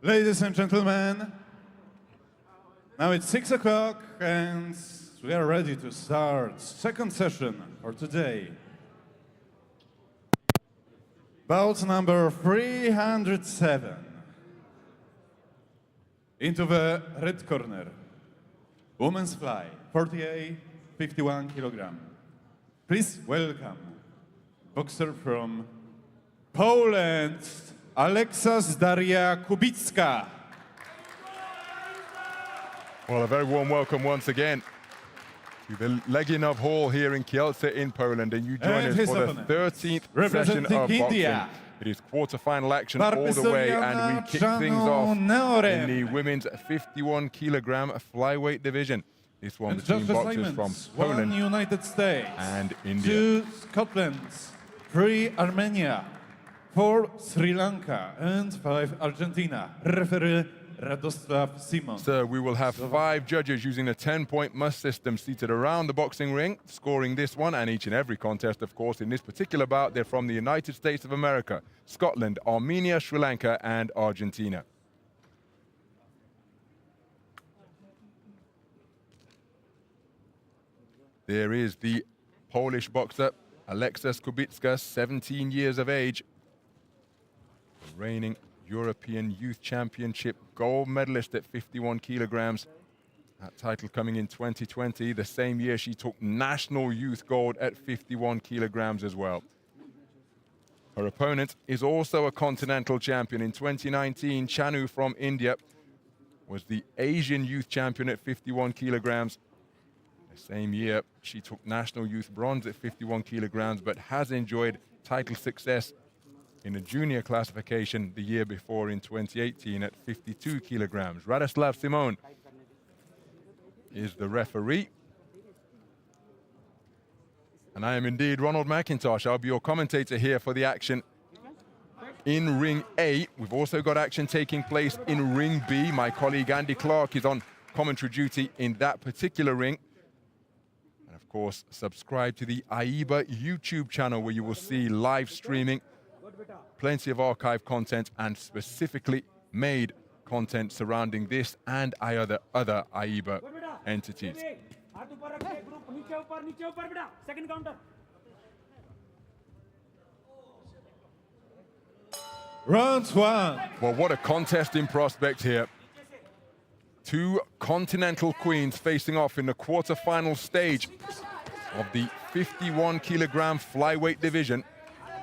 Ladies and gentlemen, now it's 6 o'clock and we are ready to start second session for today. Bout number 307. Into the red corner, women's fly, 48-51 kilogram. Please welcome boxer from Poland, Daria KUBICKA. Well, a very warm welcome once again to the Leginov Hall here in Kielce in Poland, and you join us for the 13th session of boxing. It is quarter-final action all the way, and we kick things off in the women's 51 kilogram flyweight division. This one between boxers from Poland, United States and India. 2 Scotland, 3 Armenia, 4 Sri Lanka, and 5 Argentina. Referee Radoslav Simon. So we will have 5 judges using a 10-point must system seated around the boxing ring, scoring this one and each and every contest, of course. In this particular bout, they're from the United States of America, Scotland, Armenia, Sri Lanka, and Argentina. There is the Polish boxer, KUBICKA, 17 years of age, the reigning European Youth Championship gold medalist at 51 kilograms. That title coming in 2020, the same year she took national youth gold at 51 kilograms as well. Her opponent is also a continental champion. In 2019, CHANU from India was the Asian youth champion at 51 kilograms. The same year, she took national youth bronze at 51 kilograms, but has enjoyed title success in a junior classification the year before in 2018 at 52 kilograms. Radoslav Simon is the referee. And I am indeed Ronald McIntosh. I'll be your commentator here for the action in Ring A. We've also got action taking place in Ring B. My colleague Andy Clark is on commentary duty in that particular ring. And of course, subscribe to the AIBA YouTube channel where you will see live streaming, plenty of archive content, and specifically made content surrounding this and other AIBA entities. Round 1. Well, what a contest in prospect here. 2 continental queens facing off in the quarter-final stage of the 51 kilogram flyweight division.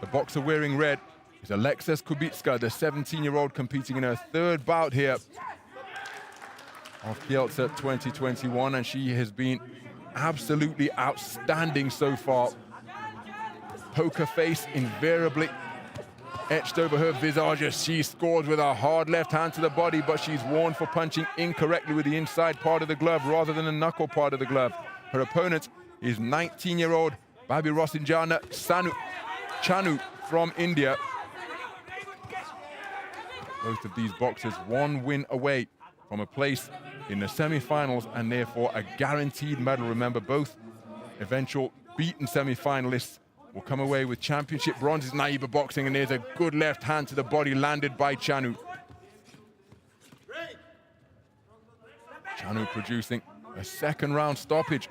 The boxer wearing red is KUBICKA, the 17-year-old competing in her 3rd bout here of Kielce 2021, and she has been absolutely outstanding so far. Poker face invariably etched over her visage as she scores with a hard left hand to the body, but she's warned for punching incorrectly with the inside part of the glove rather than the knuckle part of the glove. Her opponent is 19-year-old Babyrojisana CHANU from India. Both of these boxers 1 win away from a place in the semi-finals and therefore a guaranteed medal. Remember, both eventual beaten semi-finalists will come away with championship bronzes in AIBA boxing, and there's a good left hand to the body landed by CHANU. CHANU producing a 2nd round stoppage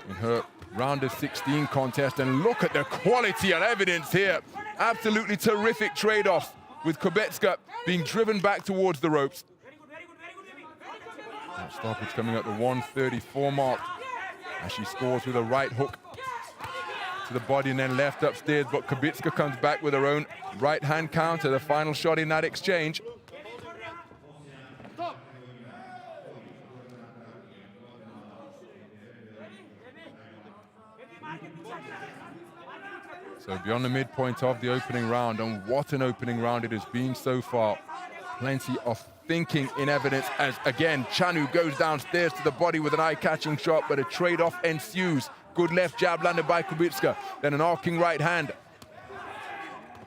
in her round of 16 contest, and look at the quality and evidence here. Absolutely terrific trade-offs with KUBICKA being driven back towards the ropes. That stoppage coming at the 134 mark as she scores with a right hook to the body and then left upstairs, but KUBICKA comes back with her own right hand counter, the final shot in that exchange. So beyond the midpoint of the opening round, and what an opening round it has been so far. Plenty of thinking in evidence as, again, CHANU goes downstairs to the body with an eye-catching shot, but a trade-off ensues. Good left jab landed by KUBICKA, then an arcing right hand.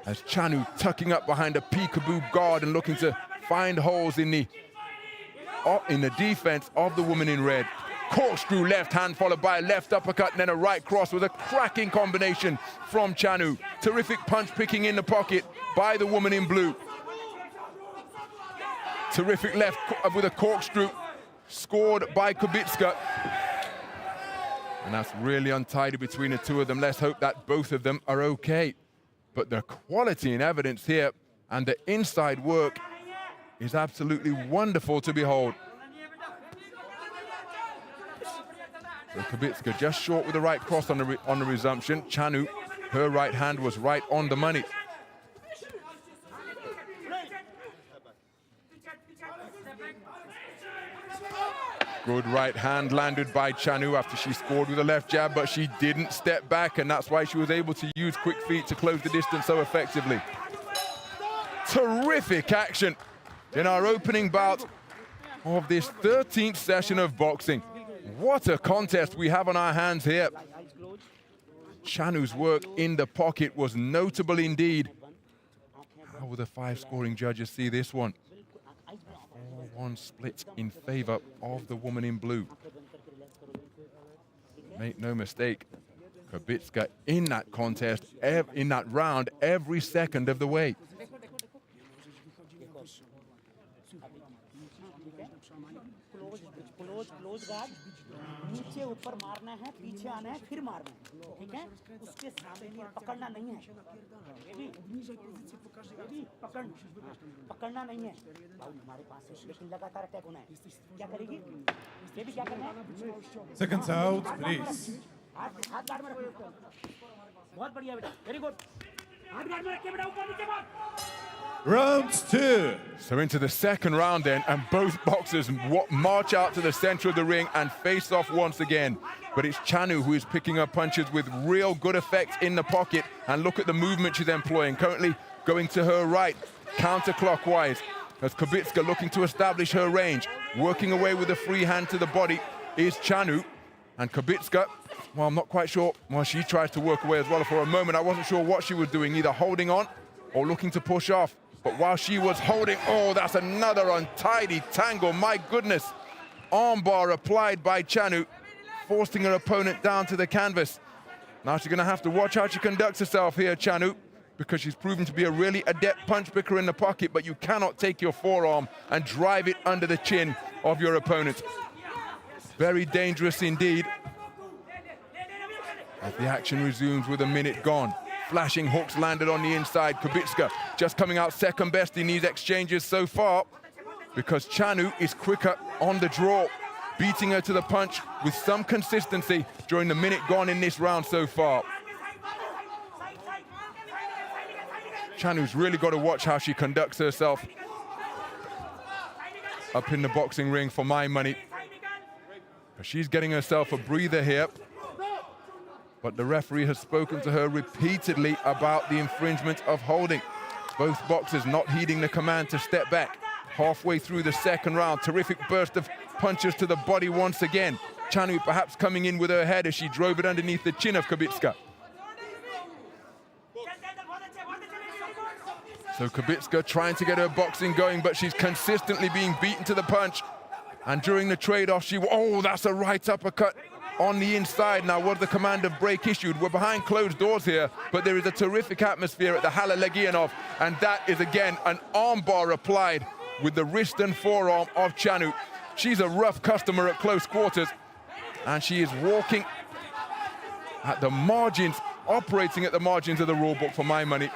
As CHANU tucking up behind a peekaboo guard and looking to find holes in the defense of the woman in red. Corkscrew left hand followed by a left uppercut and then a right cross with a cracking combination from CHANU. Terrific punch picking in the pocket by the woman in blue. Terrific left with a corkscrew, scored by KUBICKA. And that's really untidy between the two of them. Let's hope that both of them are okay. But the quality in evidence here and the inside work is absolutely wonderful to behold. So KUBICKA just short with the right cross on the resumption. CHANU, her right hand was right on the money. Good right hand landed by CHANU after she scored with a left jab, but she didn't step back, and that's why she was able to use quick feet to close the distance so effectively. Terrific action in our opening bout of this 13th session of boxing. What a contest we have on our hands here. CHANU's work in the pocket was notable indeed. How will the 5 scoring judges see this one? 4-1 split in favor of the woman in blue. Make no mistake, KUBICKA in that contest, in that round, every second of the way. नीचे ऊपर मारना है, पीछे आना है, फिर मारना है, ठीक है? उसके सामने पकड़ना नहीं है, पकड़ना नहीं है। हमारे पास है, लेकिन लगातार अटैक होना है। क्या करेगी? ये भी क्या करना है? Seconds out, please. हाथ गार्ड में रखो। बहुत बढ़िया बेटा, very good. हाथ गार्ड में रखिए बेटा, ऊपर नीचे मार। Round 2. So into the second round then, and both boxers march out to the center of the ring and face off once again. But it's CHANU who is picking up punches with real good effect in the pocket, and look at the movement she's employing, currently going to her right, counterclockwise, as KUBICKA looking to establish her range. Working away with a free hand to the body is CHANU, and KUBICKA, well, I'm not quite sure, well, she tries to work away as well. For a moment, I wasn't sure what she was doing, either holding on or looking to push off. But while she was holding, oh, that's another untidy tangle, my goodness. Armbar applied by CHANU, forcing her opponent down to the canvas. Now she's gonna have to watch how she conducts herself here, CHANU, because she's proven to be a really adept punch picker in the pocket, but you cannot take your forearm and drive it under the chin of your opponent. Very dangerous indeed. As the action resumes with a minute gone. Flashing hooks landed on the inside. KUBICKA just coming out second best in these exchanges so far, because CHANU is quicker on the draw, beating her to the punch with some consistency during the minute gone in this round so far. CHANU's really got to watch how she conducts herself up in the boxing ring for my money. She's getting herself a breather here. But the referee has spoken to her repeatedly about the infringement of holding. Both boxers not heeding the command to step back. Halfway through the second round, terrific burst of punches to the body once again. CHANU perhaps coming in with her head as she drove it underneath the chin of KUBICKA. So KUBICKA trying to get her boxing going, but she's consistently being beaten to the punch. And during the trade-off, oh, that's a right uppercut on the inside. Now, was the command of break issued? We're behind closed doors here, but there is a terrific atmosphere at the Hala Legianov, and that is, again, an armbar applied with the wrist and forearm of CHANU. She's a rough customer at close quarters, and she is walking at the margins, operating at the margins of the rule book for my money.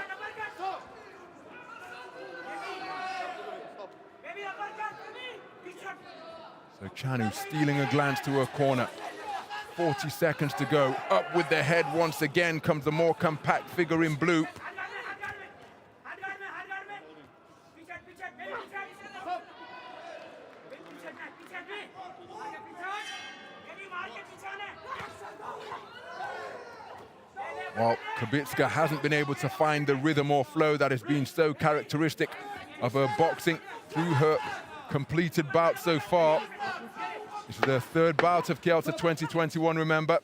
So CHANU stealing a glance to her corner. 40 seconds to go. Up with the head once again comes the more compact figure in blue. Well, KUBICKA hasn't been able to find the rhythm or flow that has been so characteristic of her boxing through her completed bout so far. This is their third bout of Kielce 2021, remember.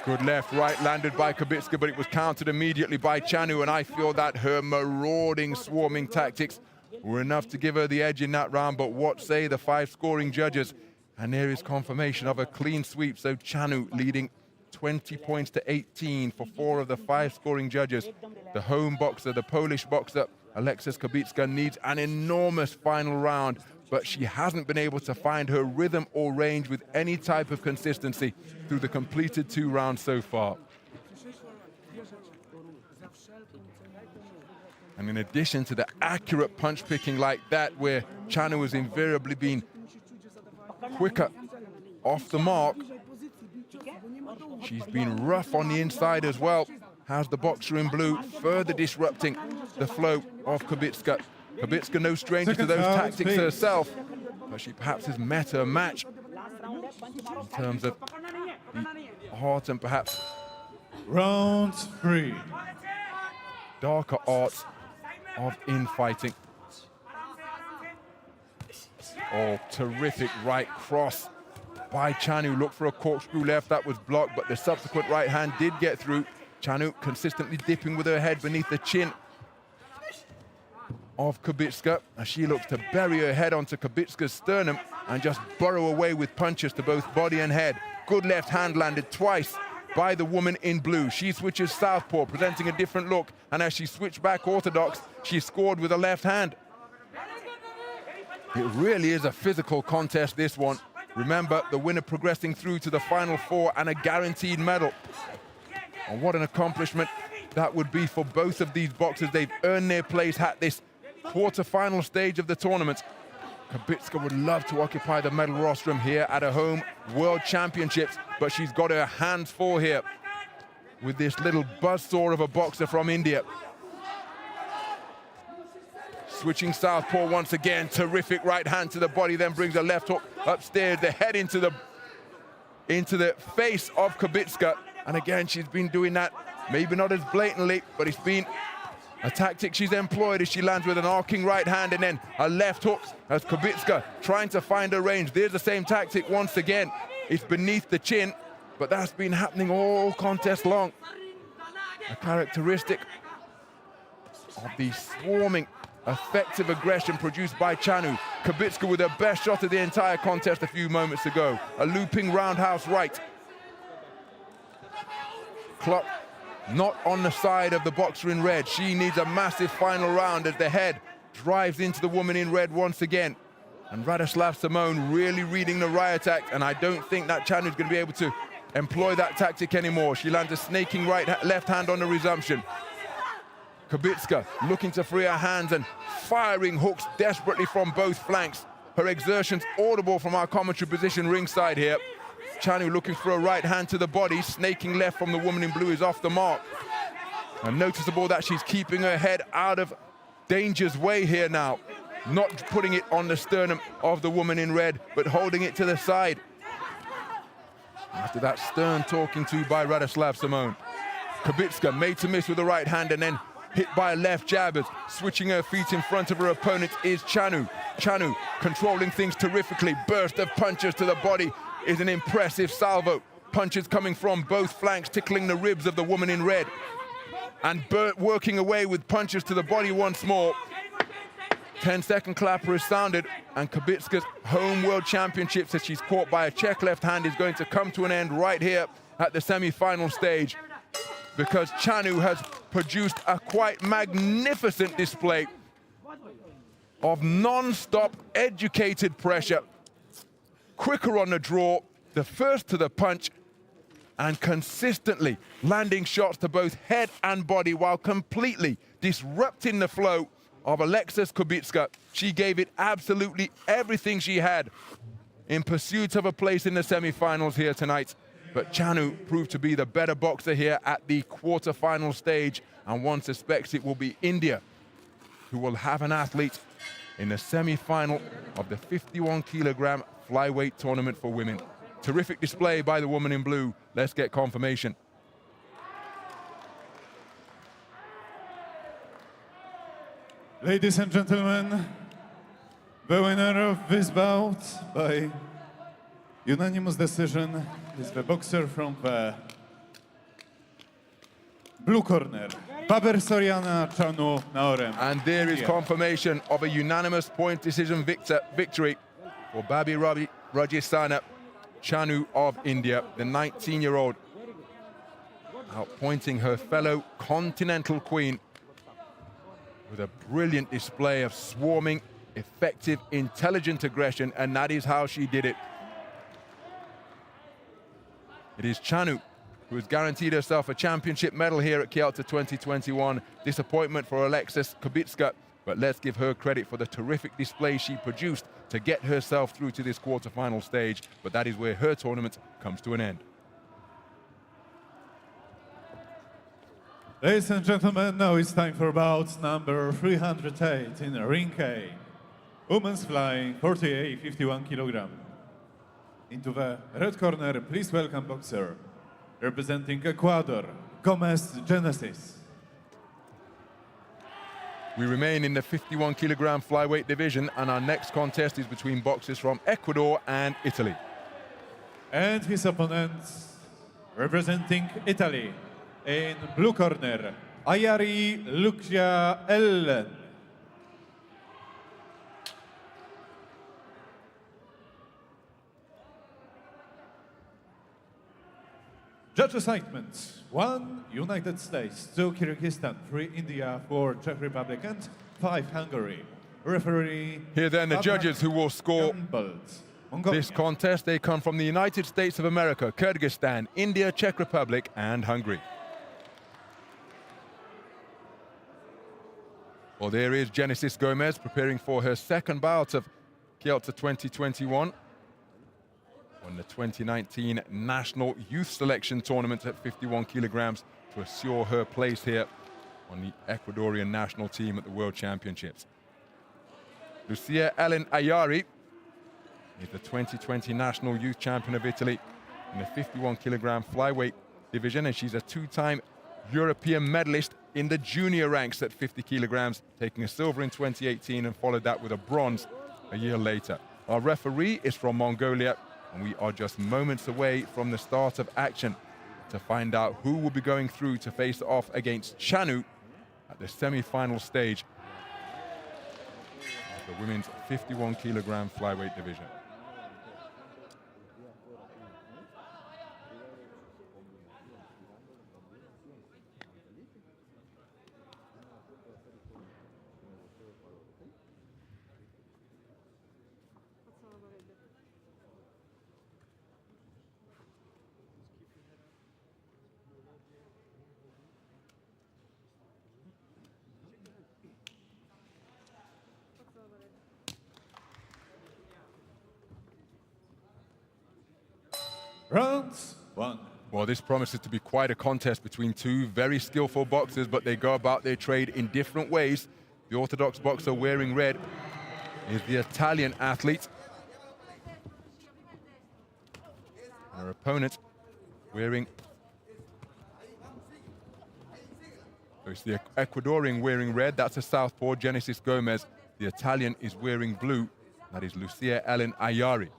Good left, right landed by KUBICKA, but it was countered immediately by CHANU, and I feel that her marauding, swarming tactics were enough to give her the edge in that round, but what say the 5 scoring judges? And there is confirmation of a clean sweep, so CHANU leading 20 points to 18 for 4 of the 5 scoring judges. The home boxer, the Polish boxer, Aleksa Kubickka, needs an enormous final round, but she hasn't been able to find her rhythm or range with any type of consistency through the completed 2 rounds so far. And in addition to the accurate punch picking like that, where CHANU has invariably been quicker off the mark, she's been rough on the inside as well. Has the boxer in blue, further disrupting the flow of Kubickka. Kubickka no stranger to those tactics herself, but she perhaps has met her match in terms of the art and perhaps Round 3. darker arts of infighting. Oh, terrific right cross by CHANU. Looked for a corkscrew left, that was blocked, but the subsequent right hand did get through. CHANU consistently dipping with her head beneath the chin of Kubickka, as she looks to bury her head onto Kubickka's sternum and just burrow away with punches to both body and head. Good left hand landed twice by the woman in blue. She switches southpaw, presenting a different look, and as she switched back orthodox, she scored with a left hand. It really is a physical contest, this one. Remember, the winner progressing through to the final 4 and a guaranteed medal. And what an accomplishment that would be for both of these boxers. They've earned their place at this quarter-final stage of the tournament. Kubickka would love to occupy the medal rostrum here at her home World Championships, but she's got her hands full here with this little buzzsaw of a boxer from India. Switching southpaw once again, terrific right hand to the body, then brings a left hook upstairs, the head into the face of Kubickka. And again, she's been doing that, maybe not as blatantly, but it's been a tactic she's employed as she lands with an arcing right hand and then a left hook as Kubickka trying to find her range. There's the same tactic once again. It's beneath the chin, but that's been happening all contest long. A characteristic of the swarming, effective aggression produced by CHANU. Kubickka with her best shot of the entire contest a few moments ago. A looping roundhouse right. Clock not on the side of the boxer in red. She needs a massive final round as the head drives into the woman in red once again. And Radoslav Simone really reading the riot act, and I don't think that CHANU is going to be able to employ that tactic anymore. She lands a snaking left hand on the resumption. Kubickka looking to free her hands and firing hooks desperately from both flanks. Her exertions audible from our commentary position ringside here. CHANU looking for a right hand to the body, snaking left from the woman in blue is off the mark. And noticeable that she's keeping her head out of danger's way here now. Not putting it on the sternum of the woman in red, but holding it to the side. After that stern talking to by Radoslav Simone. Kubickka made to miss with the right hand and then hit by a left jab as switching her feet in front of her opponent is CHANU. CHANU controlling things terrifically. Burst of punches to the body is an impressive salvo. Punches coming from both flanks, tickling the ribs of the woman in red. And working away with punches to the body once more. 10-second clapper has sounded, and Kubickka's home World Championships, as she's caught by a check left hand, is going to come to an end right here at the semi-final stage, because CHANU has produced a quite magnificent display of non-stop educated pressure. Quicker on the draw, the first to the punch, and consistently landing shots to both head and body while completely disrupting the flow of Aleksa Kubickka. She gave it absolutely everything she had in pursuit of a place in the semi-finals here tonight. But CHANU proved to be the better boxer here at the quarter-final stage, and one suspects it will be India who will have an athlete in the semi-final of the 51-kilogram flyweight tournament for women. Terrific display by the woman in blue. Let's get confirmation. Ladies and gentlemen, the winner of this bout by unanimous decision is the boxer from the blue corner, Babyrojisana, CHANU, NAOREM. And there is confirmation of a unanimous point decision victory for Babyrojisana, CHANU of India, the 19-year-old outpointing her fellow continental queen with a brilliant display of swarming, effective, intelligent aggression, and that is how she did it. It is CHANU who has guaranteed herself a championship medal here at Kielce 2021. Disappointment for Alexis KUBICKA, but let's give her credit for the terrific display she produced to get herself through to this quarterfinal stage, but that is where her tournament comes to an end. Ladies and gentlemen, now it's time for bout number 308 in Ring A. Women's flying 48-51 kg. Into the red corner, please welcome boxer representing Ecuador, GOMEZ Genesis. We remain in the 51 kg flyweight division, and our next contest is between boxers from Ecuador and Italy. And his opponents representing Italy in blue corner, AYARI, Lucia, Elen. Judge assignments: 1 United States, 2 Kyrgyzstan, 3 India, 4 Czech Republic, and 5 Hungary. Referee. Here then the judges who will score Mongolia. this contest. They come from the United States of America, Kyrgyzstan, India, Czech Republic, and Hungary. Well, there is Genesis GOMEZ preparing for her second bout of Kielce 2021. Won the 2019 National Youth Selection Tournament at 51 kilograms to assure her place here on the Ecuadorian national team at the World Championships. Lucia Elen AYARI is the 2020 National Youth Champion of Italy in the 51 kilogram flyweight division, and she's a two-time European medalist in the junior ranks at 50 kilograms, taking a silver in 2018 and followed that with a bronze a year later. Our referee is from Mongolia, and we are just moments away from the start of action to find out who will be going through to face off against CHANU at the semi-final stage of the women's 51 kilogram flyweight division. Rounds 1. Well, this promises to be quite a contest between two very skillful boxers, but they go about their trade in different ways. The orthodox boxer wearing red is the Italian athlete. Her opponent wearing... So it's the Ecuadorian wearing red, that's a southpaw, Genesis GOMEZ. The Italian is wearing blue, that is Lucia Elen AYARI.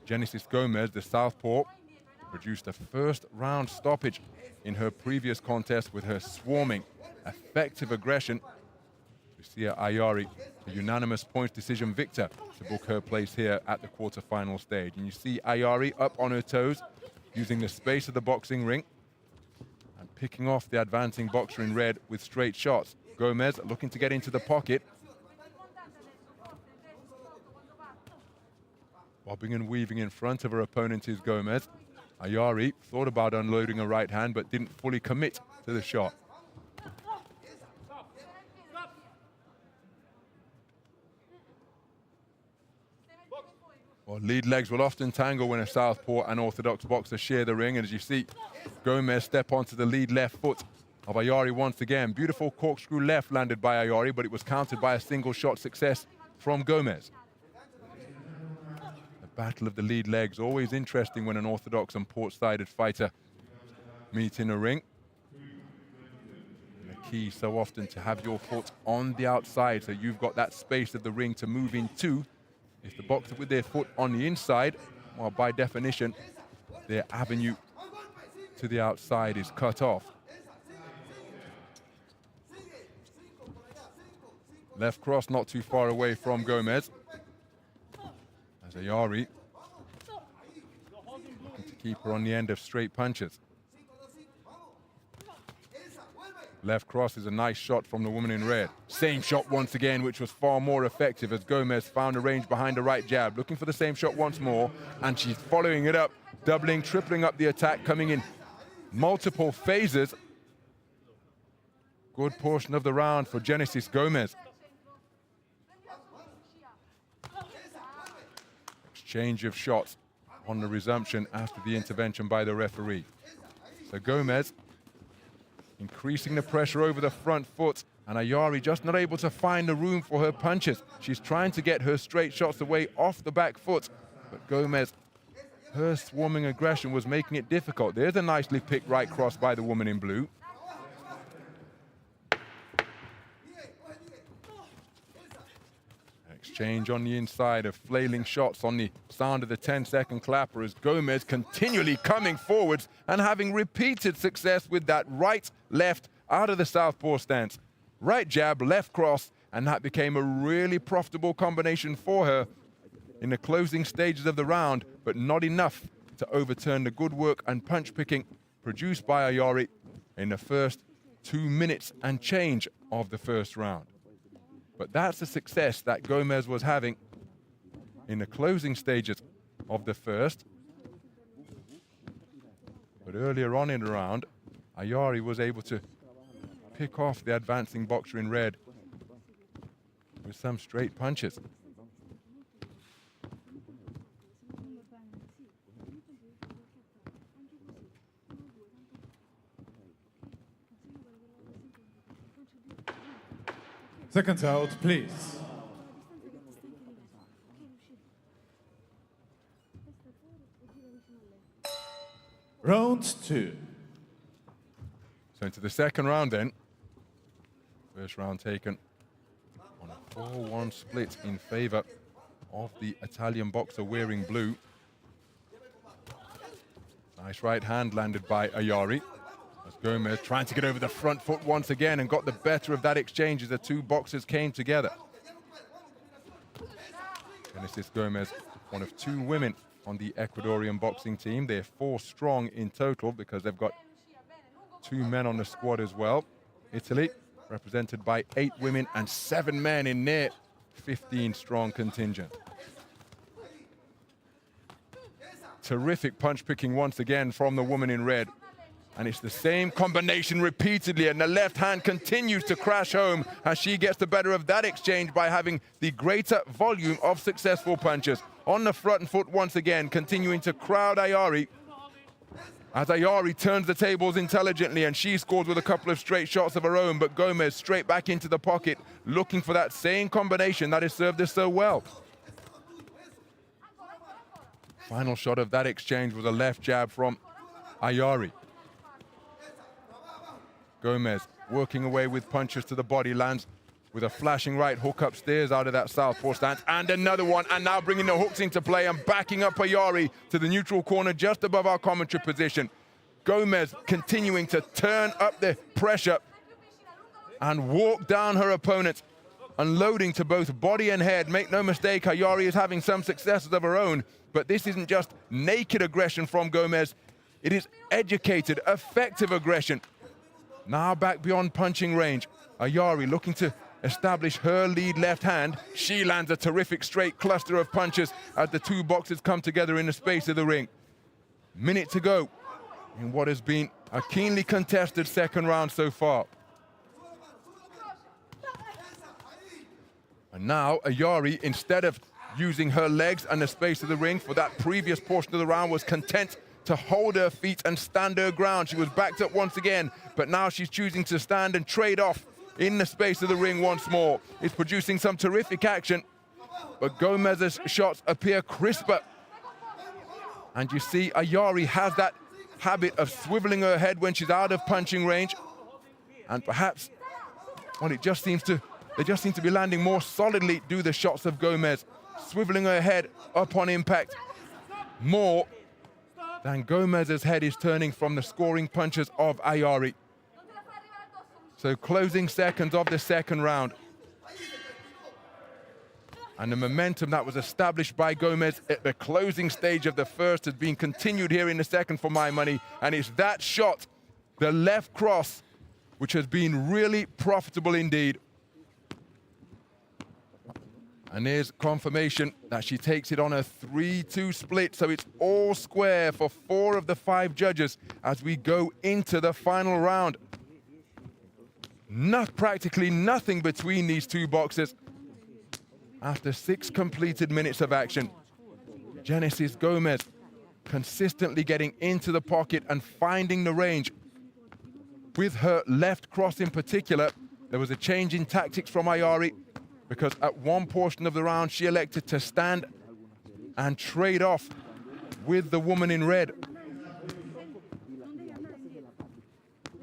Genesis GOMEZ, the southpaw, produced a first-round stoppage in her previous contest with her swarming, effective aggression. Lucia AYARI, a unanimous points decision victor, to book her place here at the quarterfinal stage. And you see AYARI up on her toes, using the space of the boxing ring and picking off the advancing boxer in red with straight shots. GOMEZ looking to get into the pocket. Bobbing and weaving in front of her opponent is GOMEZ. AYARI thought about unloading a right hand, but didn't fully commit to the shot. Well, lead legs will often tangle when a southpaw and orthodox boxer share the ring, and as you see, GOMEZ step onto the lead left foot of AYARI once again. Beautiful corkscrew left landed by AYARI, but it was countered by a single shot success from GOMEZ. Battle of the lead legs, always interesting when an orthodox and port-sided fighter meet in a ring. And the key so often to have your foot on the outside, so you've got that space of the ring to move into. If the boxer with their foot on the inside, well, by definition, their avenue to the outside is cut off. Left cross not too far away from GOMEZ. As AYARI looking to keep her on the end of straight punches. Left cross is a nice shot from the woman in red. Same shot once again, which was far more effective as GOMEZ found a range behind the right jab. Looking for the same shot once more, and she's following it up, doubling, tripling up the attack, coming in multiple phases. Good portion of the round for Genesis GOMEZ. Exchange of shots on the resumption after the intervention by the referee. So GOMEZ increasing the pressure over the front foot, and AYARI just not able to find the room for her punches. She's trying to get her straight shots away off the back foot, but GOMEZ, her swarming aggression was making it difficult. There's a nicely picked right cross by the woman in blue. Exchange on the inside of flailing shots on the sound of the 10-second clapper as GOMEZ continually coming forwards and having repeated success with that right, left, out of the southpaw stance. Right jab, left cross, and that became a really profitable combination for her in the closing stages of the round, but not enough to overturn the good work and punch picking produced by AYARI in the first 2 minutes and change of the first round. But that's the success that GOMEZ was having in the closing stages of the first. But earlier on in the round, AYARI was able to pick off the advancing boxer in red with some straight punches. Seconds out, please. Round 2. So into the second round then. First round taken on a 4-1 split in favor of the Italian boxer wearing blue. Nice right hand landed by AYARI. As GOMEZ trying to get over the front foot once again and got the better of that exchange as the two boxers came together. Genesis GOMEZ, one of 2 women on the Ecuadorian boxing team. They're 4 strong in total because they've got 2 men on the squad as well. Italy, represented by 8 women and 7 men in their 15-strong contingent. Terrific punch picking once again from the woman in red. And it's the same combination repeatedly, and the left hand continues to crash home as she gets the better of that exchange by having the greater volume of successful punches. On the front foot once again, continuing to crowd AYARI, as AYARI turns the tables intelligently, and she scores with a couple of straight shots of her own, but GOMEZ straight back into the pocket, looking for that same combination that has served her so well. Final shot of that exchange was a left jab from AYARI. GOMEZ working away with punches to the body, lands with a flashing right hook upstairs out of that southpaw stance, and another one, and now bringing the hooks into play and backing up AYARI to the neutral corner just above our commentary position. GOMEZ continuing to turn up the pressure and walk down her opponent, unloading to both body and head. Make no mistake, AYARI is having some successes of her own, but this isn't just naked aggression from GOMEZ, it is educated, effective aggression. Now back beyond punching range, AYARI looking to establish her lead left hand. She lands a terrific straight cluster of punches as the 2 boxers come together in the space of the ring. Minute to go in what has been a keenly contested second round so far. And now AYARI, instead of using her legs and the space of the ring for that previous portion of the round, was content to hold her feet and stand her ground. She was backed up once again, but now she's choosing to stand and trade off in the space of the ring once more. It's producing some terrific action, but GOMEZ's shots appear crisper. And you see AYARI has that habit of swiveling her head when she's out of punching range. And perhaps, well, they just seem to be landing more solidly, do the shots of GOMEZ, swiveling her head up on impact more than GOMEZ's head is turning from the scoring punches of AYARI. So closing seconds of the second round. And the momentum that was established by GOMEZ at the closing stage of the first has been continued here in the second for my money. And it's that shot, the left cross, which has been really profitable indeed. And here's confirmation that she takes it on a 3-2 split, so it's all square for 4 of the 5 judges as we go into the final round. Practically nothing between these two boxers. After 6 completed minutes of action, Genesis GOMEZ consistently getting into the pocket and finding the range. With her left cross in particular, there was a change in tactics from AYARI, because at one portion of the round, she elected to stand and trade off with the woman in red.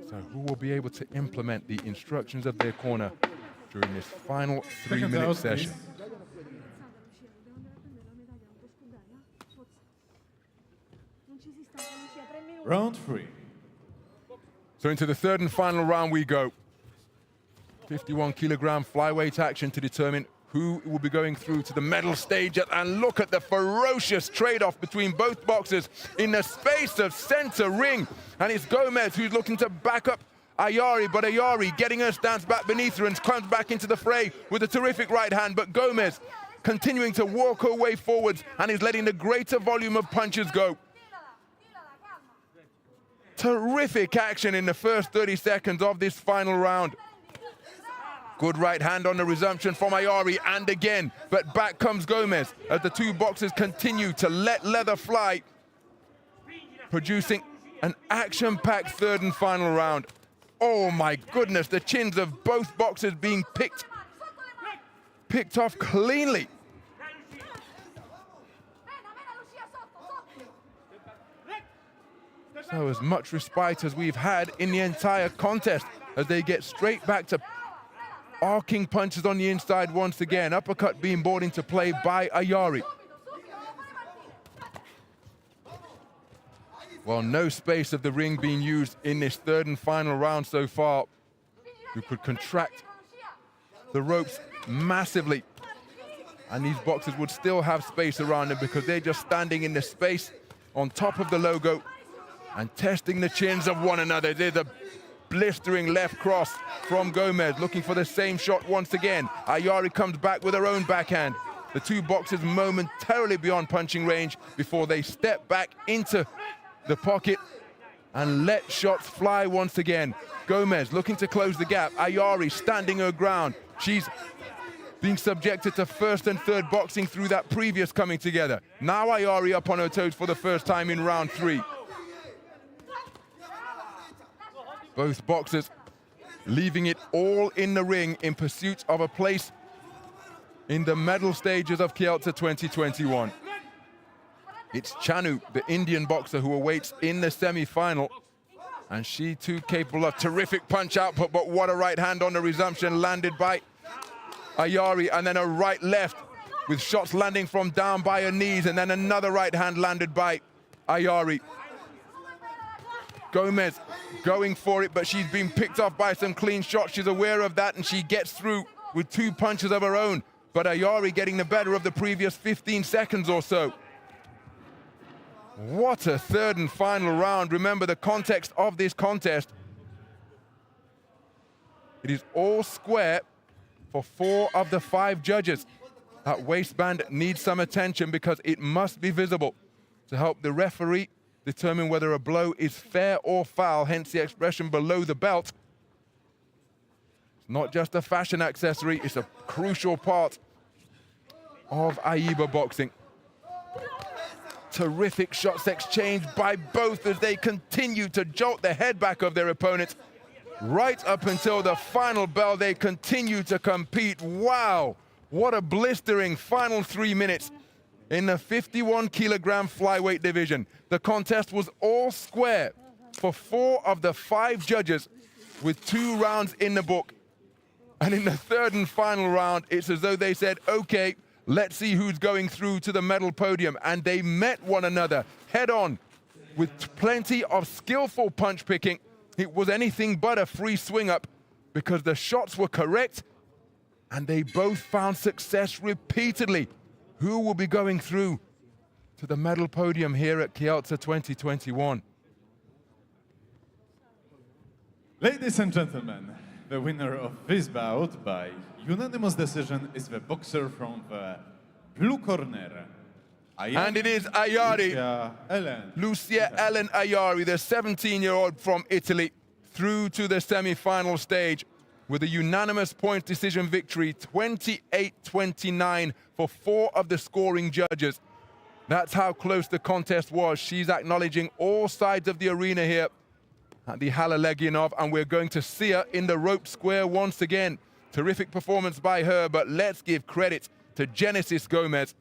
So who will be able to implement the instructions of their corner during this final 3-minute session? Round 3. So into the 3rd and final round we go. 51-kilogram flyweight action to determine who will be going through to the medal stage. And look at the ferocious trade-off between both boxers in the space of center ring. And it's GOMEZ who's looking to back up AYARI, but AYARI getting her stance back beneath her and comes back into the fray with a terrific right hand. But GOMEZ continuing to walk her way forwards and is letting the greater volume of punches go. Terrific action in the first 30 seconds of this final round. Good right hand on the resumption from AYARI, and again, but back comes GOMEZ as the two boxers continue to let leather fly, producing an action-packed 3rd and final round. Oh my goodness, the chins of both boxers being picked off cleanly. So as much respite as we've had in the entire contest as they get straight back to arcing punches on the inside once again. Uppercut being brought into play by AYARI. Well, no space of the ring being used in this 3rd and final round so far. You could contract the ropes massively, and these boxers would still have space around them because they're just standing in the space on top of the logo and testing the chins of one another. There's a blistering left cross from GOMEZ, looking for the same shot once again. AYARI comes back with her own backhand. The two boxers momentarily beyond punching range before they step back into the pocket and let shots fly once again. GOMEZ looking to close the gap. AYARI standing her ground. She's being subjected to 1st and 3rd boxing through that previous coming together. Now AYARI up on her toes for the first time in round 3. Both boxers leaving it all in the ring in pursuit of a place in the medal stages of Kielce 2021. It's CHANU, the Indian boxer, who awaits in the semi-final. And she too capable of terrific punch output, but what a right hand on the resumption landed by AYARI, and then a right left with shots landing from down by her knees, and then another right hand landed by AYARI. GOMEZ going for it, but she's been picked off by some clean shots. She's aware of that, and she gets through with 2 punches of her own. But AYARI getting the better of the previous 15 seconds or so. What a 3rd and final round. Remember the context of this contest. It is all square for 4 of the 5 judges. That waistband needs some attention because it must be visible to help the referee determine whether a blow is fair or foul, hence the expression below the belt. It's not just a fashion accessory, it's a crucial part of AIBA boxing. Terrific shots exchanged by both as they continue to jolt the head back of their opponents. Right up until the final bell, they continue to compete. Wow, what a blistering final 3 minutes. In the 51-kilogram flyweight division, the contest was all square for 4 of the 5 judges with 2 rounds in the book. And in the 3rd and final round, it's as though they said, okay, let's see who's going through to the medal podium. And they met one another head on with plenty of skillful punch picking. It was anything but a free swing up because the shots were correct and they both found success repeatedly. Who will be going through to the medal podium here at Kielce 2021? Ladies and gentlemen, the winner of this bout by unanimous decision is the boxer from the blue corner. And it is AYARI, Lucia Elen AYARI, the 17-year-old from Italy, through to the semi-final stage with a unanimous point decision victory, 28-29 for 4 of the scoring judges. That's how close the contest was. She's acknowledging all sides of the arena here at the Hala Legionov, and we're going to see her in the rope square once again. Terrific performance by her, but let's give credit to Genesis GOMEZ,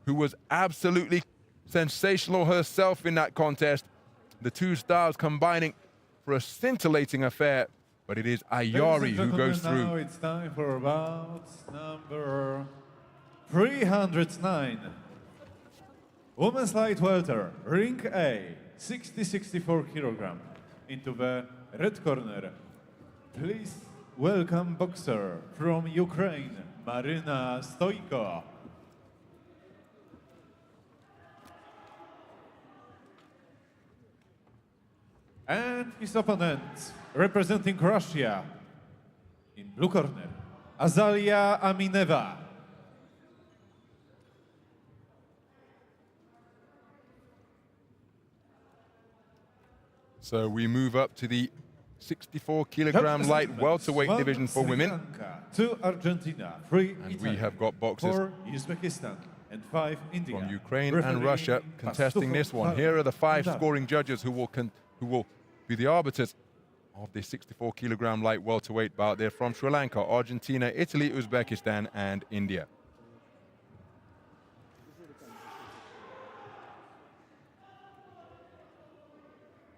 who was absolutely sensational herself in that contest. The two stars combining for a scintillating affair, but it is AYARI who goes through. Now it's time for bout number 309. Women's light welter, ring A, 60-64 kilogram. Into the red corner, please welcome boxer from Ukraine, Maryna STOIKO. And his opponent, representing Russia, in blue corner, Azaliia AMINEVA. So we move up to the 64-kilogram light welterweight division for women. To Argentina, 3 And Italy, we have got boxers 4 Uzbekistan, and 5 India. from Ukraine and Referee Russia contesting this one. Here are the 5 scoring judges who will be the arbiters of the 64-kilogram light welterweight bout. They're from Sri Lanka, Argentina, Italy, Uzbekistan, and India.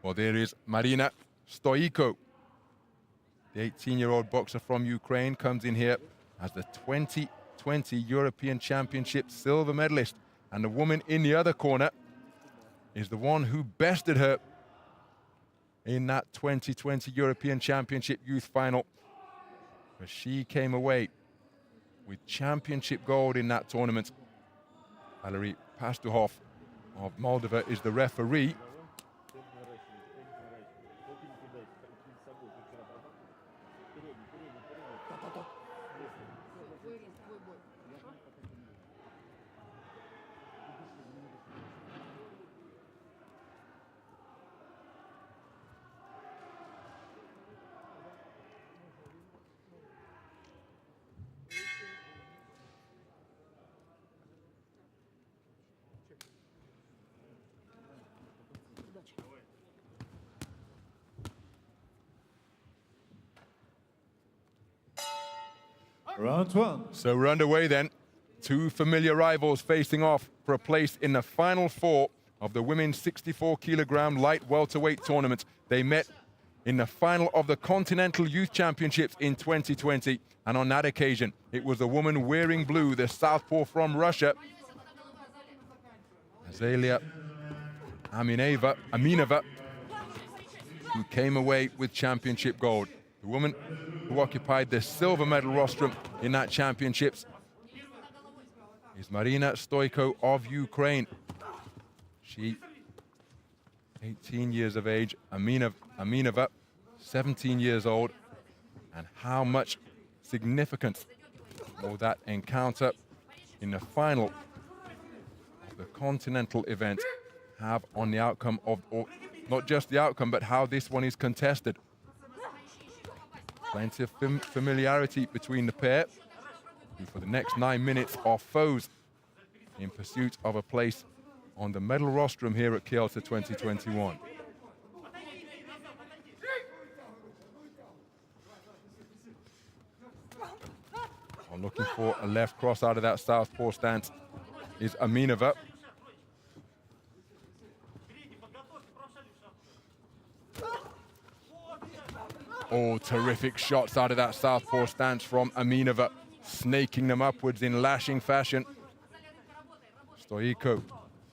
Well, there is Maryna STOIKO. The 18-year-old boxer from Ukraine comes in here as the 2020 European Championship silver medalist. And the woman in the other corner is the one who bested her in that 2020 European Championship youth final. But she came away with championship gold in that tournament. Valery Pastuhov of Moldova is the referee. Round 1. So we're underway then. 2 familiar rivals facing off for a place in the final 4 of the women's 64-kilogram light welterweight tournament. They met in the final of the Continental Youth Championships in 2020. And on that occasion, it was the woman wearing blue, the southpaw from Russia, Azaliia AMINEVA, who came away with championship gold. The woman who occupied the silver medal rostrum in that championships is Maryna STOIKO of Ukraine. She, 18 years of age, AMINEVA, 17 years old. And how much significance will that encounter in the final of the continental event have on the outcome of, or not just the outcome, but how this one is contested? Plenty of familiarity between the pair, who for the next 9 minutes are foes in pursuit of a place on the medal rostrum here at Kielce 2021. Looking for a left cross out of that southpaw stance is AMINEVA. Oh, terrific shots out of that southpaw stance from AMINEVA, snaking them upwards in lashing fashion. STOIKO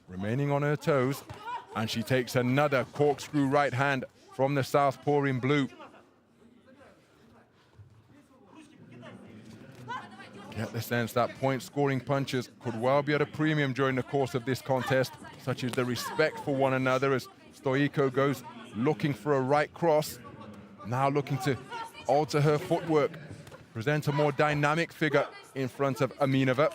remaining on her toes, and she takes another corkscrew right hand from the southpaw in blue. Get the sense that point-scoring punches could well be at a premium during the course of this contest, such as the respect for one another as STOIKO goes looking for a right cross. now looking to alter her footwork, present a more dynamic figure in front of AMINEVA.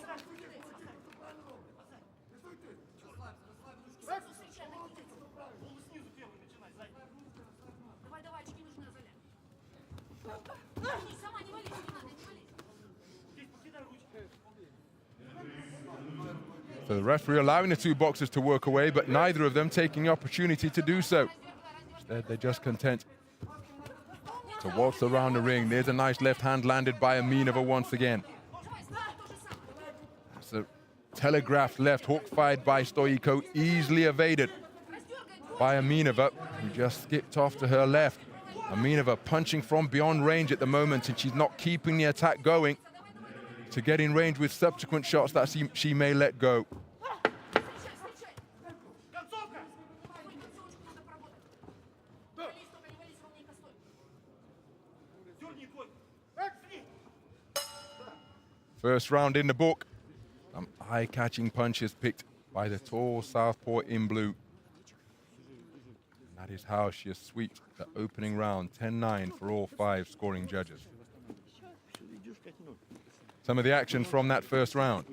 So the referee allowing the two boxers to work away, but neither of them taking the opportunity to do so. Instead, they're just content to waltz around the ring. There's a nice left hand landed by AMINEVA once again. That's a telegraphed left hook fired by STOIKO, easily evaded by AMINEVA, who just skipped off to her left. AMINEVA punching from beyond range at the moment, and she's not keeping the attack going to get in range with subsequent shots that she may let go. First round in the book. Some eye-catching punches picked by the tall southpaw in blue. And that is how she has swept the opening round, 10-9 for all 5 scoring judges. Some of the action from that first round.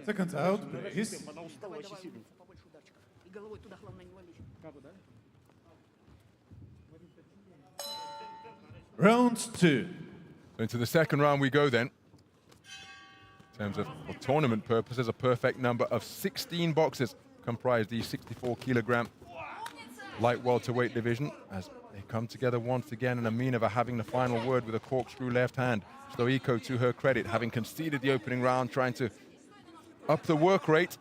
Seconds out, please. Round 2. Into the second round we go then. In terms of for tournament purposes, a perfect number of 16 boxers comprise the 64-kilogram light welterweight division as they come together once again, and AMINEVA having the final word with a corkscrew left hand. STOIKO, to her credit, having conceded the opening round, trying to up the work rate.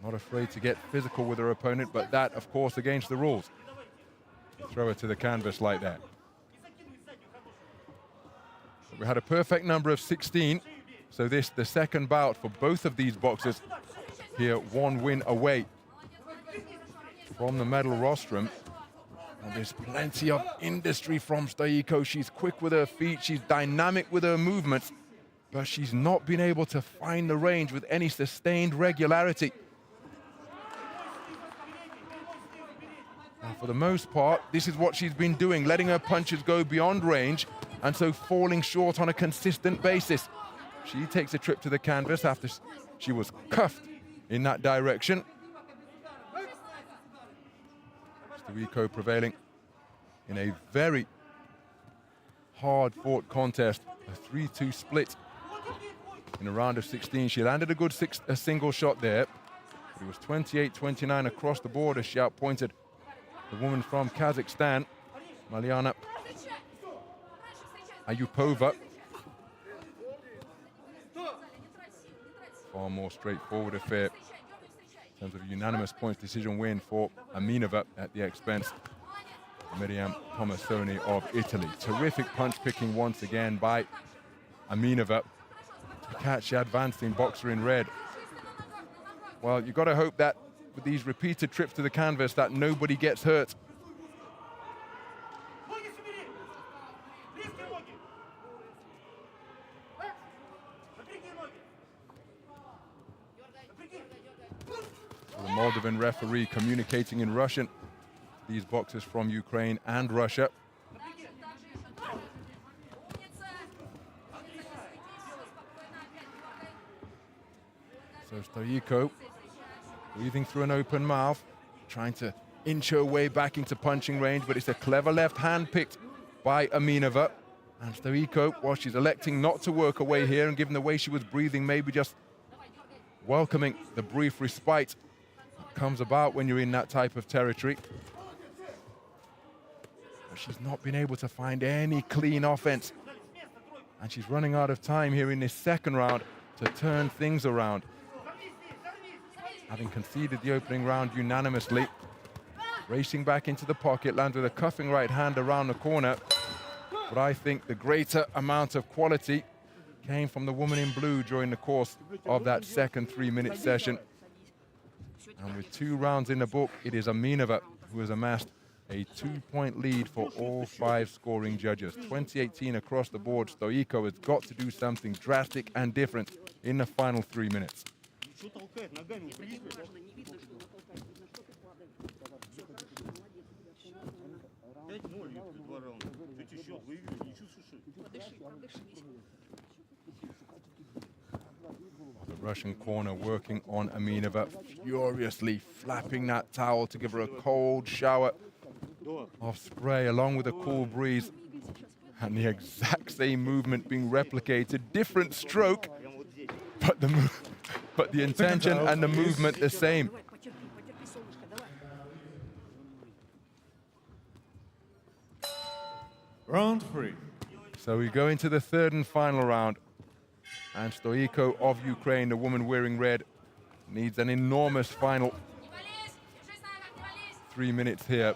Not afraid to get physical with her opponent, but that, of course, against the rules. Throw her to the canvas like that. We had a perfect number of 16, so this, the second bout for both of these boxers here, one win away from the medal rostrum. And there's plenty of industry from STOIKO. She's quick with her feet, she's dynamic with her movements, but she's not been able to find the range with any sustained regularity. And for the most part, this is what she's been doing, letting her punches go beyond range, and so falling short on a consistent basis. She takes a trip to the canvas after she was cuffed in that direction. STOIKO prevailing in a very hard-fought contest, a 3-2 split in a round of 16. She landed a good single shot there, but it was 28-29 across the board as she outpointed the woman from Kazakhstan, Maryna Ayupova. Far more straightforward affair in terms of a unanimous points decision win for AMINEVA at the expense of Miriam Tomasoni of Italy. Terrific punch picking once again by AMINEVA to catch the advancing boxer in red. Well, you've got to hope that with these repeated trips to the canvas that nobody gets hurt. The Moldovan referee communicating in Russian. These boxers from Ukraine and Russia. So STOIKO breathing through an open mouth, trying to inch her way back into punching range, but it's a clever left hand picked by AMINEVA. And STOIKO, while she's electing not to work away here, and given the way she was breathing, maybe just welcoming the brief respite that comes about when you're in that type of territory. But she's not been able to find any clean offense. And she's running out of time here in this second round to turn things around. Having conceded the opening round unanimously, Racing back into the pocket, lands with a cuffing right hand around the corner. But I think the greater amount of quality came from the woman in blue during the course of that second 3-minute session. And with 2 rounds in the book, it is AMINEVA who has amassed a 2-point lead for all 5 scoring judges. 2018 across the board. STOIKO has got to do something drastic and different in the final 3 minutes. The Russian corner working on AMINEVA, furiously flapping that towel to give her a cold shower of spray along with a cool breeze. And the exact same movement being replicated, different stroke, but the intention and the movement the same. Round 3. So we go into the 3rd and final round. And STOIKO of Ukraine, the woman wearing red, needs an enormous final 3 minutes here.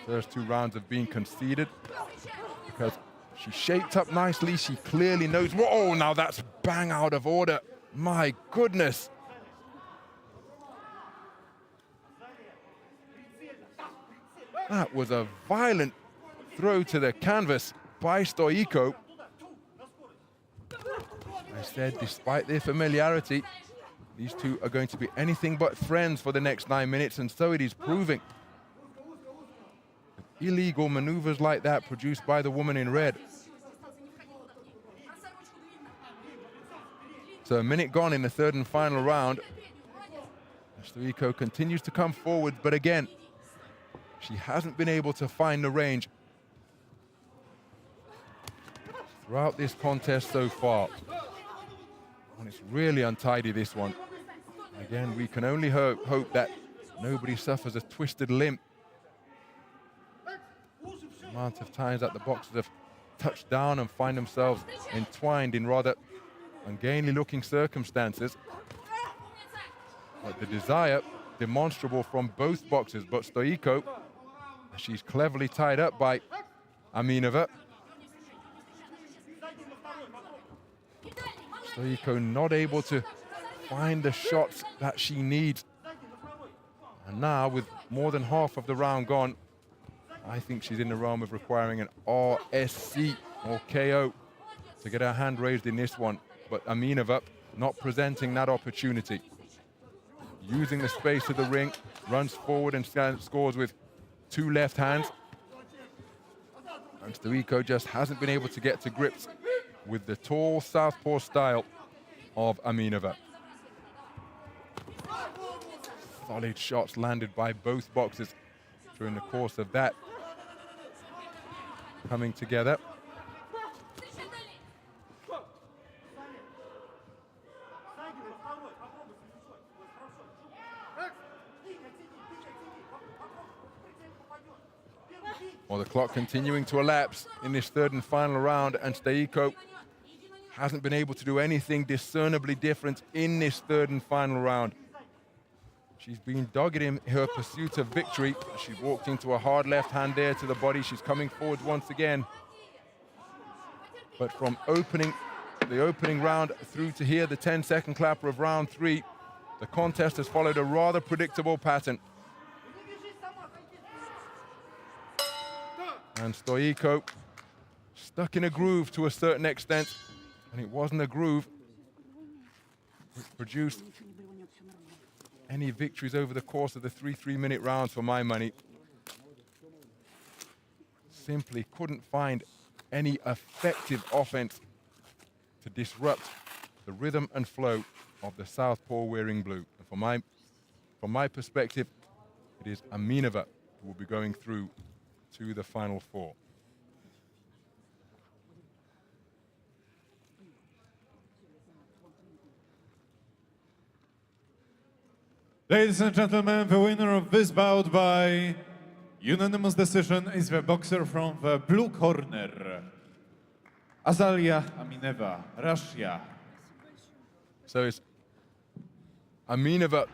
First 2 rounds have been conceded because she shaped up nicely. She clearly knows. Whoa, now that's bang out of order. My goodness. That was a violent throw to the canvas by STOIKO. I said, despite their familiarity, these two are going to be anything but friends for the next 9 minutes, and so it is proving. Illegal maneuvers like that produced by the woman in red. So a minute gone in the 3rd and final round. STOIKO continues to come forward, but again, she hasn't been able to find the range throughout this contest so far. And it's really untidy, this one. Again, we can only hope that nobody suffers a twisted limb. The amount of times that the boxers have touched down and find themselves entwined in rather ungainly looking circumstances. But the desire demonstrable from both boxers, but STOIKO, she's cleverly tied up by AMINEVA. STOIKO not able to find the shots that she needs. And now, with more than half of the round gone, I think she's in the realm of requiring an RSC or KO to get her hand raised in this one. But AMINEVA not presenting that opportunity. Using the space of the ring, runs forward and scores with 2 left hands. And STOIKO just hasn't been able to get to grips with the tall southpaw style of AMINEVA. Solid shots landed by both boxers during the course of that coming together. Well, the clock continuing to elapse in this 3rd and final round, and STOIKO hasn't been able to do anything discernibly different in this 3rd and final round. She's been dogged in her pursuit of victory. She walked into a hard left hand there to the body. She's coming forward once again. But from the opening round through to here, the 10-second clapper of round 3, the contest has followed a rather predictable pattern. And STOIKO stuck in a groove to a certain extent, and it wasn't a groove which produced any victories over the course of the 3-minute rounds for my money. Simply couldn't find any effective offense to disrupt the rhythm and flow of the southpaw wearing blue. And from my perspective, it is AMINEVA who will be going through to the final 4. Ladies and gentlemen, the winner of this bout by unanimous decision is the boxer from the blue corner, Azaliia, AMINEVA, Russia. So it's AMINEVA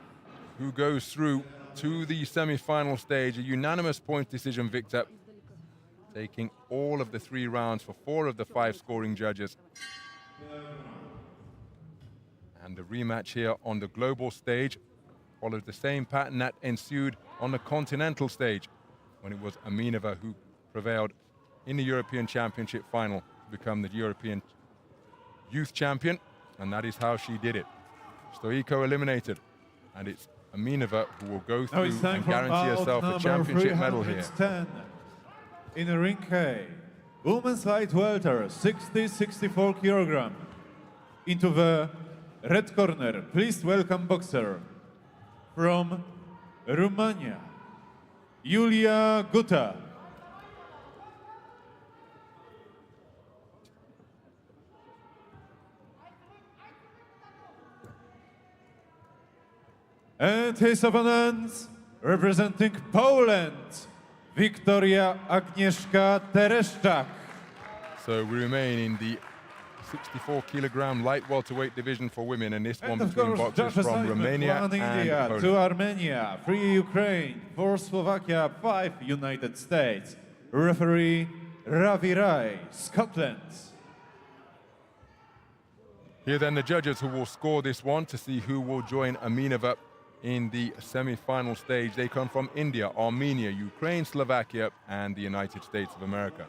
who goes through to the semi-final stage, a unanimous point decision victor, taking all of the 3 rounds for 4 of the 5 scoring judges. And the rematch here on the global stage followed the same pattern that ensued on the continental stage, when it was AMINEVA who prevailed in the European Championship final to become the European Youth Champion, and that is how she did it. STOIKO eliminated, and it's AMINEVA who will go through and guarantee herself a championship medal here. In the ring K, women's light welter, 60-64 kilogram. Into the red corner, please welcome boxer from Romania, Iulia GUTA. And his opponents, representing Poland, Wkitoria Agnieszka TERESZCZAK. So we remain in the 64 kilogram light welterweight division for women, and this one between boxers from Romania and India, Poland. 2 Armenia, 3 Ukraine, 4 Slovakia, 5 United States. Referee Ravi Rai, Scotland. Here then the judges who will score this one to see who will join AMINEVA in the semi-final stage. They come from India, Armenia, Ukraine, Slovakia, and the United States of America.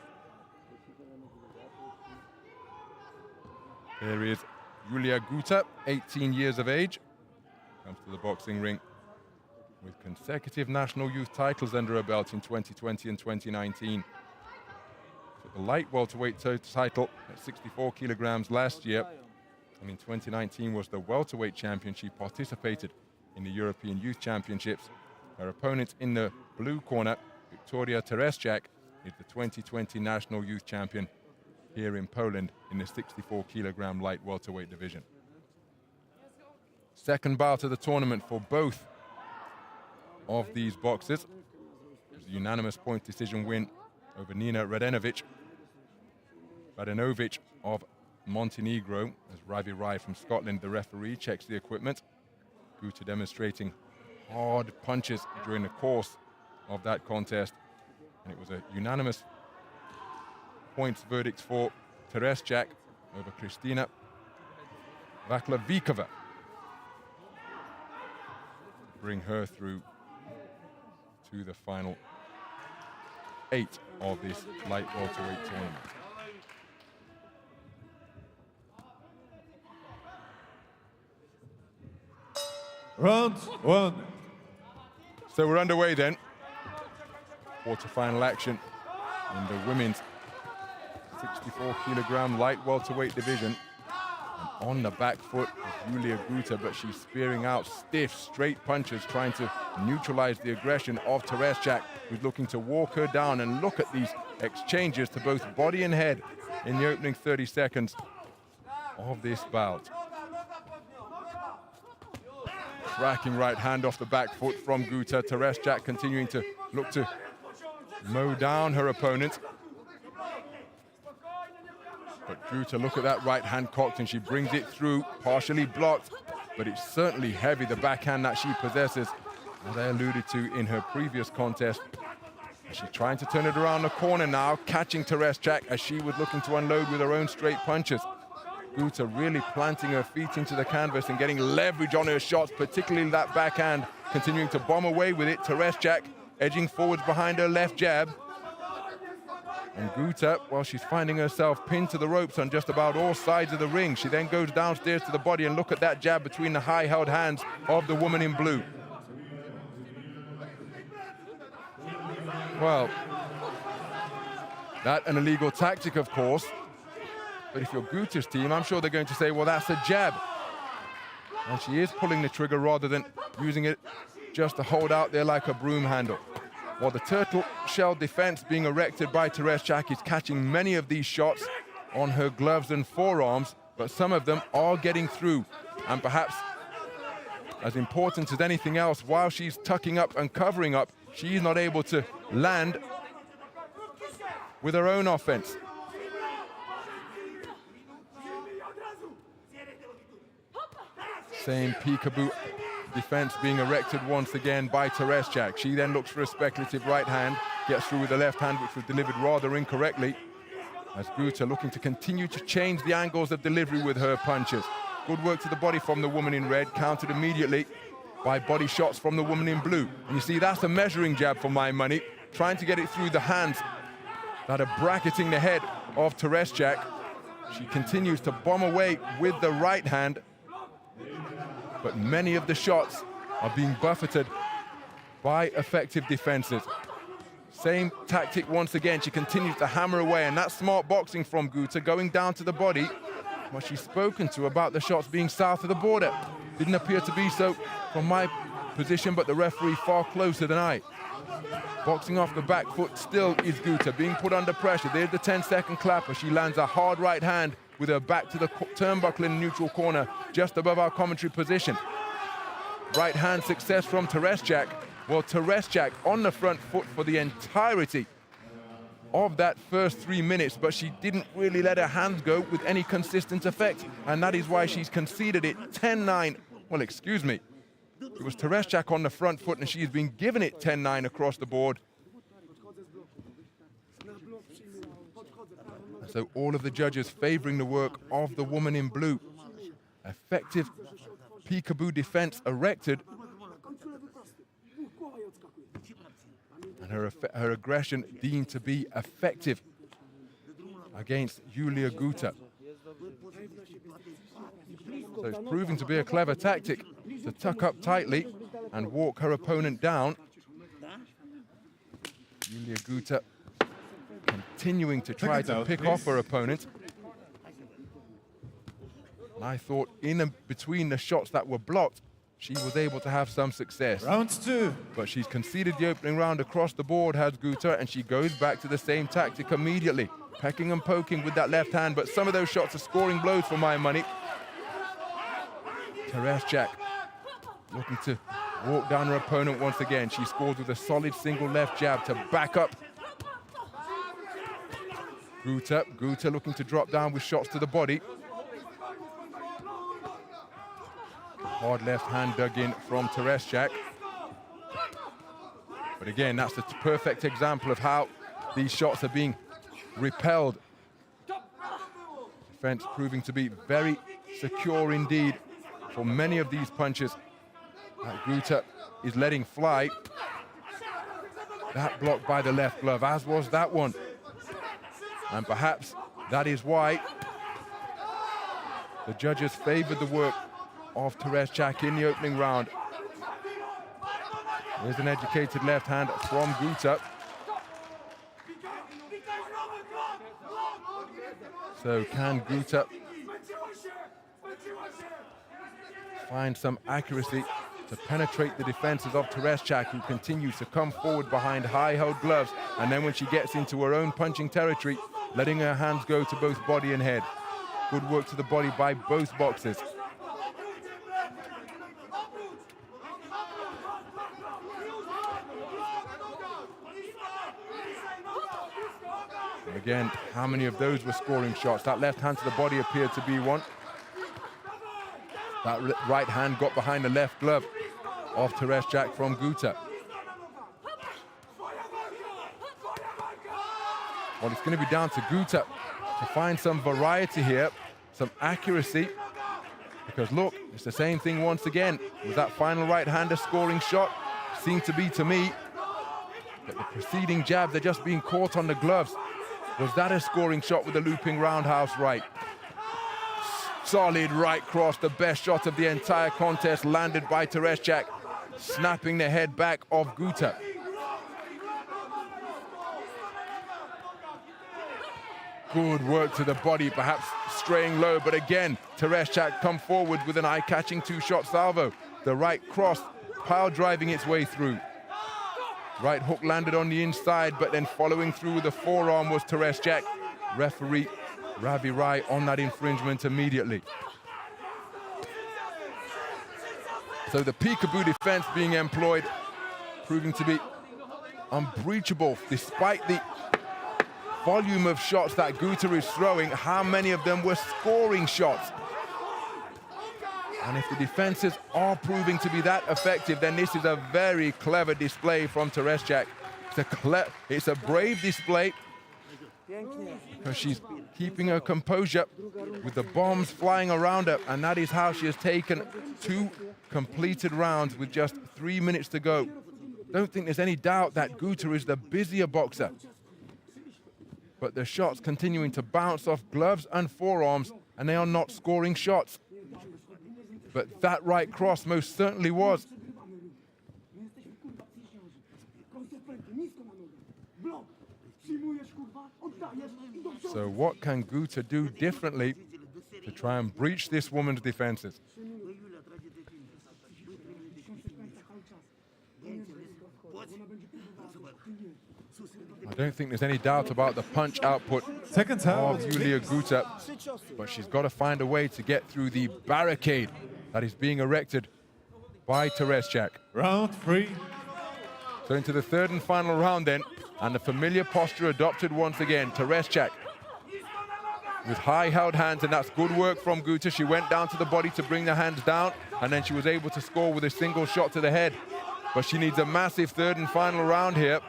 There is Iulia GUTA, 18 years of age, comes to the boxing ring with consecutive national youth titles under her belt in 2020 and 2019. Took the light welterweight title at 64 kilograms last year, and in 2019 was the welterweight champion. She participated in the European Youth Championships. Her opponent in the blue corner, Wkitoria TERESZCZAK, is the 2020 national youth champion here in Poland in the 64 kilogram light welterweight division. Second bout of the tournament for both of these boxers. It was a unanimous point decision win over Nina Radenovic of Montenegro, as Ravi Rai from Scotland, the referee, checks the equipment. GUTA demonstrating hard punches during the course of that contest. And it was a unanimous points verdict for TERESZCZAK over Kristina Vaklavikova. Bring her through to the final 8 of this light welterweight tournament. Round 1. So we're underway then. Quarterfinal action in the women's 64 kilogram light welterweight division. And on the back foot is Iulia GUTA, but she's spearing out stiff, straight punches, trying to neutralize the aggression of TERESZCZAK, who's looking to walk her down. And look at these exchanges to both body and head in the opening 30 seconds of this bout. Cracking right hand off the back foot from GUTA. TERESZCZAK continuing to look to mow down her opponent. But GUTA, look at that right hand cocked, and she brings it through, partially blocked, but it's certainly heavy, the backhand that she possesses, as I alluded to in her previous contest. She's trying to turn it around the corner now, catching TERESZCZAK as she was looking to unload with her own straight punches. GUTA really planting her feet into the canvas and getting leverage on her shots, particularly that backhand, continuing to bomb away with it. TERESZCZAK edging forwards behind her left jab. And GUTA, well, she's finding herself pinned to the ropes on just about all sides of the ring. She then goes downstairs to the body, and look at that jab between the high-held hands of the woman in blue. Well, that an illegal tactic, of course. But if you're GUTA's team, I'm sure they're going to say, well, that's a jab. And she is pulling the trigger rather than using it just to hold out there like a broom handle. While the turtle shell defense being erected by TERESZCZAK is catching many of these shots on her gloves and forearms, but some of them are getting through. And perhaps as important as anything else, while she's tucking up and covering up, she's not able to land with her own offense. Same peekaboo defense being erected once again by TERESZCZAK. She then looks for a speculative right hand, gets through with the left hand, which was delivered rather incorrectly, as GUTA looking to continue to change the angles of delivery with her punches. Good work to the body from the woman in red, countered immediately by body shots from the woman in blue. And you see, that's a measuring jab for my money, trying to get it through the hands that are bracketing the head of TERESZCZAK. She continues to bomb away with the right hand, but many of the shots are being buffeted by effective defenses. Same tactic once again, she continues to hammer away, and that's smart boxing from GUTA, going down to the body. What she's spoken to about the shots being south of the border. Didn't appear to be so from my position, but the referee far closer than I. Boxing off the back foot still is GUTA, being put under pressure. There's the 10-second clapper. She lands a hard right hand with her back to the turnbuckle in the neutral corner, just above our commentary position. Right hand success from TERESZCZAK. Well, TERESZCZAK on the front foot for the entirety of that first 3 minutes, but she didn't really let her hands go with any consistent effect, and that is why she's conceded it 10-9. Well, excuse me. It was TERESZCZAK on the front foot, and she's been given it 10-9 across the board. So all of the judges favoring the work of the woman in blue. Effective peekaboo defense erected. And her aggression deemed to be effective against Iulia GUTA. So it's proving to be a clever tactic to tuck up tightly and walk her opponent down. Iulia GUTA continuing to try to pick off her opponent. And I thought between the shots that were blocked, she was able to have some success. Round 2. But she's conceded the opening round across the board, has GUTA, and she goes back to the same tactic immediately. Pecking and poking with that left hand, but some of those shots are scoring blows for my money. TERESZCZAK looking to walk down her opponent once again. She scores with a solid single left jab to back up GUTA. GUTA looking to drop down with shots to the body. Hard left hand dug in from TERESZCZAK. But again, that's the perfect example of how these shots are being repelled. Defense proving to be very secure indeed for many of these punches that GUTA is letting fly. That blocked by the left glove, as was that one. And perhaps that is why the judges favored the work of TERESZCZAK in the opening round. There's an educated left hand from GUTA. So can GUTA find some accuracy to penetrate the defenses of TERESZCZAK, who continues to come forward behind high-held gloves, and then when she gets into her own punching territory, letting her hands go to both body and head. Good work to the body by both boxers. Again, how many of those were scoring shots? That left hand to the body appeared to be one. That right hand got behind the left glove of TERESZCZAK from GUTA. Well, it's going to be down to GUTA to find some variety here, some accuracy. Because look, it's the same thing once again. Was that final right-hander scoring shot? Seemed to be to me. But the preceding jabs are just being caught on the gloves. Was that a scoring shot with a looping roundhouse right? Solid right cross, the best shot of the entire contest, landed by TERESZCZAK, snapping the head back of GUTA. Good work to the body, perhaps straying low, but again, TERESZCZAK come forward with an eye-catching two-shot salvo. The right cross, pile driving its way through. Right hook landed on the inside, but then following through with the forearm was TERESZCZAK. Referee Ravi Rai on that infringement immediately. So the peekaboo defense being employed, proving to be unbreachable despite the volume of shots that GUTA is throwing. How many of them were scoring shots? And if the defenses are proving to be that effective, then this is a very clever display from TERESZCZAK. It's a brave display because she's keeping her composure with the bombs flying around her, and that is how she has taken 2 completed rounds with just 3 minutes to go. Don't think there's any doubt that GUTA is the busier boxer. But the shots continuing to bounce off gloves and forearms, and they are not scoring shots. But that right cross most certainly was. So what can GUTA do differently to try and breach this woman's defenses? I don't think there's any doubt about the punch output Second out. of Iulia GUTA, but she's got to find a way to get through the barricade that is being erected by TERESZCZAK. Round 3. So into the third and final round then, and the familiar posture adopted once again. TERESZCZAK with high held hands, and that's good work from GUTA. She went down to the body to bring the hands down, and then she was able to score with a single shot to the head. But she needs a massive third and final round here.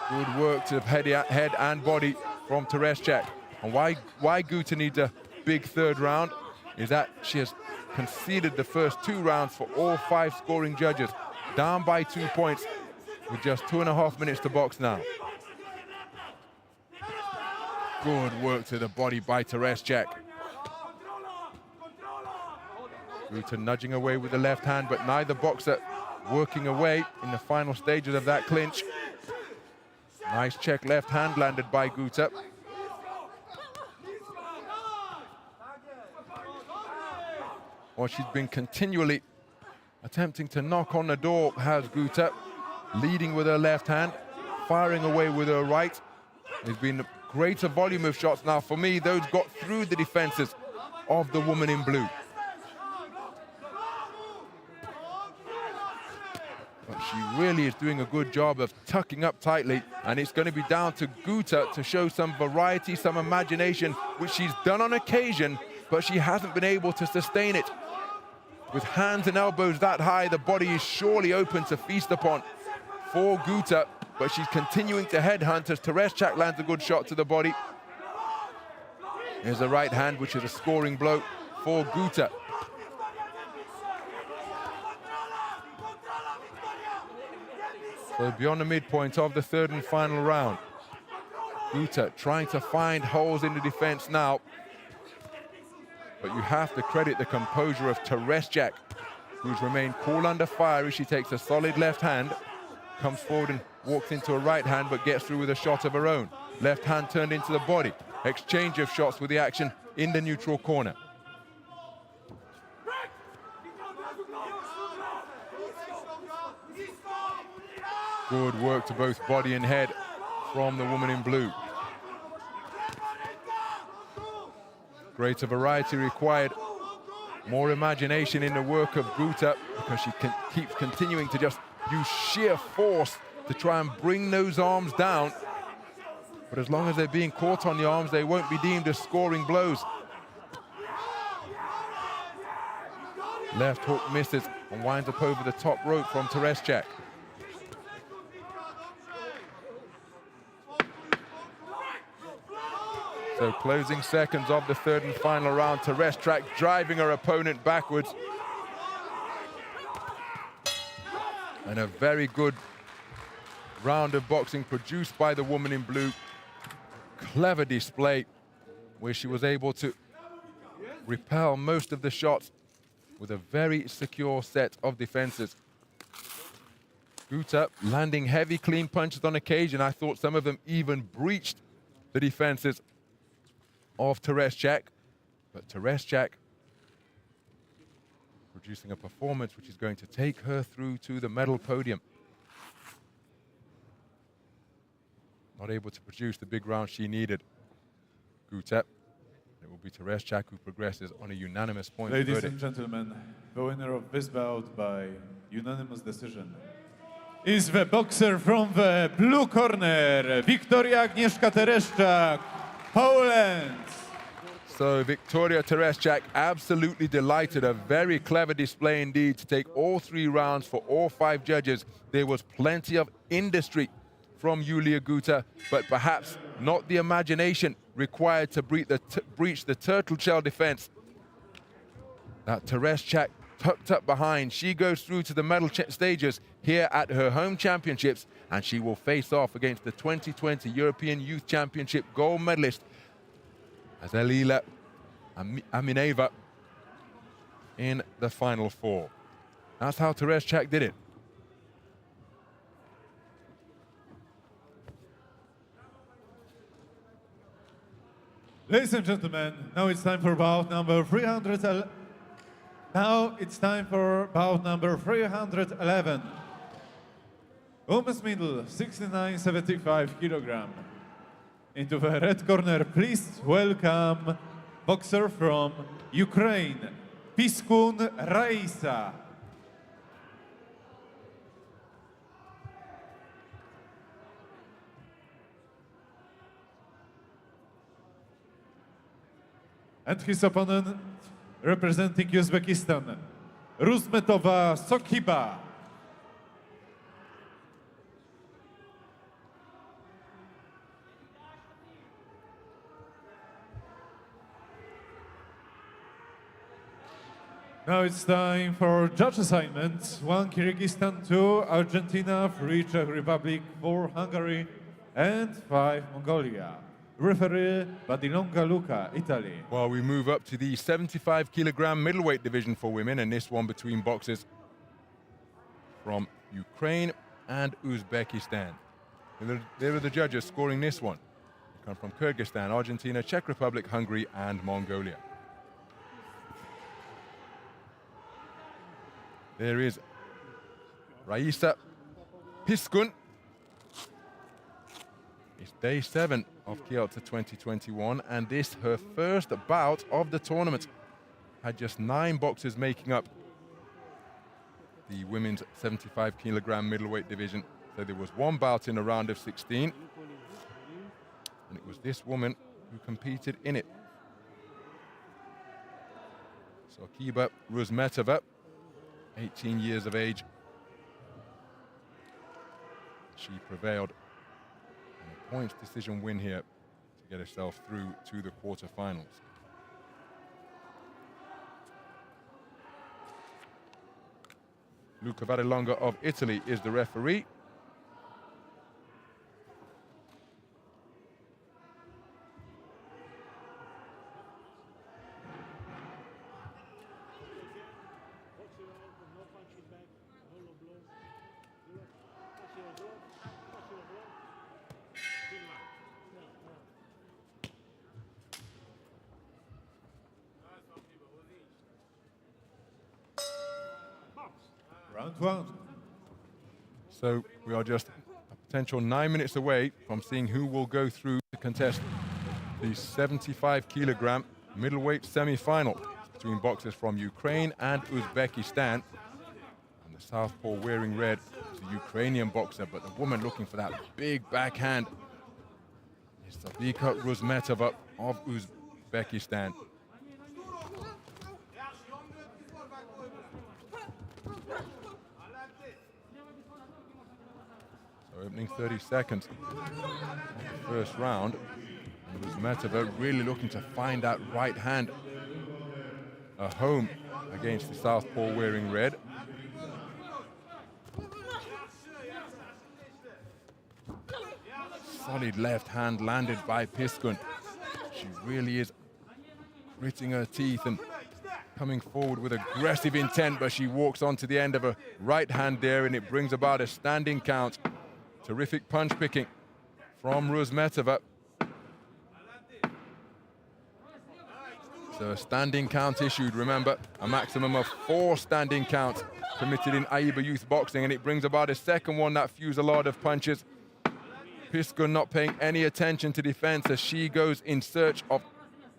Good work to head and body from TERESZCZAK. And why GUTA needs a big third round is that she has conceded the first 2 rounds for all 5 scoring judges, down by 2 points with just 2.5 minutes to box now. Good work to the body by TERESZCZAK. GUTA nudging away with the left hand, but neither boxer working away in the final stages of that clinch. Nice check left hand landed by GUTA. Well, she's been continually attempting to knock on the door, has GUTA, leading with her left hand, firing away with her right. There's been a greater volume of shots now. For me, those got through the defenses of the woman in blue. But she really is doing a good job of tucking up tightly, and it's going to be down to GUTA to show some variety, some imagination, which she's done on occasion, but she hasn't been able to sustain it. With hands and elbows that high, the body is surely open to feast upon for GUTA, but she's continuing to headhunt as TERESZCZAK lands a good shot to the body. Here's a right hand, which is a scoring blow for GUTA. So beyond the midpoint of the third and final round, GUTA trying to find holes in the defense now. But you have to credit the composure of TERESZCZAK, who's remained cool under fire as she takes a solid left hand, comes forward and walks into a right hand, but gets through with a shot of her own. Left hand turned into the body. Exchange of shots with the action in the neutral corner. Good work to both body and head from the woman in blue. Greater variety required. More imagination in the work of GUTA, because she keeps continuing to just use sheer force to try and bring those arms down. But as long as they're being caught on the arms, they won't be deemed as scoring blows. Left hook misses and winds up over the top rope from TERESZCZAK. So closing seconds of the third and final round, TERESZCZAK driving her opponent backwards. And a very good round of boxing produced by the woman in blue. Clever display where she was able to repel most of the shots with a very secure set of defenses. GUTA landing heavy clean punches on occasion. I thought some of them even breached the defenses of TERESZCZAK, but TERESZCZAK producing a performance which is going to take her through to the medal podium. Not able to produce the big round she needed. GUTA. It will be TERESZCZAK who progresses on a unanimous point verdict. Ladies and gentlemen, the winner of this bout by unanimous decision is the boxer from the blue corner, Wkitoria Agnieszka TERESZCZAK, Poland. So Wkitoria TERESZCZAK absolutely delighted. A very clever display indeed to take all 3 rounds for all 5 judges. There was plenty of industry from Iulia GUTA, but perhaps not the imagination required to breach the turtle shell defense. That TERESZCZAK tucked up behind. She goes through to the medal stages here at her home championships, and she will face off against the 2020 European Youth Championship gold medalist Azaliia AMINEVA in the final 4. That's how TERESZCZAK did it. Ladies and gentlemen, now it's time for bout number 300. Now it's time for bout number 311. Women's middle, 69.75 kilogram. Into the red corner, please welcome boxer from Ukraine, PISKUN Raisa. And his opponent, representing Uzbekistan, Rusmetova Sokiba. Now it's time for judge assignments. 1 Kyrgyzstan, 2 Argentina, 3 Czech Republic, 4 Hungary, and 5 Mongolia. Referee Badilonga Luca, Italy. Well, we move up to the 75 kilogram middleweight division for women, and this one between boxers from Ukraine and Uzbekistan. There are the judges scoring this one. They come from Kyrgyzstan, Argentina, Czech Republic, Hungary, and Mongolia. There is Raisa PISKUN. It's day 7 of Kielce 2021, and this her first bout of the tournament. Had just 9 boxers making up the women's 75 kilogram middleweight division. So there was 1 bout in a round of 16, and it was this woman who competed in it. Sokiba Rusmetova, 18 years of age. She prevailed in a points decision win here to get herself through to the quarterfinals. Luca Badilonga of Italy is the referee. Round 1. So we are just a potential 9 minutes away from seeing who will go through to contest the 75 kilogram middleweight semi-final between boxers from Ukraine and Uzbekistan. And the southpaw wearing red is a Ukrainian boxer, but the woman looking for that big backhand is Sokiba Rusmetova of Uzbekistan. Opening 30 seconds of the first round. And Rusmetova really looking to find that right hand a home against the southpaw wearing red. Solid left hand landed by PISKUN. She really is gritting her teeth and coming forward with aggressive intent, but she walks onto the end of a right hand there, and it brings about a standing count. Terrific punch picking from Rusmetova. So a standing count issued, remember, a maximum of 4 standing counts permitted in AIBA youth boxing, and it brings about a second one that fused a lot of punches. PISKUN not paying any attention to defense as she goes in search of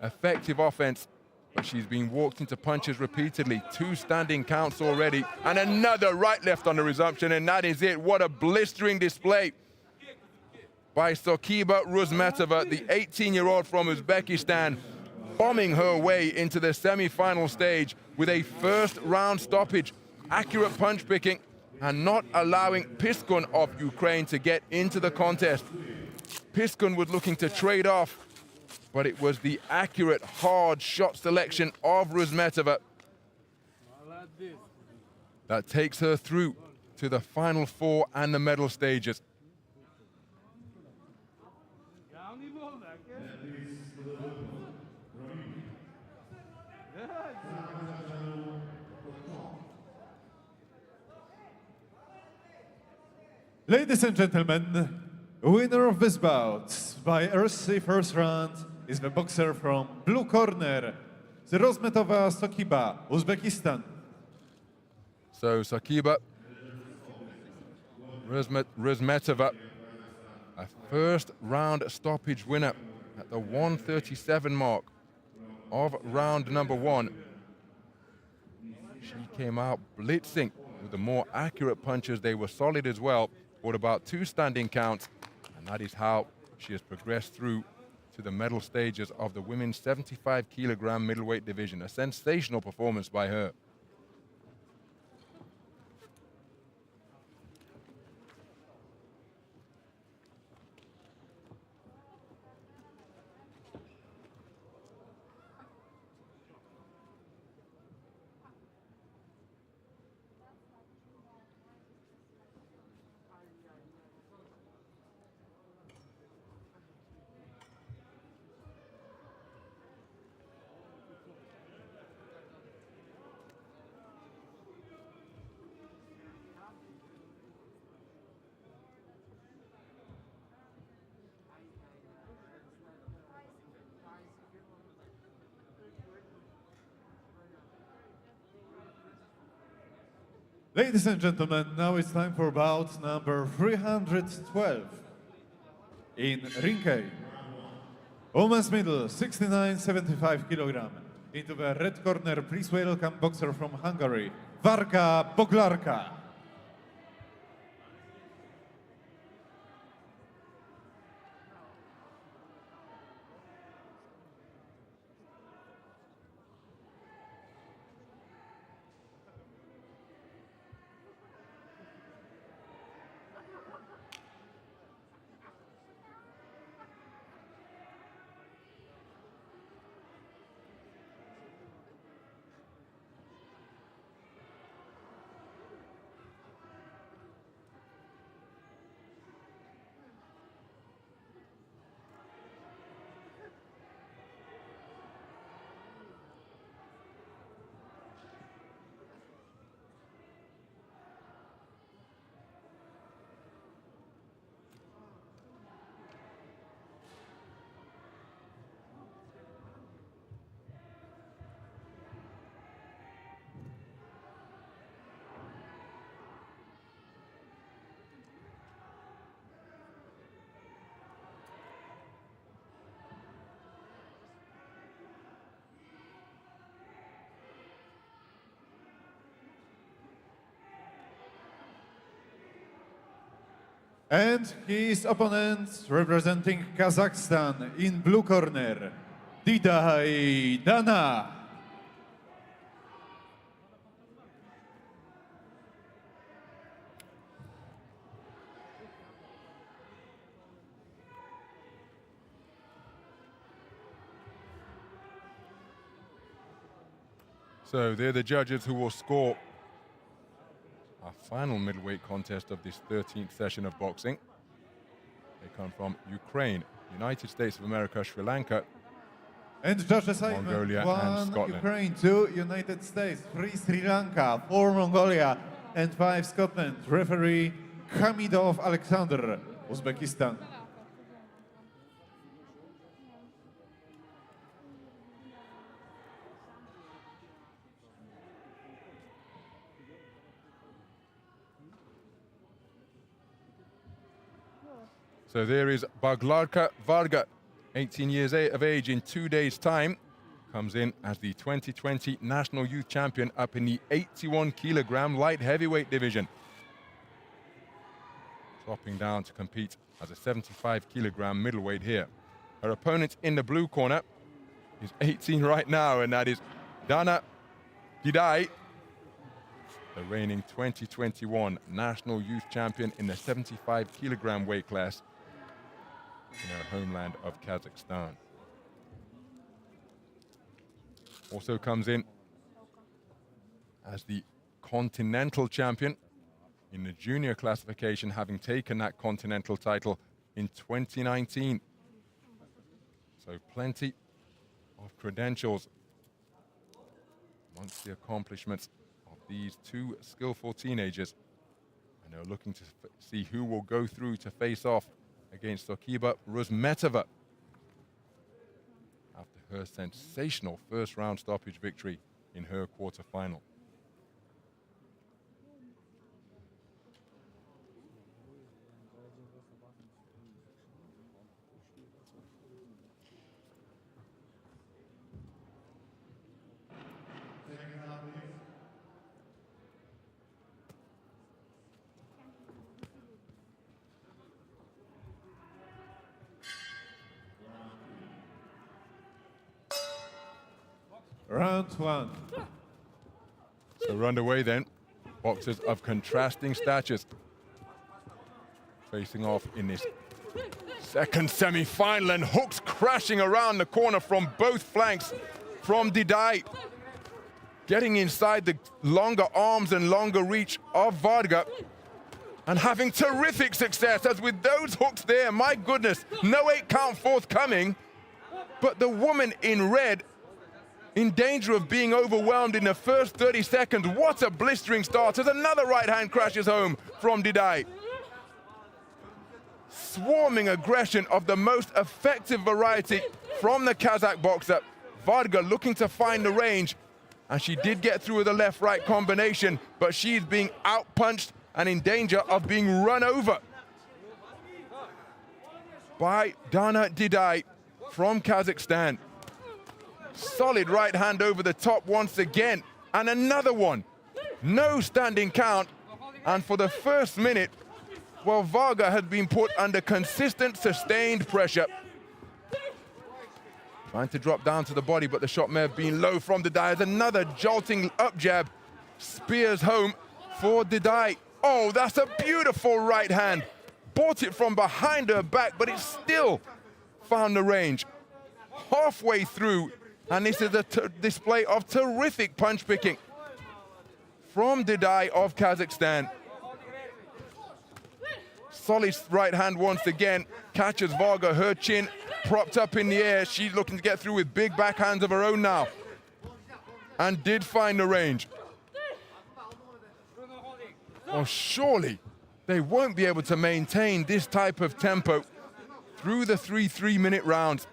effective offense, but she's been walked into punches repeatedly. 2 standing counts already, and another right-left on the resumption, and that is it. What a blistering display by Sokiba Rusmetova, the 18-year-old from Uzbekistan. bombing her way into the semi-final stage with a first-round stoppage, accurate punch picking, and not allowing PISKUN of Ukraine to get into the contest. PISKUN was looking to trade off, but it was the accurate, hard shot selection of Rusmetova that takes her through to the final four and the medal stages. Ladies and gentlemen, winner of this bout by RC first round is the boxer from blue corner, Rozmetova Sokiba, Uzbekistan. So Sokiba, Rozmetova, a first round stoppage winner at the 137 mark of round number one. She came out blitzing with the more accurate punches. They were solid as well, for about 2 standing counts, and that is how she has progressed through to the medal stages of the women's 75 kilogram middleweight division. A sensational performance by her. Ladies and gentlemen, now it's time for bout number 312 in ring A. Women's middle, 69-75 kilogram. Into the red corner, please welcome boxer from Hungary, VARGA Boglarka. And his opponent representing Kazakhstan in blue corner, Dana. So they're the judges who will score our final middleweight contest of this 13th session of boxing. They come from Ukraine, United States of America, Sri Lanka, And judges Mongolia, One and Scotland. Ukraine, 2 United States, 3 Sri Lanka, 4 Mongolia, and 5 Scotland. Referee Hamidov Alexander, Uzbekistan. So there is Boglarka VARGA, 18 years of age in 2 days' time. Comes in as the 2020 National Youth Champion up in the 81 kilogram light heavyweight division. Dropping down to compete as a 75 kilogram middleweight here. Her opponent in the blue corner, is 18 right now, and that is Dana Gidai, the reigning 2021 National Youth Champion in the 75 kilogram weight class in her homeland of Kazakhstan. Also comes in as the continental champion in the junior classification, having taken that continental title in 2019. So plenty of credentials amongst the accomplishments of these two skillful teenagers. And they're looking to see who will go through to face off against Stoikiba Rusmetova after her sensational first round stoppage victory in her quarterfinal. Round one. So we're underway then. Boxers of contrasting statures facing off in this second semi-final, and hooks crashing around the corner from both flanks from Didai, getting inside the longer arms and longer reach of VARGA and having terrific success, as with those hooks there, my goodness, no 8 count forthcoming, but the woman in red in danger of being overwhelmed in the first 30 seconds. What a blistering start as another right hand crashes home from Didai. Swarming aggression of the most effective variety from the Kazakh boxer. VARGA looking to find the range, and she did get through with a left-right combination, but she's being outpunched and in danger of being run over by Dana Didai from Kazakhstan. Solid right hand over the top once again, and another one. No standing count, and for the first minute, well, VARGA had been put under consistent, sustained pressure. Trying to drop down to the body, but the shot may have been low from Didai. As another jolting up jab spears home for Didai. Oh, that's a beautiful right hand. Bought it from behind her back, but it still found the range. Halfway through, and this is a display of terrific punch picking from Didai of Kazakhstan. Solid right hand once again, catches VARGA, her chin propped up in the air. She's looking to get through with big backhands of her own now, and did find the range. Well, surely they won't be able to maintain this type of tempo through the 3 3-minute rounds.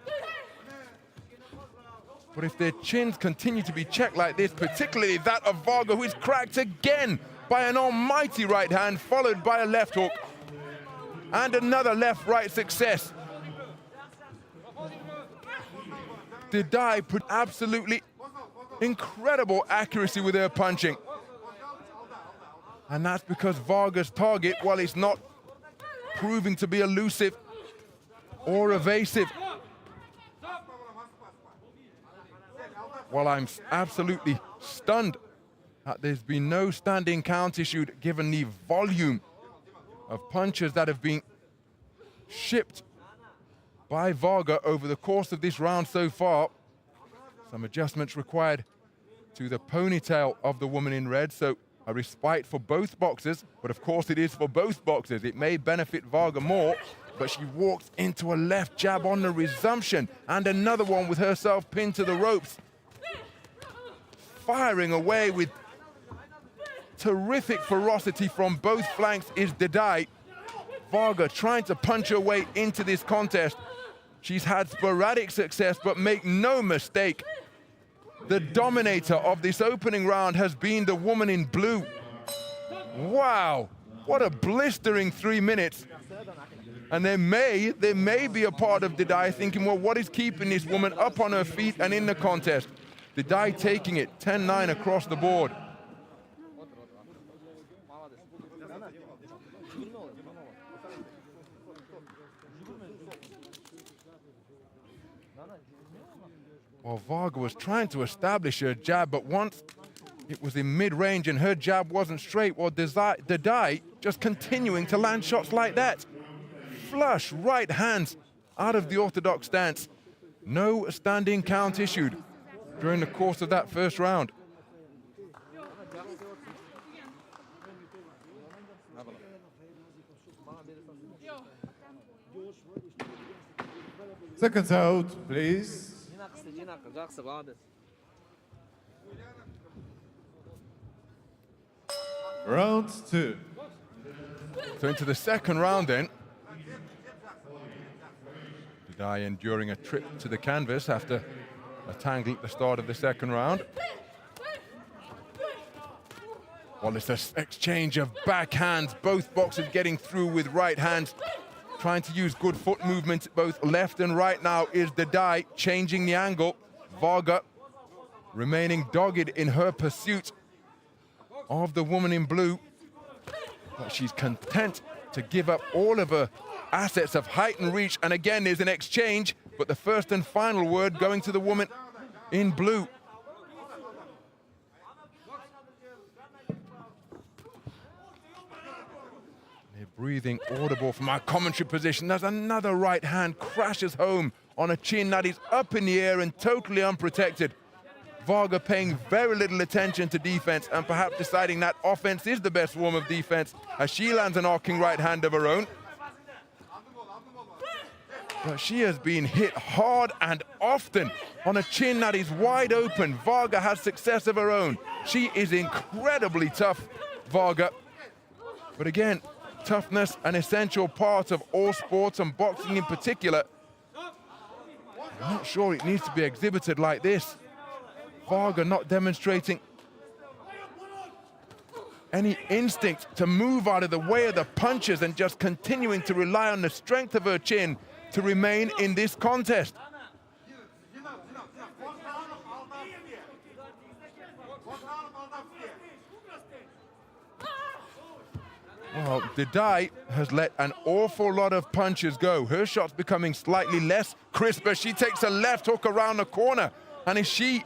But if their chins continue to be checked like this, particularly that of VARGA, who is cracked again by an almighty right hand, followed by a left hook, and another left-right success. Didai put absolutely incredible accuracy with her punching. And that's because VARGA's target, while it's not proving to be elusive or evasive, well, I'm absolutely stunned that there's been no standing count issued, given the volume of punches that have been shipped by VARGA over the course of this round so far. Some adjustments required to the ponytail of the woman in red, so a respite for both boxers, but of course it is for both boxers. It may benefit VARGA more, but she walks into a left jab on the resumption, and another one with herself pinned to the ropes. Firing away with terrific ferocity from both flanks is Didai. VARGA trying to punch her way into this contest. She's had sporadic success, but make no mistake, the dominator of this opening round has been the woman in blue. Wow, what a blistering 3 minutes. And there may be a part of Didai thinking, well, what is keeping this woman up on her feet and in the contest? Didai taking it 10-9 across the board. While Varga was trying to establish her jab, but once it was in mid-range and her jab wasn't straight, while Dadai just continuing to land shots like that. Flush right hands out of the orthodox stance. No standing count issued during the course of that first round. Seconds out, please. Round 2. So into the second round then. Dadai enduring a trip to the canvas after a tangle at the start of the second round. Well, it's an exchange of backhands, both boxers getting through with right hands, trying to use good foot movement both left and right. Now is Dadai changing the angle. Varga remaining dogged in her pursuit of the woman in blue, but she's content to give up all of her assets of height and reach. And again, there's an exchange, but the first and final word going to the woman in blue. They're breathing audible from our commentary position. There's another right hand crashes home on a chin that is up in the air and totally unprotected. Varga paying very little attention to defense and perhaps deciding that offense is the best form of defense as she lands an arcing right hand of her own. But she has been hit hard and often on a chin that is wide open. Varga has success of her own. She is incredibly tough, Varga. But again, toughness, an essential part of all sports and boxing in particular. I'm not sure it needs to be exhibited like this. Varga not demonstrating any instinct to move out of the way of the punches and just continuing to rely on the strength of her chin to remain in this contest. Well, Dadai has let an awful lot of punches go. Her shot's becoming slightly less crisp as she takes a left hook around the corner. And is she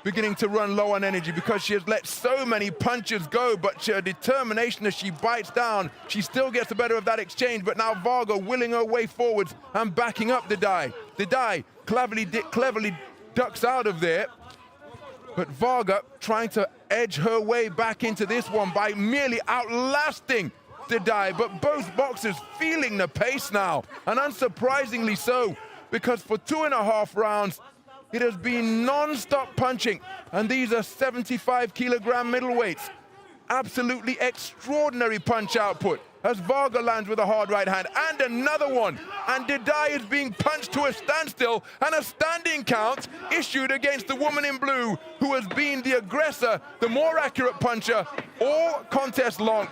beginning to run low on energy because she has let so many punches go, but her determination as she bites down, she still gets the better of that exchange, but now Varga willing her way forwards and backing up Dadai. Dadai cleverly ducks out of there, but Varga trying to edge her way back into this one by merely outlasting Dadai, but both boxers feeling the pace now, and unsurprisingly so, because for 2.5 rounds, it has been non-stop punching, and these are 75-kilogram middleweights. Absolutely extraordinary punch output as Varga lands with a hard right hand, and another one. And Dadai is being punched to a standstill, and a standing count issued against the woman in blue, who has been the aggressor, the more accurate puncher, all contest long.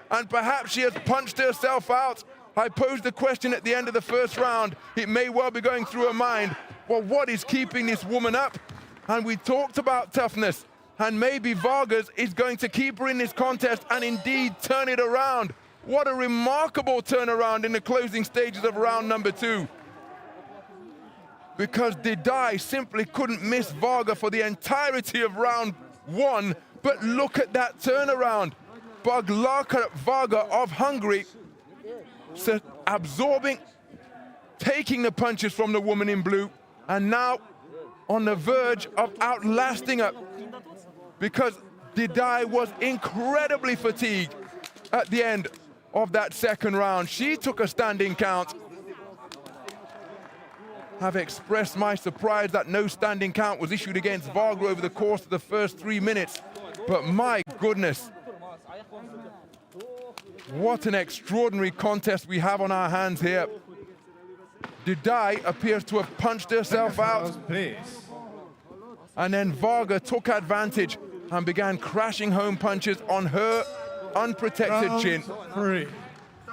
And perhaps she has punched herself out. I posed the question at the end of the first round. It may well be going through her mind. Well, what is keeping this woman up? And we talked about toughness, and maybe Vargas is going to keep her in this contest and indeed turn it around. What a remarkable turnaround in the closing stages of round number 2. Because Dadai simply couldn't miss Varga for the entirety of round 1, but look at that turnaround. Boglarka Varga of Hungary absorbing, taking the punches from the woman in blue, and now on the verge of outlasting her, because Dadai was incredibly fatigued at the end of that second round. She took a standing count. Have expressed my surprise that no standing count was issued against Varga over the course of the first 3 minutes. But my goodness, what an extraordinary contest we have on our hands here. Dadai appears to have punched herself out. And then Varga took advantage and began crashing home punches on her unprotected chin.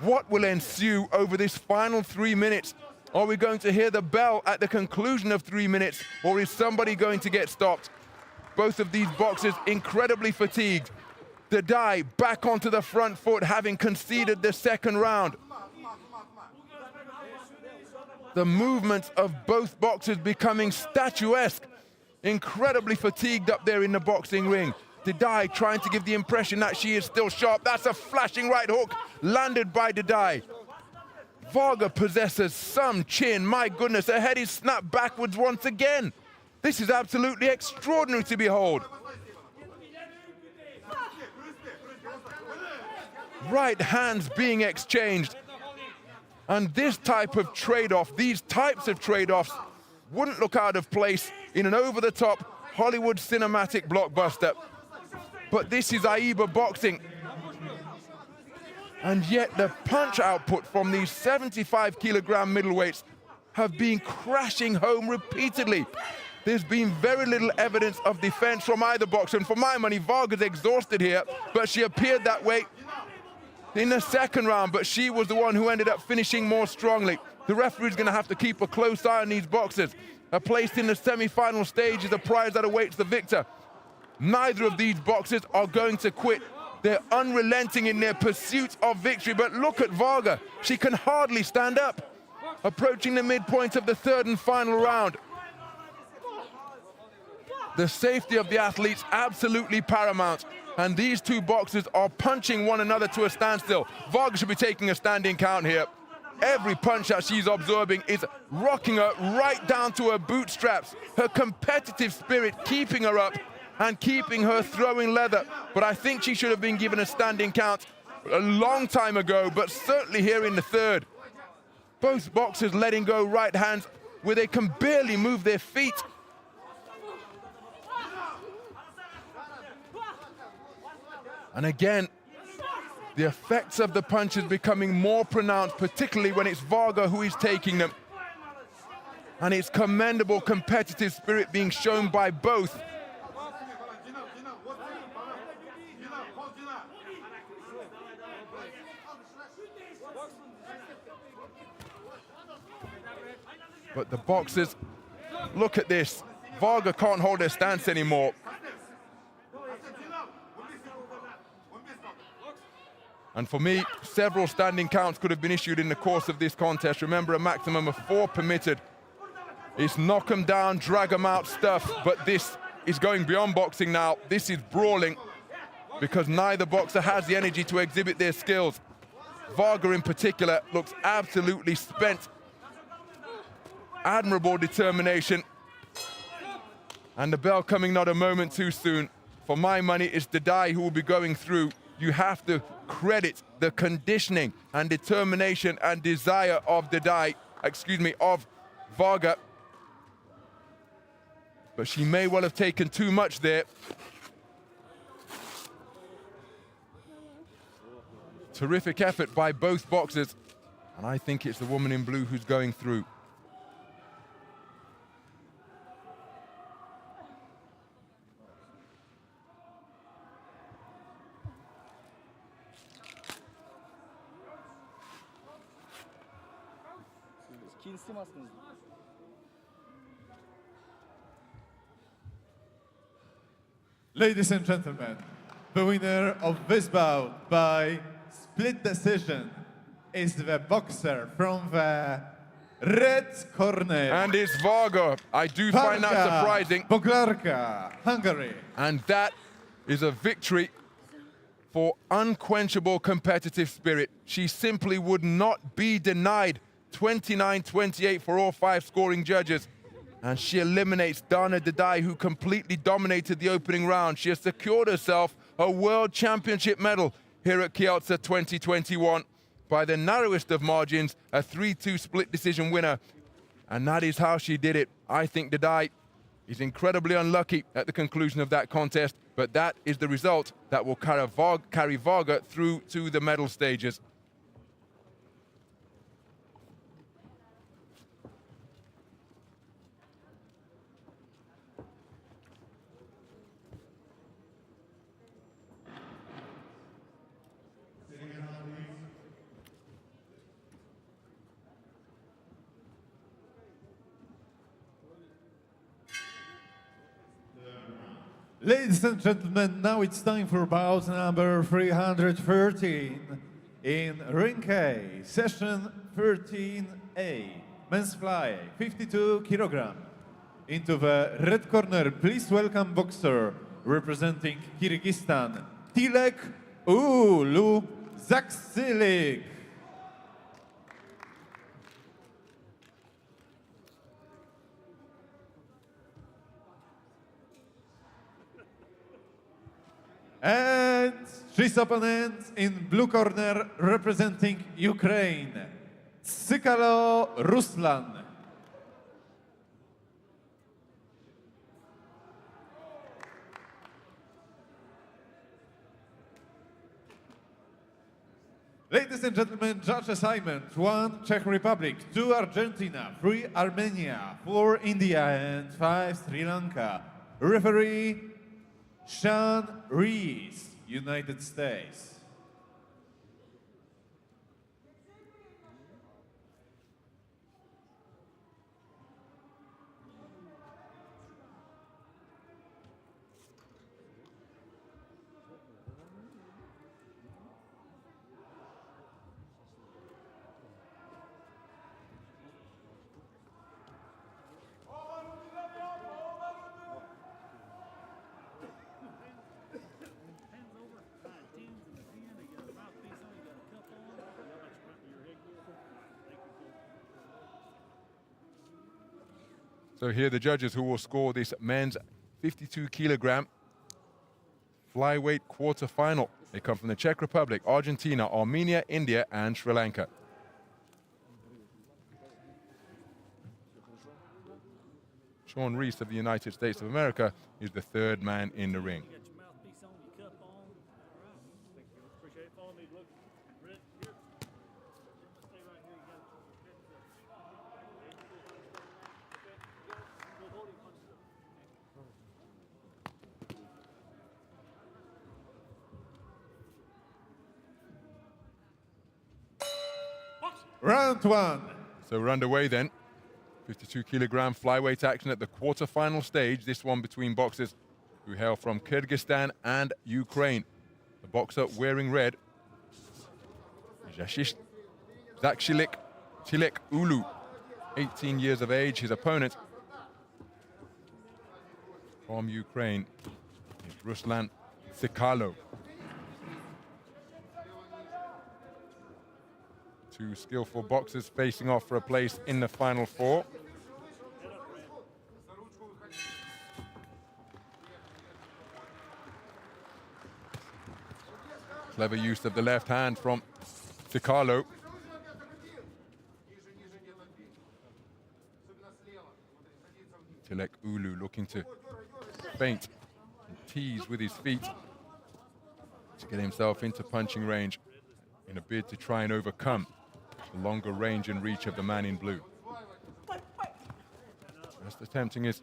What will ensue over this final 3 minutes? Are we going to hear the bell at the conclusion of 3 minutes, or is somebody going to get stopped? Both of these boxers incredibly fatigued. Dadai back onto the front foot, having conceded the second round. The movements of both boxers becoming statuesque incredibly fatigued up there in the boxing ring. Didai trying to give the impression that she is still sharp. That's a flashing right hook landed by Didai. Varga possesses some chin. My goodness, her head is snapped backwards once again. This is absolutely extraordinary to behold. Right hands being exchanged. And this type of trade-off, these types of trade-offs wouldn't look out of place in an over-the-top Hollywood cinematic blockbuster. But this is AIBA boxing. And yet the punch output from these 75-kilogram middleweights have been crashing home repeatedly. There's been very little evidence of defense from either boxer. And for my money, Varga's exhausted here, but she appeared that way in the second round, but she was the one who ended up finishing more strongly. The referee's gonna have to keep a close eye on these boxers. A place in the semi-final stage is a prize that awaits the victor. Neither of these boxers are going to quit. They're unrelenting in their pursuit of victory, but look at Varga. She can hardly stand up. Approaching the midpoint of the third and final round. The safety of the athletes absolutely paramount. And these two boxers are punching one another to a standstill. Varga should be taking a standing count here. Every punch that she's absorbing is rocking her right down to her bootstraps. Her competitive spirit keeping her up and keeping her throwing leather. But I think she should have been given a standing count a long time ago, but certainly here in the third. Both boxers letting go right hands where they can barely move their feet. And again, the effects of the punches becoming more pronounced, particularly when it's Varga who is taking them. And it's commendable competitive spirit being shown by both. But the boxers, look at this. Varga can't hold her stance anymore. And for me, several standing counts could have been issued in the course of this contest. Remember, a maximum of 4 permitted. It's knock 'em down, drag 'em out stuff, but this is going beyond boxing now. This is brawling because neither boxer has the energy to exhibit their skills. Varga in particular looks absolutely spent. Admirable determination. And the bell coming not a moment too soon. For my money, it's Didai who will be going through. You have to credit the conditioning and determination and desire of of Varga. But she may well have taken too much there. Terrific effort by both boxers. And I think it's the woman in blue who's going through. Ladies and gentlemen, the winner of this bout by split decision is the boxer from the red corner. And it's Varga. I do find that surprising. Boglarka, Hungary. And that is a victory for unquenchable competitive spirit. She simply would not be denied. 29-28 for all 5 scoring judges. And she eliminates Dana Didai, who completely dominated the opening round. She has secured herself a World Championship medal here at Kielce 2021 by the narrowest of margins, a 3-2 split decision winner. And that is how she did it. I think Didai is incredibly unlucky at the conclusion of that contest, but that is the result that will carry Varga through to the medal stages. Ladies and gentlemen, now it's time for bout number 313 in Ring A, session 13A, men's fly, 52 kilogram. Into the red corner, please welcome boxer representing Kyrgyzstan, TILEK UULU Zhakshylyk. And his opponent in blue corner representing Ukraine, Tsykalo Ruslan. Ladies and gentlemen, judge assignment: 1 Czech Republic, 2 Argentina, 3 Armenia, 4 India, and 5 Sri Lanka. Referee Sean Rees, United States. So here are the judges who will score this men's 52 kilogram flyweight quarterfinal. They come from the Czech Republic, Argentina, Armenia, India, and Sri Lanka. Sean Rees of the United States of America is the third man in the ring. Round 1. So we're underway then. 52 kilogram flyweight action at the quarterfinal stage. This one between boxers who hail from Kyrgyzstan and Ukraine. The boxer wearing red, Zhakshylyk TILEK UULU, 18 years of age. His opponent from Ukraine is Ruslan Tsykalo. Two skillful boxers facing off for a place in the final 4. Clever use of the left hand from Tsykalo. TILEK UULU looking to feint and tease with his feet to get himself into punching range in a bid to try and overcome the longer range and reach of the man in blue. Just attempting his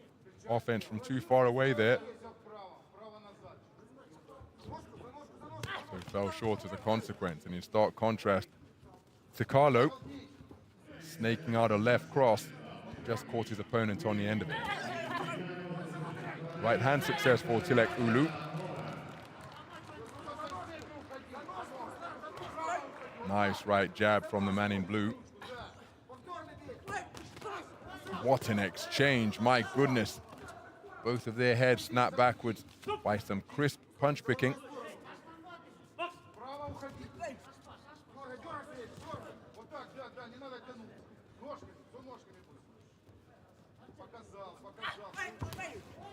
offense from too far away there. So he fell short as a consequence, and in stark contrast, Tsykalo, snaking out a left cross, just caught his opponent on the end of it. Right hand success for TILEK UULU. Nice right jab from the man in blue. What an exchange, my goodness. Both of their heads snap backwards by some crisp punch picking.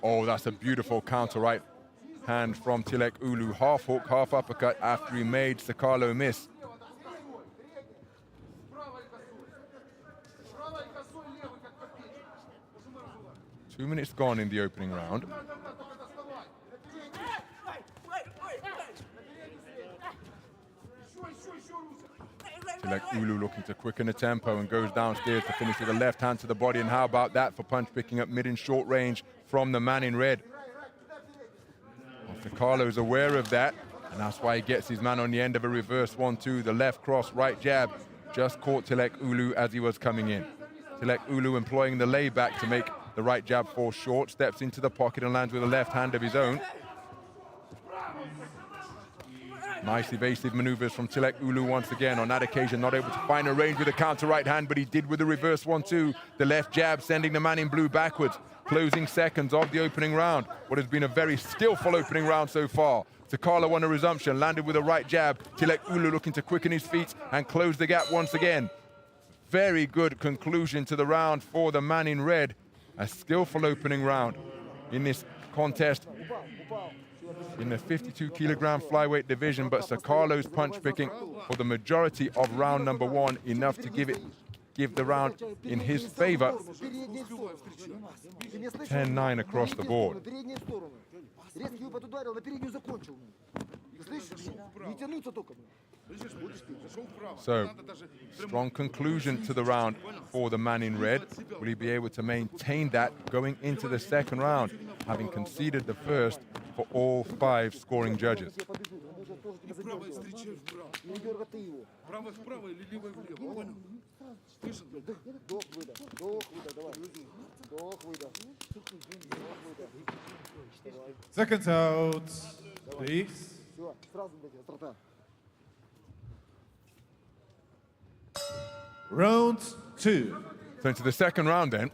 Oh, that's a beautiful counter right hand from TILEK UULU. Half hook, half uppercut after he made Tsykalo miss. 2 minutes gone in the opening round. TILEK UULU looking to quicken the tempo and goes downstairs to finish with a left hand to the body. And how about that for punch picking up mid and short range from the man in red? Tsykalo's aware of that, and that's why he gets his man on the end of a reverse 1-2. The left cross, right jab just caught TILEK UULU as he was coming in. TILEK UULU employing the layback to make the right jab fall short, steps into the pocket and lands with a left hand of his own. Nice evasive maneuvers from TILEK UULU once again. On that occasion, not able to find a range with a counter right hand, but he did with the reverse 1-2. The left jab sending the man in blue backwards. closing seconds of the opening round. What has been a very skillful opening round so far. TERESZCZAK on a resumption, landed with a right jab. UULU looking to quicken his feet and close the gap once again. Very good conclusion to the round for the man in red. A skillful opening round in this contest in the 52-kilogram flyweight division, but Sakalo's punch picking for the majority of round number one, enough to give the round in his favor. 10-9 across the board. So, strong conclusion to the round for the man in red. Will he be able to maintain that going into the second round, having conceded the first for all 5 scoring judges? Seconds out, please. Round 2. So into the second round then.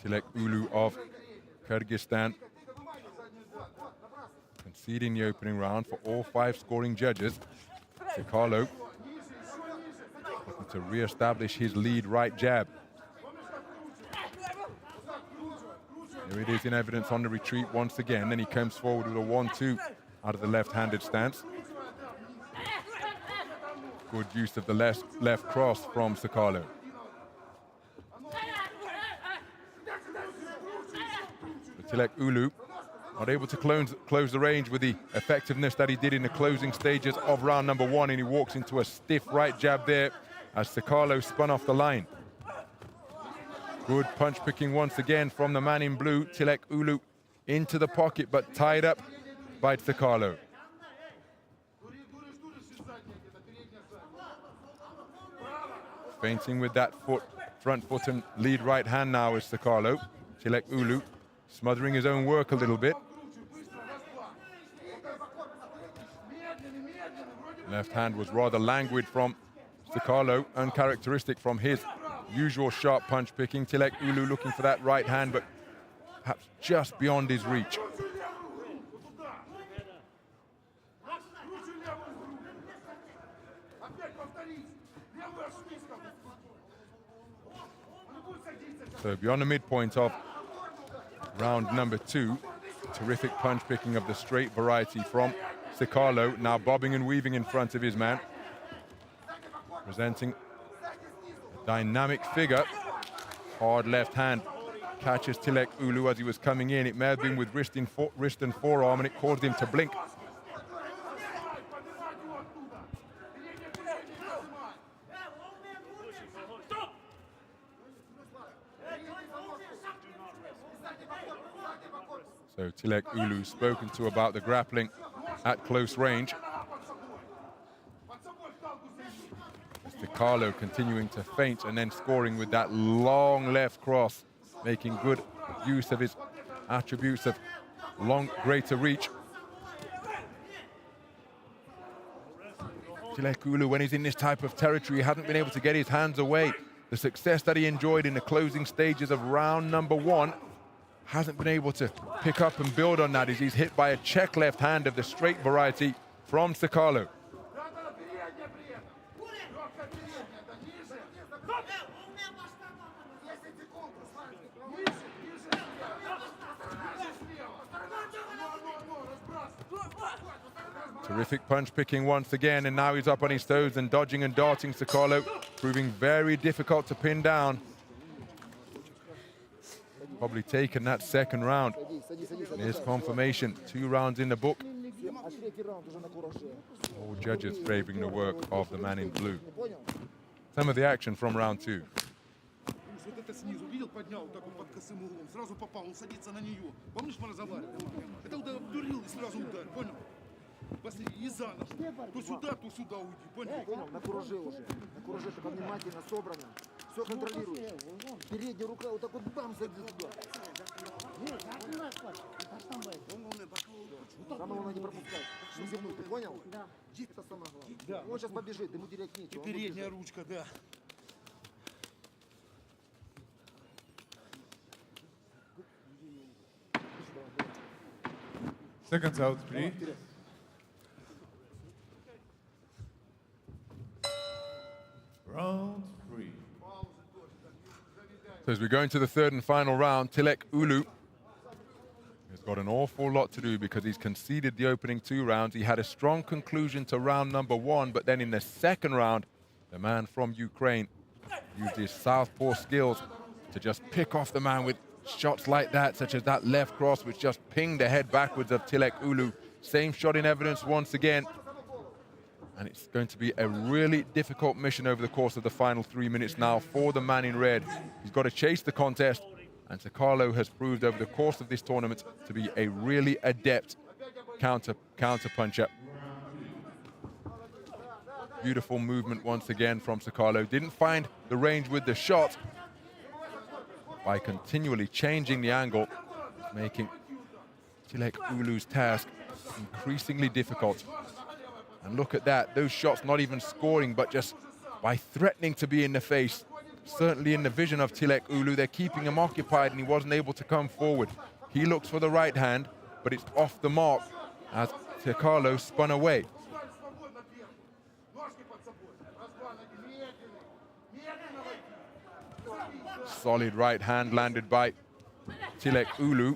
UULU of Kyrgyzstan conceding the opening round for all 5 scoring judges. Sakalo looking to re-establish his lead right jab. Here it is in evidence on the retreat once again. Then he comes forward with a 1-2 out of the left-handed stance. Good use of the left cross from Sakalo. UULU not able to close the range with the effectiveness that he did in the closing stages of round number 1, and he walks into a stiff right jab there as Sakalo spun off the line. Good punch picking once again from the man in blue. UULU into the pocket, but tied up by Sakalo. Feinting with that front foot and lead right hand now is Sakalo. UULU smothering his own work a little bit. Left hand was rather languid from Sakalo, uncharacteristic from his usual sharp punch picking. UULU looking for that right hand, but perhaps just beyond his reach. So beyond the midpoint of round number 2, terrific punch picking of the straight variety from Sakalo, now bobbing and weaving in front of his man. Presenting a dynamic figure. Hard left hand catches UULU as he was coming in. It may have been with wrist and forearm, and it caused him to blink. So UULU spoken to about the grappling at close range. Sakalo continuing to feint and then scoring with that long left cross, making good use of his attributes of greater reach. UULU, when he's in this type of territory, he hadn't been able to get his hands away. The success that he enjoyed in the closing stages of round number 1 hasn't been able to pick up and build on that as he's hit by a check left hand of the straight variety from Sakalo. Terrific punch picking once again, and now he's up on his toes and dodging and darting Sakalo, proving very difficult to pin down. Probably taken that second round. Here's confirmation, 2 rounds in the book. All judges favoring the work of the man in blue. Some of the action from round 2. И заново. То сюда уйди, понял? На кураже уже. На кураже только внимательно, собрано. Все контролируешь. Передняя рука вот так вот бам, сади туда. Самое главное не пропускать. Не зевнуть, ты понял? Да. Это самое главное. Он сейчас побежит, ему терять нечего. И передняя ручка, да. Seconds out, please. Round 3. So as we go into the third and final round, TILEK UULU has got an awful lot to do because he's conceded the opening 2 rounds. He had a strong conclusion to round number 1, but then in the second round, the man from Ukraine used his southpaw skills to just pick off the man with shots like that, such as that left cross, which just pinged the head backwards of TILEK UULU. Same shot in evidence once again. And it's going to be a really difficult mission over the course of the final 3 minutes now for the man in red. He's got to chase the contest, and Sakalo has proved over the course of this tournament to be a really adept counter puncher. Beautiful movement once again from Sakalo. Didn't find the range with the shot. By continually changing the angle, making TILEK UULU's task increasingly difficult. And look at that, those shots not even scoring, but just by threatening to be in the face. Certainly in the vision of TILEK UULU, they're keeping him occupied and he wasn't able to come forward. He looks for the right hand, but it's off the mark as Sakalo spun away. Solid right hand landed by TILEK UULU.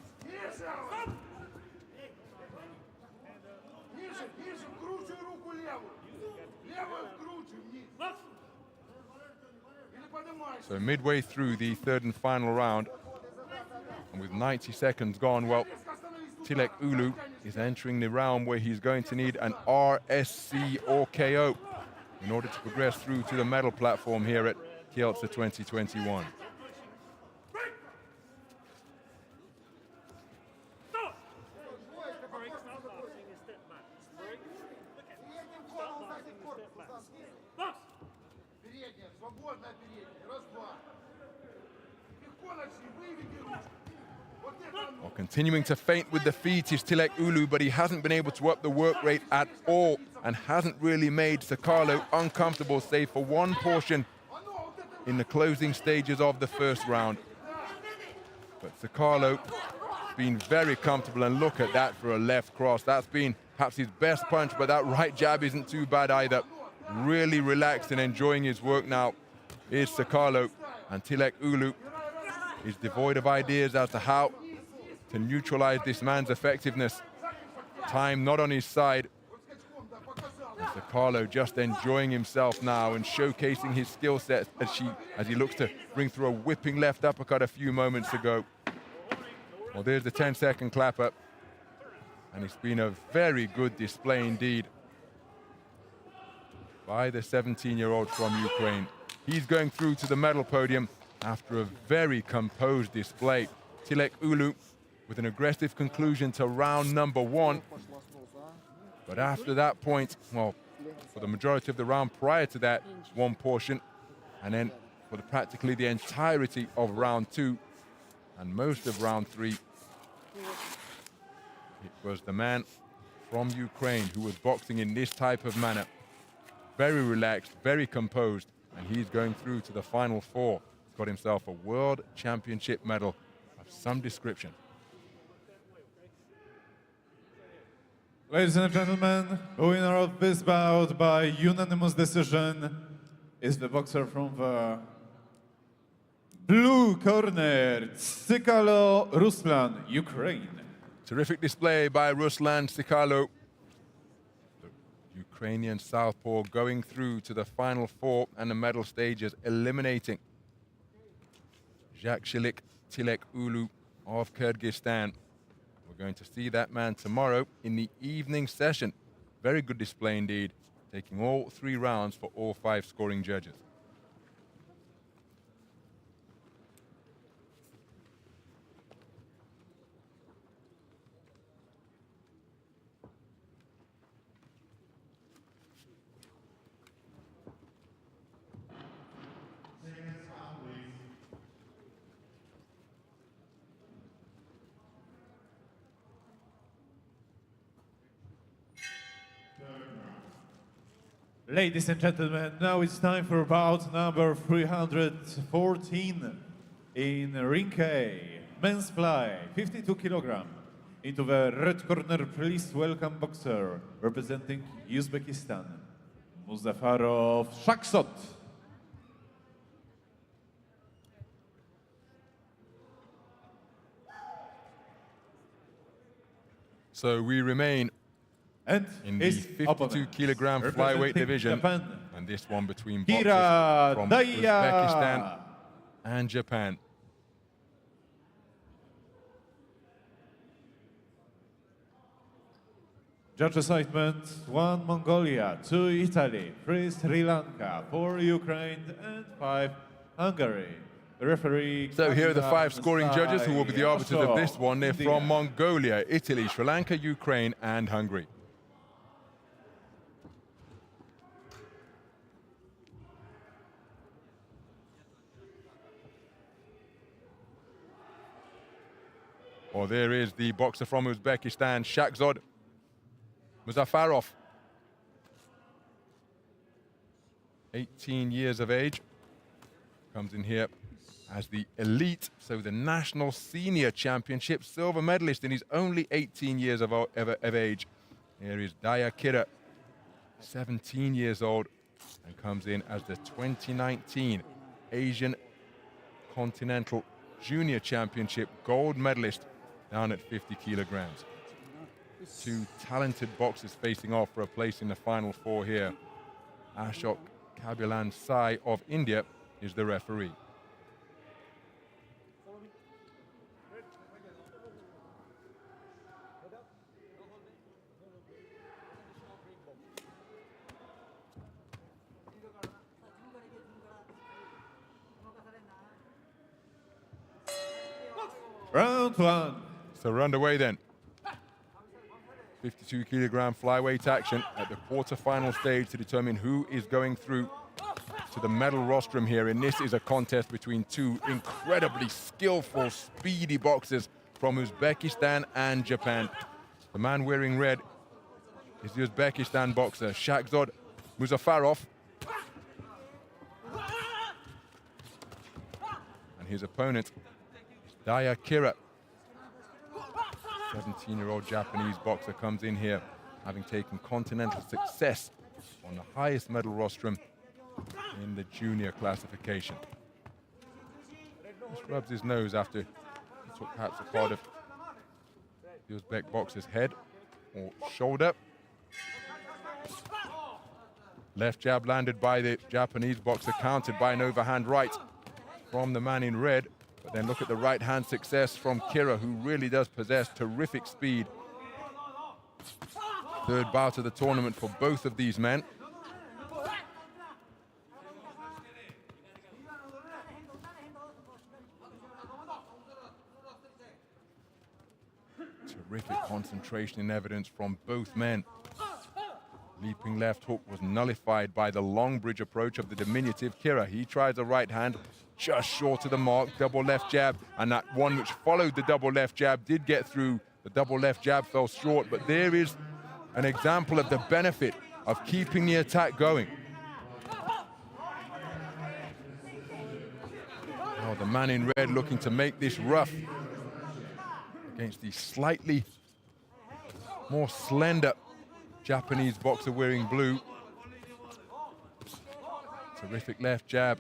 So midway through the third and final round, and with 90 seconds gone, well, TILEK UULU is entering the round where he's going to need an RSC or KO in order to progress through to the medal platform here at Kielce 2021. Well, continuing to feint with the feet is TILEK UULU, but he hasn't been able to up the work rate at all and hasn't really made Sakalo uncomfortable, save for one portion in the closing stages of the first round. But Sakalo has been very comfortable, and look at that for a left cross. That's been perhaps his best punch, but that right jab isn't too bad either. Really relaxed and enjoying his work now is Sakalo, and TILEK UULU is devoid of ideas as to how to neutralize this man's effectiveness. Time not on his side. And Sakalo just enjoying himself now and showcasing his skill set as he looks to bring through a whipping left uppercut a few moments ago. Well, there's the 10-second clap up. And it's been a very good display indeed by the 17-year-old from Ukraine. He's going through to the medal podium after a very composed display. TILEK UULU with an aggressive conclusion to round number 1. But after that point, well, for the majority of the round prior to that one portion, and then for practically the entirety of round 2 and most of round 3, it was the man from Ukraine who was boxing in this type of manner. Very relaxed, very composed, and he's going through to the final 4. He's got himself a world championship medal of some description. Ladies and gentlemen, the winner of this bout by unanimous decision is the boxer from the blue corner, Tsikalo Ruslan, Ukraine. Terrific display by Ruslan Tsikalo. The Ukrainian southpaw going through to the final 4 and the medal stages, eliminating Zhakshylyk TILEK UULU of Kyrgyzstan. We're going to see that man tomorrow in the evening session. Very good display indeed, taking all 3 rounds for all 5 scoring judges. Ladies and gentlemen, now it's time for bout number 314 in Ring K, men's fly, 52 kilogram. Into the red corner, please welcome boxer representing Uzbekistan, MUZAFAROV Shakhzod. So we remain And in the his 52 opponent, kilogram flyweight representing division, Japan, and this one between boxers from Daria. Uzbekistan and Japan. Judge assignment: 1 Mongolia, 2 Italy, 3 Sri Lanka, 4 Ukraine, and 5 Hungary. The referee. So here are the 5 scoring judges who will be the arbiters of Also, this one. They're India. from Mongolia, Italy, Sri Lanka, Ukraine, and Hungary. Well, there is the boxer from Uzbekistan, Shakhzod UZB. 18 years of age. Comes in here as the elite, so the national senior championship silver medalist, and he's only 18 years of age. Here is Daria, 17 years old, and comes in as the 2019 Asian Continental Junior Championship gold medalist down at 50 kilograms. 2 talented boxers facing off for a place in the final 4 here. Ashok Kabilan Sai of India is the referee. Round 1. So we're underway then. 52 kilogram flyweight action at the quarterfinal stage to determine who is going through to the medal rostrum here. And this is a contest between 2 incredibly skillful, speedy boxers from Uzbekistan and Japan. The man wearing red is the Uzbekistan boxer, Shakhzod UZB. And his opponent is Daria. 17-year-old Japanese boxer comes in here having taken continental success on the highest medal rostrum in the junior classification. Just rubs his nose after he took perhaps a part of the Uzbek boxer's head or shoulder. Left jab landed by the Japanese boxer, countered by an overhand right from the man in red. But then look at the right-hand success from Kira, who really does possess terrific speed. Third bout of the tournament for both of these men. Terrific concentration and evidence from both men. Leaping left hook was nullified by the long bridge approach of the diminutive Kira. He tries a right hand, just short of the mark, double left jab, and that one which followed the double left jab did get through. The double left jab fell short, but there is an example of the benefit of keeping the attack going. Oh, the man in red looking to make this rough against the slightly more slender Japanese boxer wearing blue. Terrific left jab.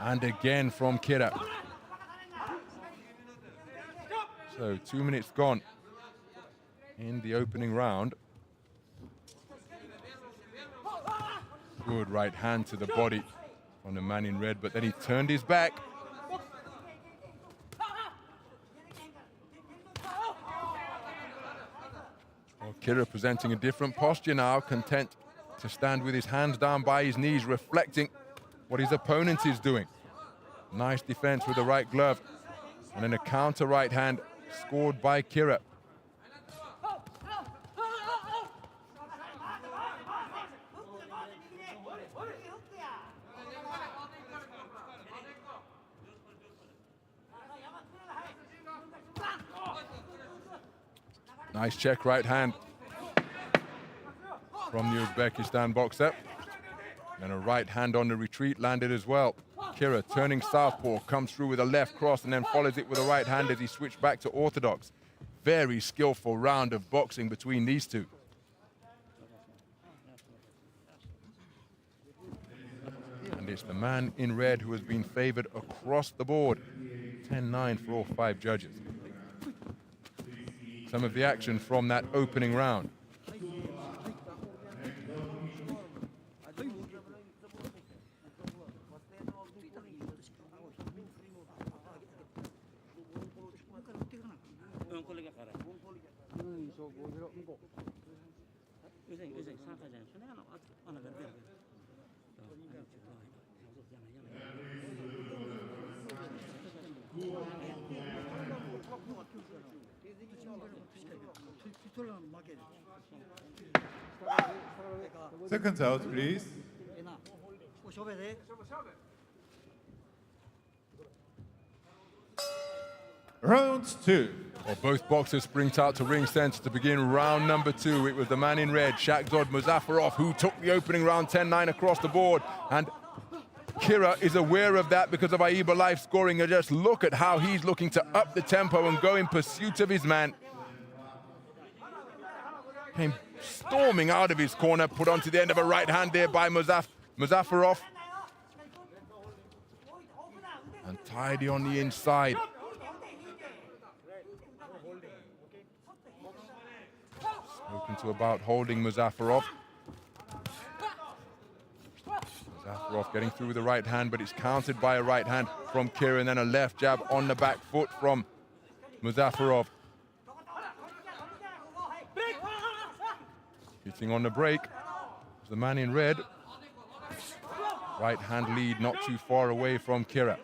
And again from Kira. So 2 minutes gone in the opening round. Good right hand to the body on the man in red, but then he turned his back. Well, Kira presenting a different posture now, content to stand with his hands down by his knees, reflecting what his opponent is doing. Nice defense with the right glove. And then a counter right hand scored by Kira. Nice check right hand from the Uzbekistan boxer. And a right hand on the retreat landed as well. Kira turning southpaw, comes through with a left cross and then follows it with a right hand as he switched back to orthodox. very skillful round of boxing between these two. And it's the man in red who has been favored across the board. 10-9 for all 5 judges. Some of the action from that opening round. Seconds out, please. Round 2. Well, both boxers sprint out to ring center to begin round number 2. It was the man in red, Shakhzod UZB, who took the opening round 10-9 across the board. And Kira is aware of that because of AIBA live scoring. And just look at how he's looking to up the tempo and go in pursuit of his man. Came storming out of his corner, put onto the end of a right hand there by MUZAFAROV. And tidy on the inside. Spoken to about holding MUZAFAROV. MUZAFAROV getting through with the right hand, but it's countered by a right hand from Kira, and then a left jab on the back foot from MUZAFAROV. Hitting on the break is the man in red. Right hand lead not too far away from Kira.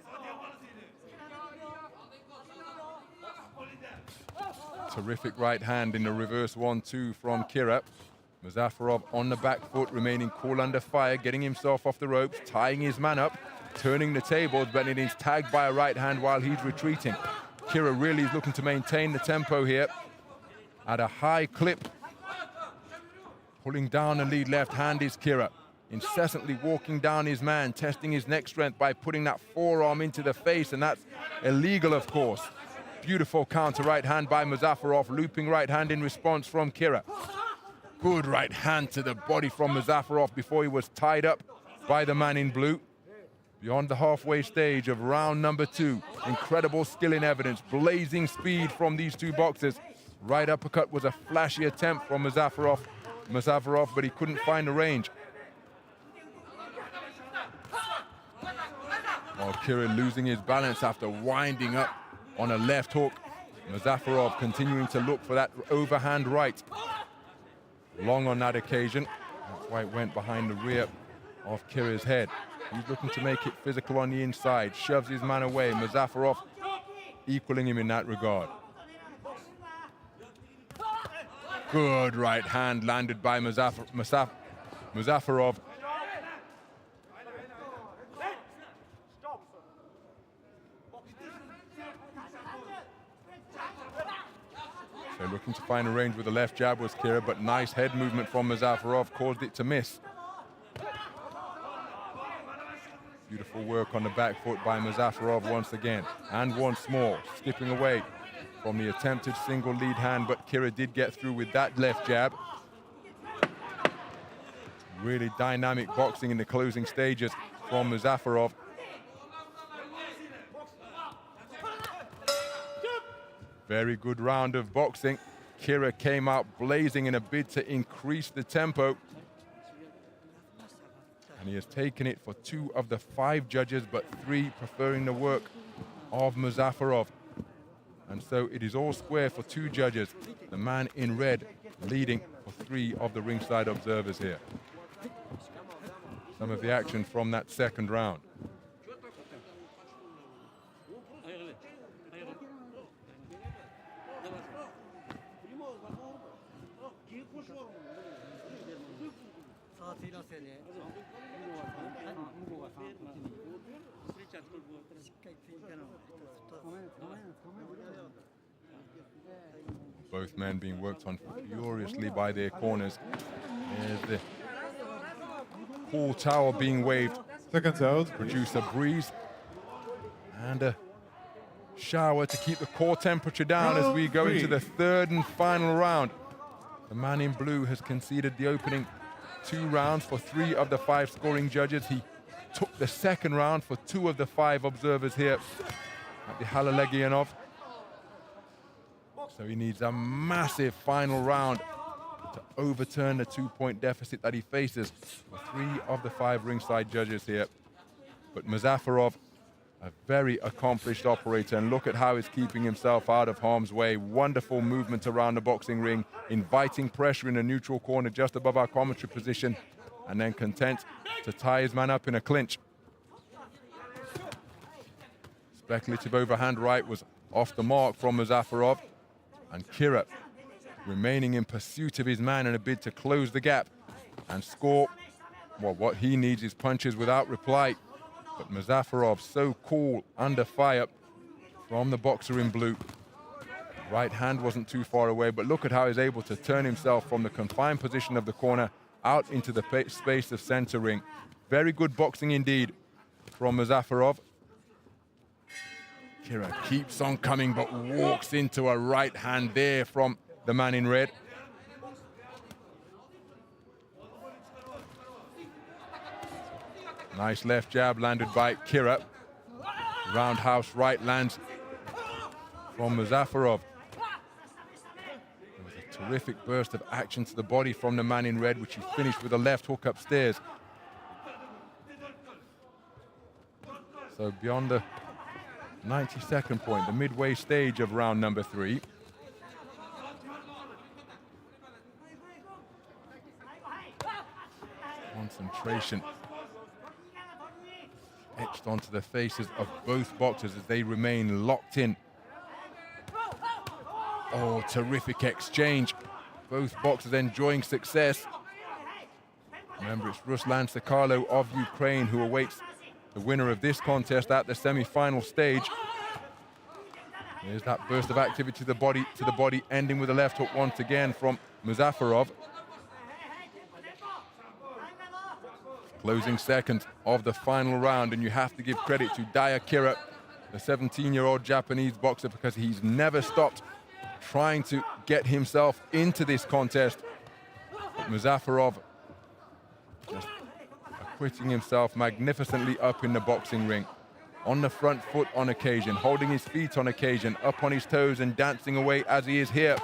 Terrific right hand in the reverse 1-2 from Kira. MUZAFAROV on the back foot, remaining cool under fire, getting himself off the ropes, tying his man up, turning the tables, but it is tagged by a right hand while he's retreating. Kira really is looking to maintain the tempo here at a high clip. Pulling down the lead left hand is Kira, incessantly walking down his man, testing his neck strength by putting that forearm into the face, and that's illegal, of course. Beautiful counter right hand by MUZAFAROV, looping right hand in response from Kira. Good right hand to the body from MUZAFAROV before he was tied up by the man in blue. Beyond the halfway stage of round number 2, incredible skill in evidence, blazing speed from these two boxers. Right uppercut was a flashy attempt from MUZAFAROV, but he couldn't find the range. While Kira losing his balance after winding up on a left hook. MUZAFAROV continuing to look for that overhand right. Long on that occasion. That's why it went behind the rear of Kira's head. He's looking to make it physical on the inside. Shoves his man away. MUZAFAROV equaling him in that regard. Good right hand landed by MUZAFAROV. So looking to find a range with the left jab was Kira, but nice head movement from MUZAFAROV caused it to miss. Beautiful work on the back foot by MUZAFAROV once again. And once more, skipping away from the attempted single lead hand, but Kira did get through with that left jab. Really dynamic boxing in the closing stages from MUZAFAROV. Very good round of boxing. Kira came out blazing in a bid to increase the tempo. And he has taken it for 2 of the 5 judges, but 3 preferring the work of MUZAFAROV. And so it is all square for 2 judges. The man in red leading for 3 of the ringside observers here. Some of the action from that second round. Both men being worked on furiously by their corners. There's the pool towel being waved. Seconds out. Produce a breeze and a shower to keep the core temperature down as we go into the third and final round. The man in blue has conceded the opening 2 rounds for 3 of the 5 scoring judges. He took the second round for 2 of the 5 observers here at the Halegianov. So he needs a massive final round to overturn the 2-point deficit that he faces for 3 of the 5 ringside judges here. But MUZAFAROV, a very accomplished operator, and look at how he's keeping himself out of harm's way. Wonderful movement around the boxing ring, inviting pressure in a neutral corner just above our commentary position, and then content to tie his man up in a clinch. Speculative overhand right was off the mark from MUZAFAROV, and Kira remaining in pursuit of his man in a bid to close the gap and score. Well, what he needs is punches without reply. But MUZAFAROV so cool, under fire from the boxer in blue. Right hand wasn't too far away, but look at how he's able to turn himself from the confined position of the corner out into the space of center ring. Very good boxing indeed from MUZAFAROV. Kira keeps on coming, but walks into a right hand there from the man in red. Nice left jab landed by Kira. Roundhouse right lands from MUZAFAROV. There was a terrific burst of action to the body from the man in red, which he finished with a left hook upstairs. So beyond the 92nd point, the midway stage of round number 3. Concentration etched onto the faces of both boxers as they remain locked in. Oh, terrific exchange. Both boxers enjoying success. Remember, it's Ruslan Sakalo of Ukraine who awaits the winner of this contest at the semi-final stage. There's that burst of activity to the body, ending with a left hook once again from MUZAFAROV. Closing second of the final round, and you have to give credit to Kira, the 17-year-old Japanese boxer, because he's never stopped trying to get himself into this contest. But MUZAFAROV just acquitting himself magnificently up in the boxing ring. On the front foot on occasion, holding his feet on occasion, up on his toes and dancing away as he is here.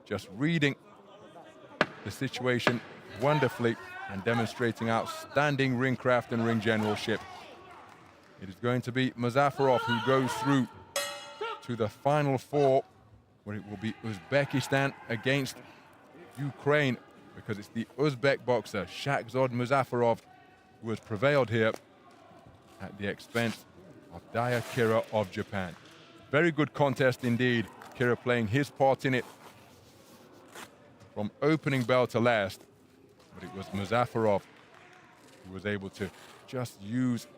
Just reading the situation wonderfully and demonstrating outstanding ring craft and ring generalship. It is going to be MUZAFAROV who goes through to the final 4, where it will be Uzbekistan against Ukraine, because it's the Uzbek boxer Shakhzod MUZAFAROV who has prevailed here at the expense of Kira of Japan. Very good contest indeed. Kira playing his part in it from opening bell to last. But it was MUZAFAROV who was able to just use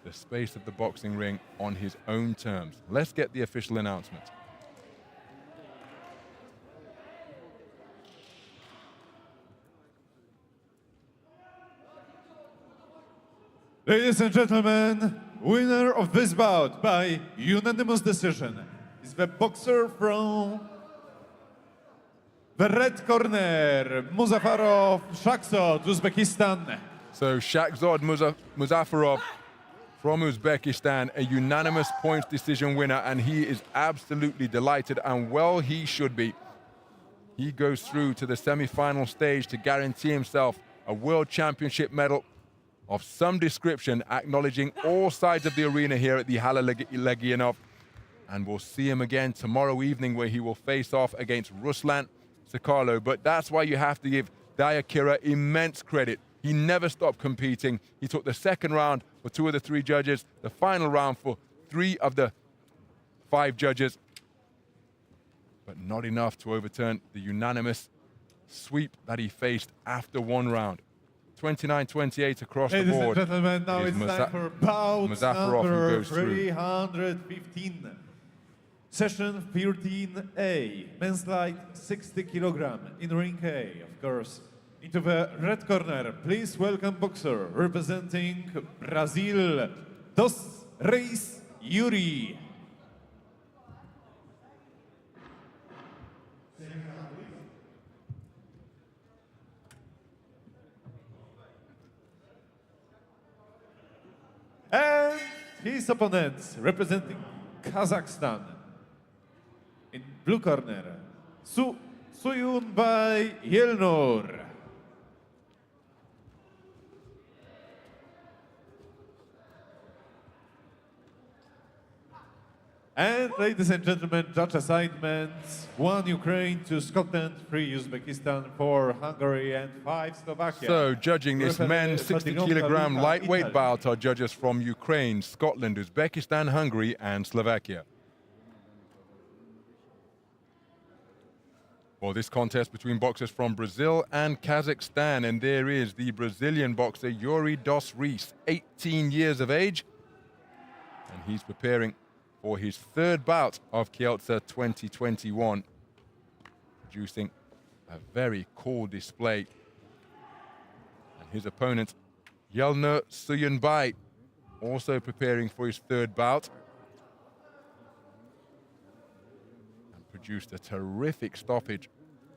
the space of the boxing ring on his own terms. Let's get the official announcement. Ladies and gentlemen, winner of this bout by unanimous decision is the boxer from the red corner, MUZAFAROV Shakhzod, Uzbekistan. So Shakhzod MUZAFAROV from Uzbekistan, a unanimous points decision winner, and he is absolutely delighted, and well he should be. He goes through to the semi-final stage to guarantee himself a world championship medal of some description, acknowledging all sides of the arena here at the Halegianov. And we'll see him again tomorrow evening, where he will face off against Ruslan Sakalo. But that's why you have to give Kira immense credit. He never stopped competing. He took the second round for 2 of the 3 judges, the final round for 3 of the 5 judges, but not enough to overturn the unanimous sweep that he faced after 1 round. 29-28 across the board. Ladies and gentlemen, now it's time for bout number 315. Session 13A, men's light 60 kg in ring A, of course. Into the red corner, please welcome boxer representing Brazil, 2 Race Yuri. And his opponent, representing Kazakhstan, in blue corner, Suyunbay Yelnur. And ladies and gentlemen, judge assignments: 1 Ukraine, 2 Scotland, 3 Uzbekistan, 4 Hungary, and 5 Slovakia. So judging this Referee men's 60-kilogram Lucia, lightweight Italy. bout are judges from Ukraine, Scotland, Uzbekistan, Hungary, and Slovakia. For this contest between boxers from Brazil and Kazakhstan, and there is the Brazilian boxer Yuri dos Reis, 18 years of age, and he's preparing for his 3rd bout of Kielce 2021, producing a very cool display. And his opponent, Yelnur Suyunbay, also preparing for his 3rd bout, and produced a terrific stoppage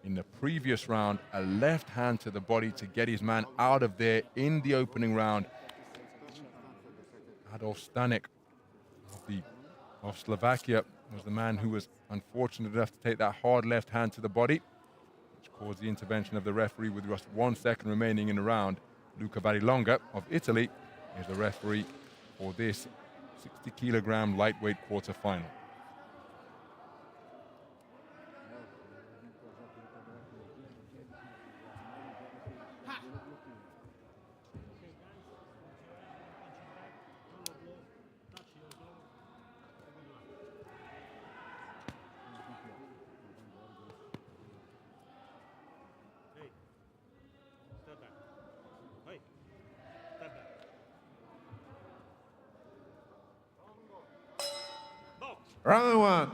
in the previous round, a left hand to the body to get his man out of there in the opening round. Adolf Stanek of Slovakia was the man who was unfortunate enough to take that hard left hand to the body, which caused the intervention of the referee with just 1 second remaining in the round. Luca Barilonga of Italy is the referee for this 60-kilogram lightweight quarterfinal. Round 1.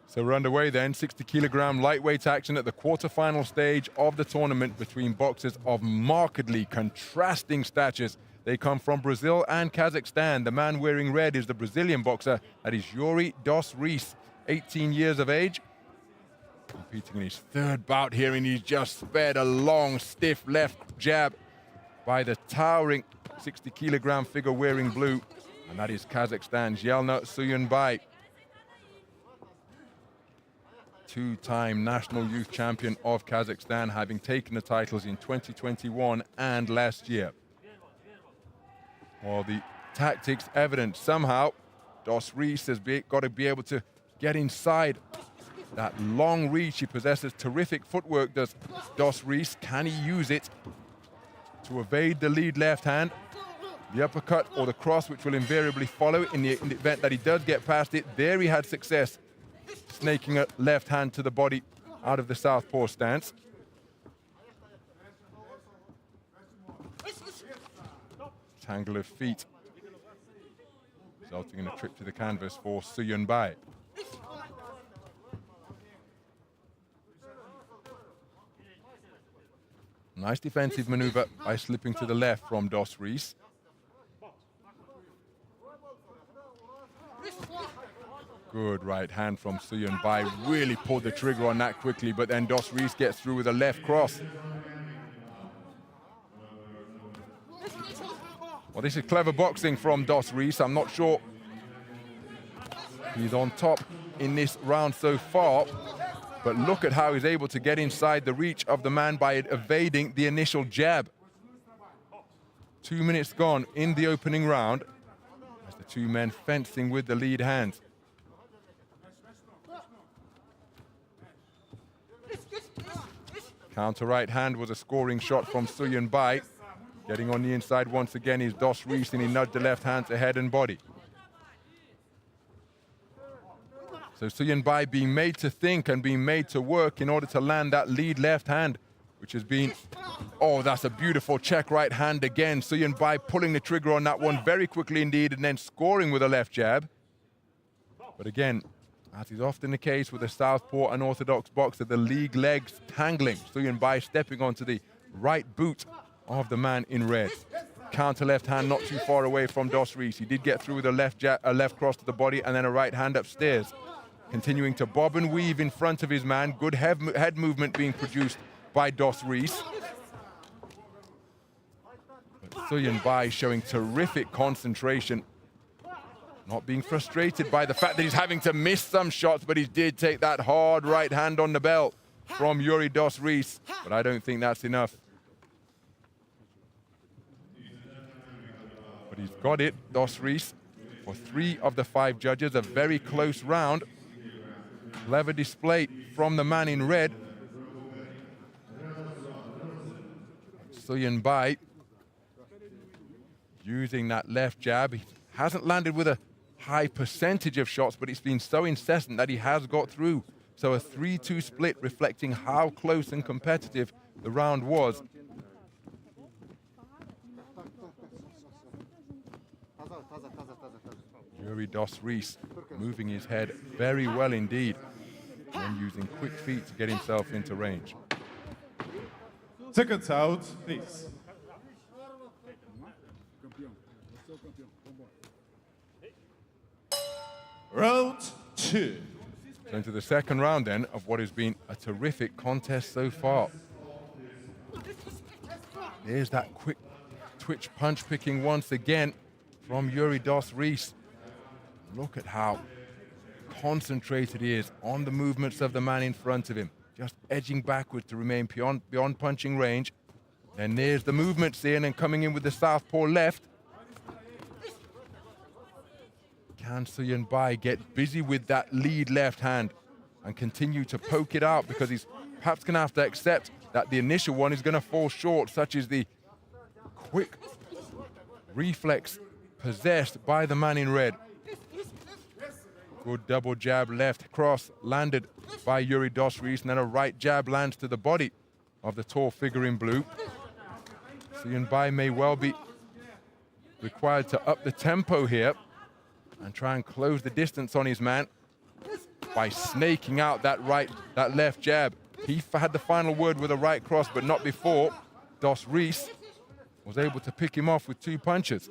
So we're underway then, 60-kilogram lightweight action at the quarterfinal stage of the tournament between boxers of markedly contrasting statures. They come from Brazil and Kazakhstan. The man wearing red is the Brazilian boxer, that is Yuri dos Reis, 18 years of age. Competing in his 3rd bout here, and he's just spared a long, stiff left jab by the towering 60-kilogram figure wearing blue, and that is Kazakhstan's Yelnur Suyunbay. 2-time national youth champion of Kazakhstan, having taken the titles in 2021 and last year. Well, the tactics evident. Somehow, dos Reis has got to be able to get inside that long reach. He possesses terrific footwork, does dos Reis. Can he use it to evade the lead left hand? The uppercut or the cross, which will invariably follow in the event that he does get past it. There he had success, snaking a left hand to the body out of the southpaw stance. Tangle of feet, resulting in a trip to the canvas for Suyunbay. Nice defensive maneuver by slipping to the left from dos Reis. Good right hand from Suyunbay, really pulled the trigger on that quickly, but then dos Reis gets through with a left cross. Well, this is clever boxing from dos Reis. I'm not sure he's on top in this round so far, but look at how he's able to get inside the reach of the man by evading the initial jab. 2 minutes gone in the opening round as the two men fencing with the lead hand. Counter right hand was a scoring shot from Suyunbay. Getting on the inside once again is dos Reis, and he nudged the left hand to head and body. So Suyunbay being made to think and being made to work in order to land that lead left hand, which has been, oh, that's a beautiful check right hand again. Suyunbay pulling the trigger on that one very quickly indeed, and then scoring with a left jab. But again, as is often the case with a southpaw unorthodox boxer, the league legs tangling. Suyunbay stepping onto the right boot of the man in red. counter left hand not too far away from Dos Reis. He did get through with a left cross to the body and then a right hand upstairs. Continuing to bob and weave in front of his man. Good head movement being produced by Dos Reis. But Suyunbai showing terrific concentration. Not being frustrated by the fact that he's having to miss some shots, but he did take that hard right hand on the belt from Yuri Dos Reis. But I don't think that's enough. But he's got it, Dos Reis, for 3 of the 5 judges. A very close round. Clever display from the man in red. Suyunbai using that left jab. He hasn't landed with a high percentage of shots, but it's been so incessant that he has got through. So a 3-2 split reflecting how close and competitive the round was. Yuri Dos Reis moving his head very well indeed and using quick feet to get himself into range. Seconds out, please. Round 2. So into the second round then of what has been a terrific contest so far. There's that quick twitch punch picking once again from Yuri Dos Reis. Look at how concentrated he is on the movements of the man in front of him. Just edging backward to remain beyond punching range. And there's the movements in and coming in with the southpaw left. Can Suyunbai get busy with that lead left hand and continue to poke it out, because he's perhaps going to have to accept that the initial one is going to fall short, such as the quick reflex possessed by the man in red. Good double jab left cross landed by Yuri Dos Reis, and then a right jab lands to the body of the tall figure in blue. Suyunbai may well be required to up the tempo here and try and close the distance on his man by snaking out that left jab. He had the final word with a right cross, but not before Dos Reis was able to pick him off with 2 punches.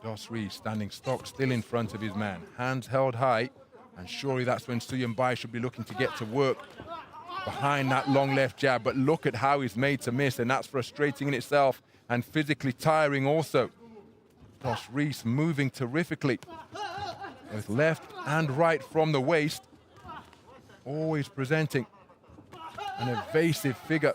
Dos Reis standing stock still in front of his man, hands held high, and surely that's when Suyunbai should be looking to get to work behind that long left jab. But look at how he's made to miss, and that's frustrating in itself and physically tiring also. Dos Reis moving terrifically with left and right from the waist, always presenting an evasive figure.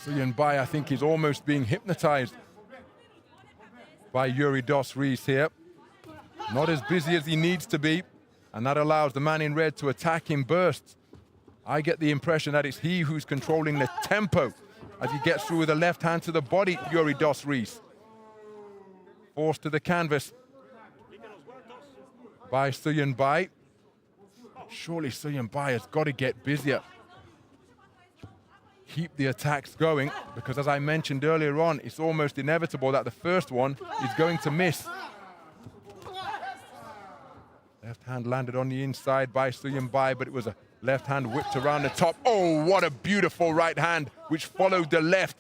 Suyunbai, I think, is almost being hypnotized by Yuri Dos Reis here. Not as busy as he needs to be, and that allows the man in red to attack in bursts. I get the impression that it's he who's controlling the tempo as he gets through with a left hand to the body, Yuri Dos Reis. Forced to the canvas by Suyunbai. Surely Suyunbai has got to get busier. Keep the attacks going, because as I mentioned earlier on, it's almost inevitable that the first one is going to miss. Left hand landed on the inside by Suyunbai, but it was a left hand whipped around the top. Oh, what a beautiful right hand, which followed the left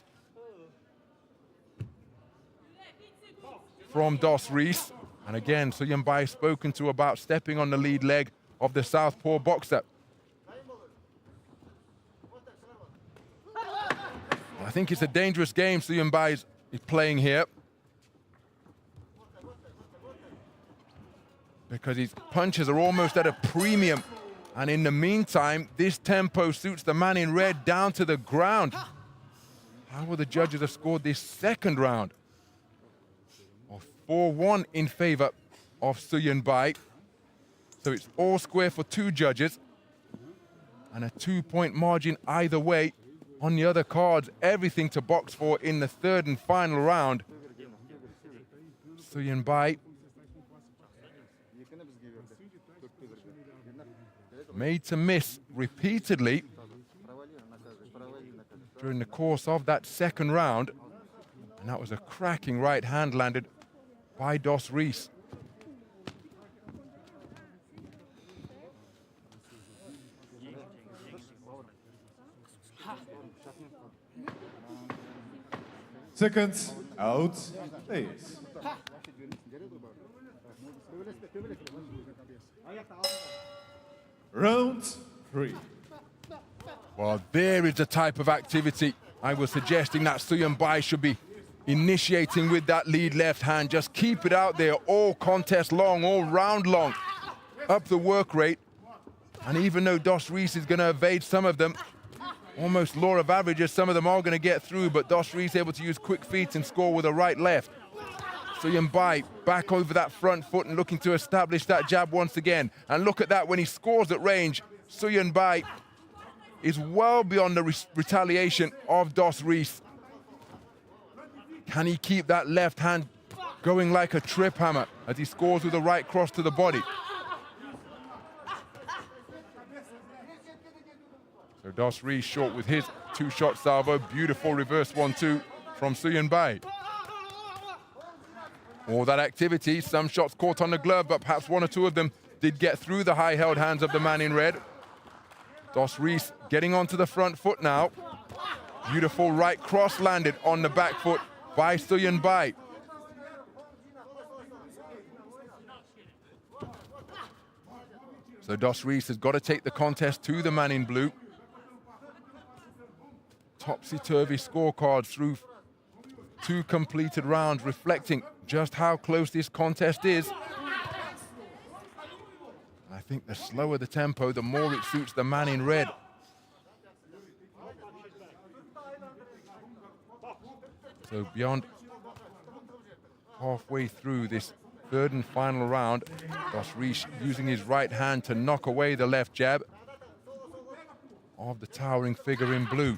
from Dos Reis. And again, Suyunbai spoken to about stepping on the lead leg of the southpaw boxer. I think it's a dangerous game Suyunbai is playing here, because his punches are almost at a premium. And in the meantime, this tempo suits the man in red down to the ground. How will the judges have scored this second round? 4-1 in favor of Suyunbai. So it's all square for 2 judges and a 2-point margin either way. On the other cards, everything to box for in the third and final round. Suyunbai made to miss repeatedly during the course of that second round. And that was a cracking right hand landed by Dos Reis. Seconds out, please. Round 3. Well, there is the type of activity I was suggesting that Suyunbai should be initiating with that lead left hand. Just keep it out there all contest long, all round long. Up the work rate. And even though Dos Reis is going to evade some of them, almost law of averages, some of them are going to get through, but Dos Reis able to use quick feet and score with a right left. Suyunbai back over that front foot and looking to establish that jab once again. And look at that, when he scores at range, Suyunbai is well beyond the retaliation of Dos Reis. Can he keep that left hand going like a trip hammer as he scores with a right cross to the body? So Dos Reis short with his two-shot salvo. Beautiful reverse 1-2 from Suyunbai. All that activity, some shots caught on the glove, but perhaps one or two of them did get through the high-held hands of the man in red. Dos Reis getting onto the front foot now. Beautiful right cross landed on the back foot by Suyunbai. So Dos Reis has got to take the contest to the man in blue. Topsy-turvy scorecards through 2 completed rounds, reflecting just how close this contest is. I think the slower the tempo, the more it suits the man in red. So beyond halfway through this 3rd and final round, Dos Reis using his right hand to knock away the left jab of the towering figure in blue.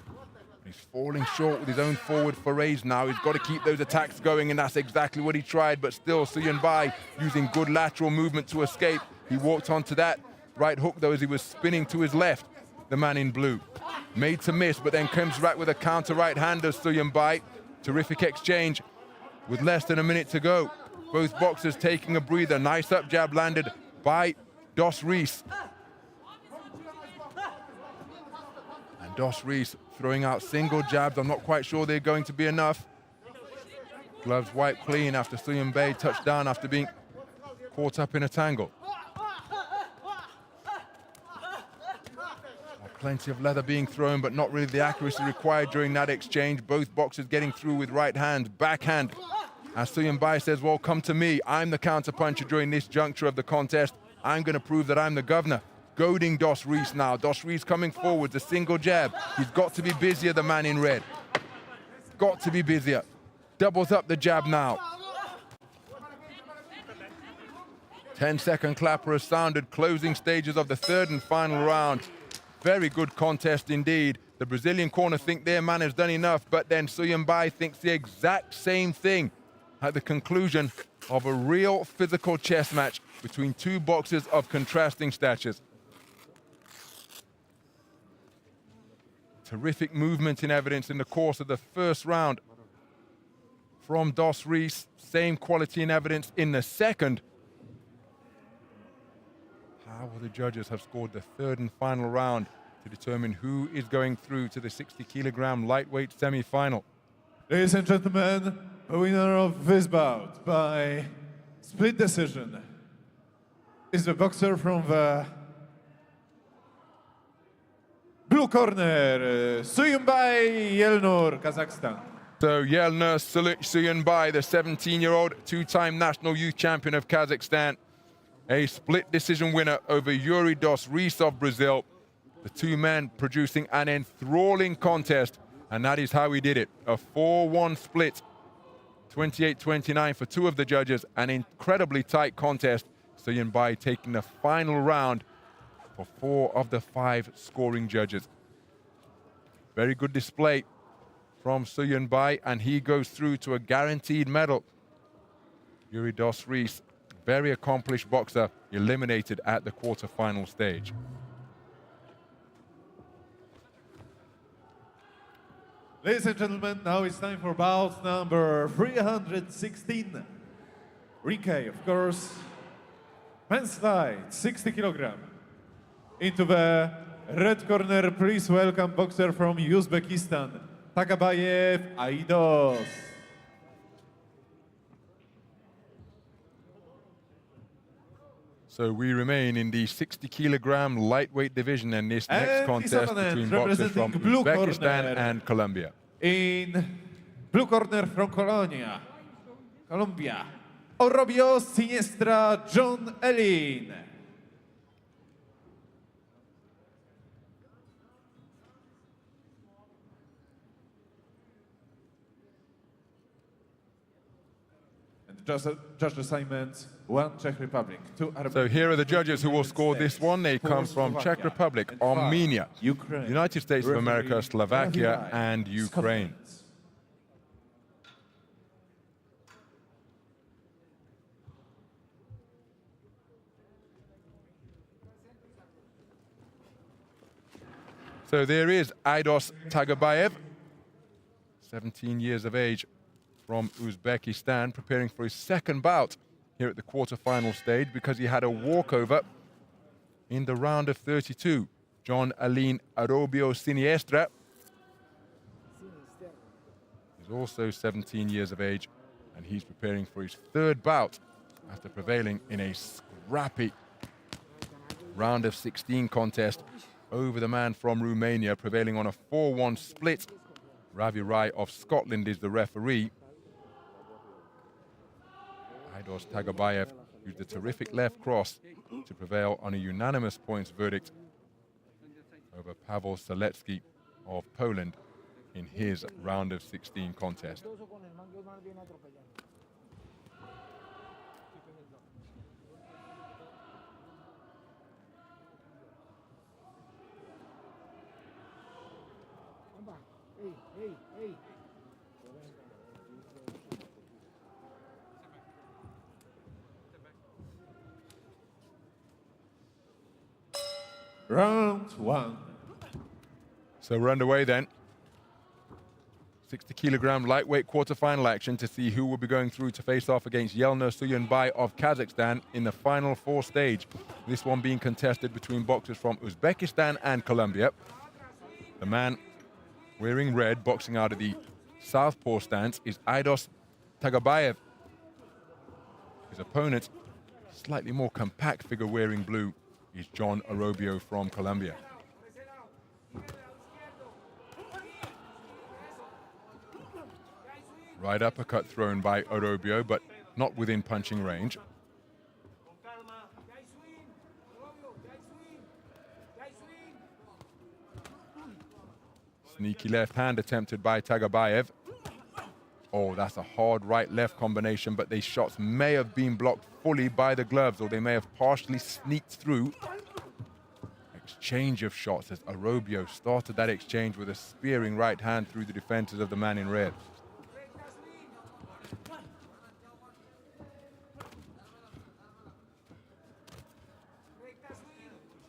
He's falling short with his own forward forays now. He's got to keep those attacks going, and that's exactly what he tried. But still, Suyunbai using good lateral movement to escape. He walked onto that right hook, though, as he was spinning to his left, the man in blue. Made to miss, but then comes back with a counter right-hander, Suyunbai. Terrific exchange with less than a minute to go. Both boxers taking a breather. Nice up jab landed by Dos Reis. And Dos Reis throwing out single jabs. I'm not quite sure they're going to be enough. Gloves wiped clean after Suyunbai touched down after being caught up in a tangle. Plenty of leather being thrown, but not really the accuracy required during that exchange. Both boxers getting through with right hand, backhand. As Suyunbai says, well, come to me. I'm the counter-puncher during this juncture of the contest. I'm going to prove that I'm the governor. Goading Dos Reis now. Dos Reis coming forwards, a single jab. He's got to be busier, the man in red. Got to be busier. Doubles up the jab now. 10-second clapper has sounded. Closing stages of the 3rd and final round. Very good contest indeed. The Brazilian corner think their man has done enough, but then Suyunbai thinks the exact same thing at the conclusion of a real physical chess match between 2 boxers of contrasting statures. Terrific movement in evidence in the course of the 1st round from Dos Reis. Same quality in evidence in the 2nd. How will the judges have scored the 3rd and final round to determine who is going through to the 60-kilogram lightweight semi-final? Ladies and gentlemen, the winner of this bout by split decision is the boxer from the blue corner, Suyunbai Yelnur, Kazakhstan. So Yelnur Suyunbai, the 17-year-old two-time national youth champion of Kazakhstan, a split decision winner over Yuri Dos Reis of Brazil. The 2 men producing an enthralling contest, and that is how he did it. A 4-1 split, 28-29 for 2 of the judges, an incredibly tight contest. Suyunbai taking the final round for 4 of the 5 scoring judges. Very good display from Suyunbai, and he goes through to a guaranteed medal. Yuri Dos Reis, very accomplished boxer, eliminated at the quarterfinal stage. Ladies and gentlemen, now it's time for bout number 316. Ring K, of course. Men's light, 60 kilogram. Into the red corner, please welcome boxer from Uzbekistan, Tagabayev Aidos. So we remain in the 60 kilogram lightweight division in this next And his contest opponent between boxers from representing blue Uzbekistan corner. and Colombia. In blue corner from Colombia, Orobio Siniestra John Elen. And judge assignment, 1 Czech Republic, 2 Arab. So here are the judges who will score this one. They come 4 from Czech Slovakia, Republic, and 5 Armenia, Ukraine, United States of America, referee Slovakia, Daria, and Ukraine. Scotland. So there is Aidos Tagabayev, 17 years of age, from Uzbekistan, preparing for his second bout here at the quarterfinal stage because he had a walkover in the round of 32. John Elen Orobio Siniestra is also 17 years of age, and he's preparing for his third bout after prevailing in a scrappy round of 16 contest over the man from Romania, prevailing on a 4-1 split. Ravi Rai of Scotland is the referee. Aidos Tagabayev used a terrific left cross to prevail on a unanimous points verdict over Pavel Seletsky of Poland in his round of 16 contest. Round 1. So we're underway then. 60 kilogram lightweight quarterfinal action to see who will be going through to face off against Yelner Suyanbay of Kazakhstan in the final 4 stage. This one being contested between boxers from Uzbekistan and Colombia. The man wearing red, boxing out of the southpaw stance, is Aidos Tagabayev. His opponent, slightly more compact figure wearing blue, is John Orobio from Colombia. Right uppercut thrown by Orobio, but not within punching range. Sneaky left hand attempted by Tagabayev. Oh, that's a hard right-left combination, but these shots may have been blocked fully by the gloves, or they may have partially sneaked through. Exchange of shots as Orobio started that exchange with a spearing right hand through the defenses of the man in red.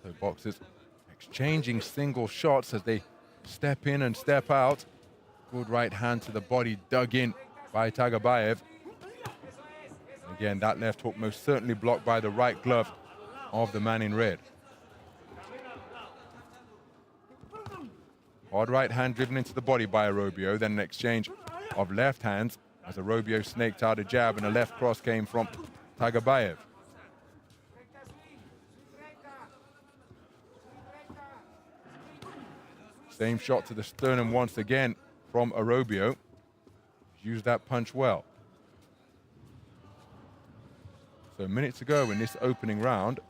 So boxers exchanging single shots as they step in and step out. Good right hand to the body, dug in by Tagabayev. Again, that left hook most certainly blocked by the right glove of the man in red. Hard right hand driven into the body by Orobio, then an exchange of left hands as Orobio snaked out a jab and a left cross came from Tagabayev. Same shot to the sternum once again from Orobio. Used that punch well. So minutes ago in this opening round,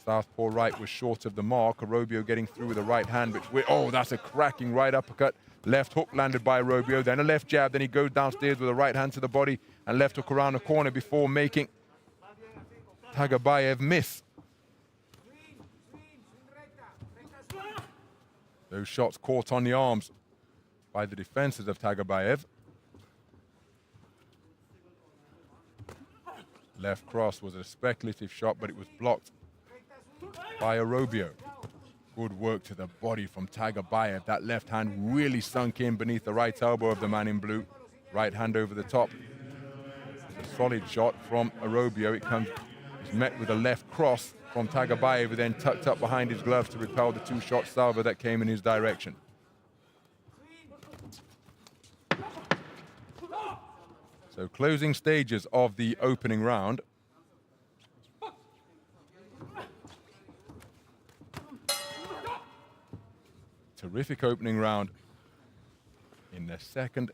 southpaw right was short of the mark. Orobio getting through with a right hand, which oh, that's a cracking right uppercut. Left hook landed by Orobio, then a left jab, then he goes downstairs with a right hand to the body and left hook around the corner before making Tagabayev miss. Those shots caught on the arms by the defenses of Tagabayev. Left cross was a speculative shot, but it was blocked by Orobio. Good work to the body from Tagabayev. That left hand really sunk in beneath the right elbow of the man in blue. Right hand over the top. solid shot from Arobio. It's met with a left cross from Tagabayev, who then tucked up behind his gloves to repel the two-shot salvo that came in his direction. So closing stages of the opening round. Terrific opening round in the second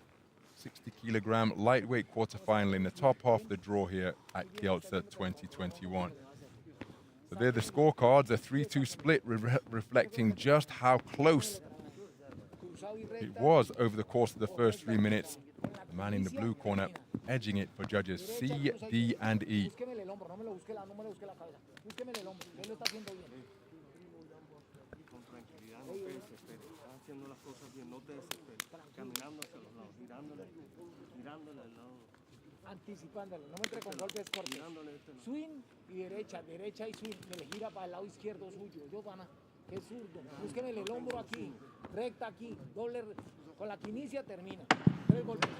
60-kilogram lightweight quarterfinal in the top half of the draw here at Kielce 2021. So there the scorecards, a 3-2 split reflecting just how close it was over the course of the first 3 minutes. The man in the blue corner edging it for judges C, D, and E. Haciendo las cosas bien, no te desesperes, caminando hacia los lados, mirándole al lado. Anticipándolo, no me entre con golpes cortos. Swing y derecha, derecha y swing, me le gira para el lado izquierdo suyo. Yo, pana, que es zurdo. Búsqueme el hombro aquí, recta aquí, doble, con la que inicia termina. 3 golpes.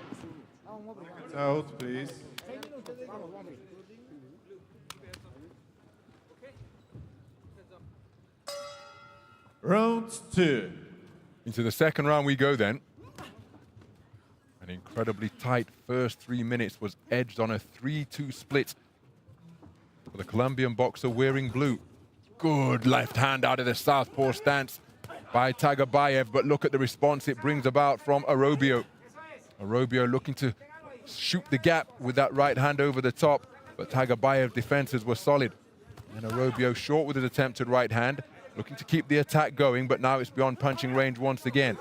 Vamos, hombre. Out, please. 6 minutos de vamos, hombre. Round 2. Into the second round we go then. An incredibly tight first 3 minutes was edged on a 3-2 split for the Colombian boxer wearing blue. Good left hand out of the southpaw stance by Tagabayev, but look at the response it brings about from Arobio. Arobio looking to shoot the gap with that right hand over the top, but Tagabayev's defenses were solid. And Arobio short with his attempted right hand, looking to keep the attack going, but now it's beyond punching range once again.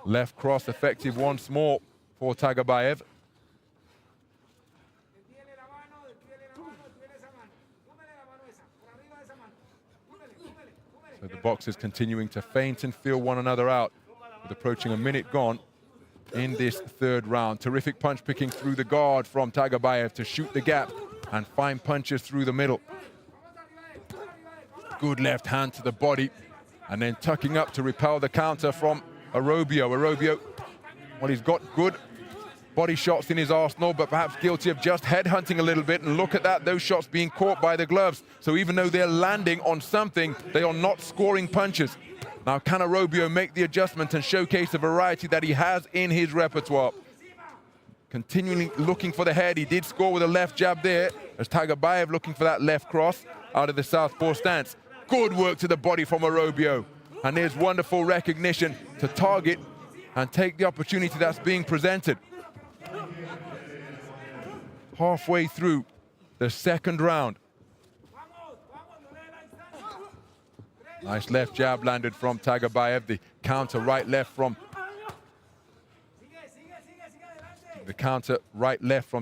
Left cross effective once more for Tagabayev. So the boxers continuing to feint and feel one another out, with approaching a minute gone in this third round. Terrific punch picking through the guard from Tagabayev to shoot the gap and find punches through the middle. Good left hand to the body, and then tucking up to repel the counter from Arobio. Arobio, well, he's got good body shots in his arsenal, but perhaps guilty of just headhunting a little bit. And look at that, those shots being caught by the gloves. So even though they're landing on something, they are not scoring punches. Now, can Arobio make the adjustment and showcase the variety that he has in his repertoire? Continually looking for the head. He did score with a left jab there, as Tagabayev looking for that left cross out of the southpaw stance. Good work to the body from Arobio. And there's wonderful recognition to target and take the opportunity that's being presented. Halfway through the second round. Nice left jab landed from Tagabayev. The counter right-left from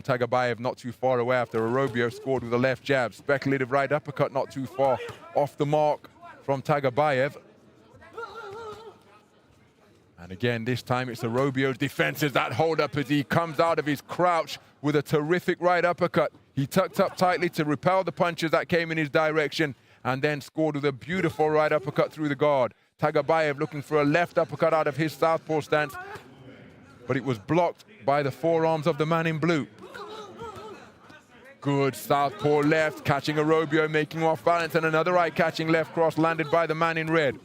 Tagabayev not too far away after Arobio scored with a left jab. Speculative right uppercut not too far off the mark from Tagabayev. And again, this time it's Arobio's defenses that hold up as he comes out of his crouch with a terrific right uppercut. He tucked up tightly to repel the punches that came in his direction and then scored with a beautiful right uppercut through the guard. Tagabayev looking for a left uppercut out of his southpaw stance, but it was blocked by the forearms of the man in blue. Good southpaw left, catching Arobio, making off balance, and another eye-catching left cross landed by the man in red.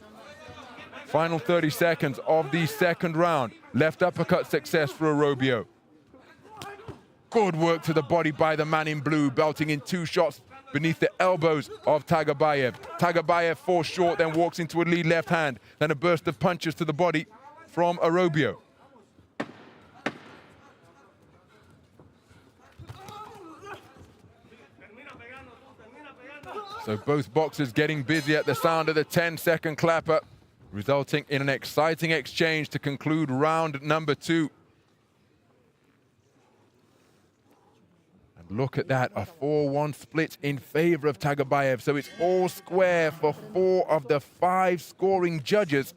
Final 30 seconds of the second round. Left uppercut success for Arobio. Good work to the body by the man in blue, belting in 2 shots beneath the elbows of Tagabayev. Tagabayev falls short, then walks into a lead left hand, then a burst of punches to the body from Arobio. So both boxers getting busy at the sound of the 10-second clapper, resulting in an exciting exchange to conclude round number 2. And look at that, a 4-1 split in favor of Tagabayev. So it's all square for 4 of the 5 scoring judges.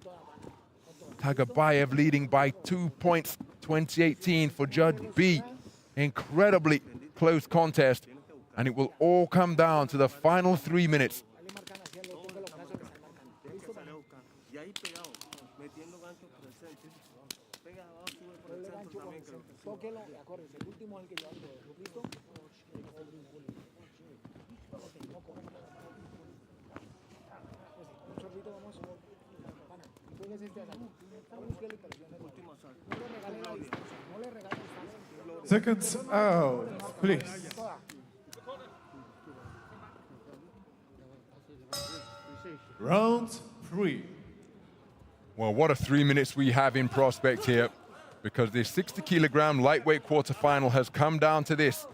Tagabayev leading by 2 points, 2018 for Judge B. Incredibly close contest. And it will all come down to the final 3 minutes. Tóquelo y acuérdese, el último es el que lleva todo. ¿Listo? Un sorbito, vamos. Pana, tú ves este asalto. Búsquelo y presione. Último asalto. No le regale la distancia. No le regale la distancia. Seconds out, please. Round 3. Well, what a 3 minutes we have in prospect here, because this 60-kilogram lightweight quarterfinal has come down to this.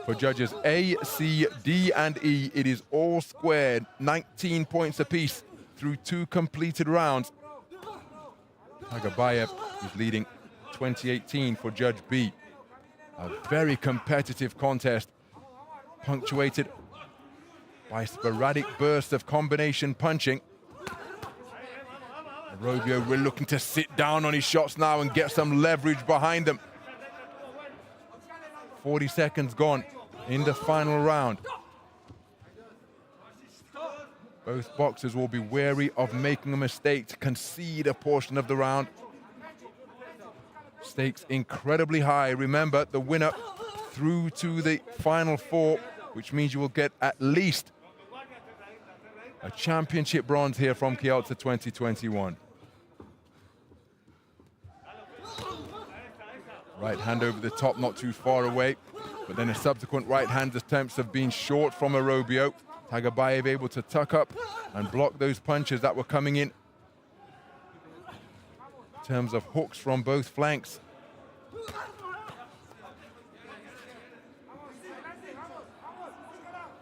For judges A, C, D, and E, it is all squared, 19 points apiece through 2 completed rounds. Tagabayev is leading 2018 for judge B. A very competitive contest, punctuated by sporadic bursts of combination punching. Arobio really looking to sit down on his shots now and get some leverage behind them. 40 seconds gone in the final round. Both boxers will be wary of making a mistake to concede a portion of the round. Stakes incredibly high. Remember, the winner through to the final 4, which means you will get at least a championship bronze here from Kielce 2021. Right hand over the top, not too far away, but then the subsequent right hand attempts have been short from Arobio. Tagabayev able to tuck up and block those punches that were coming in terms of hooks from both flanks.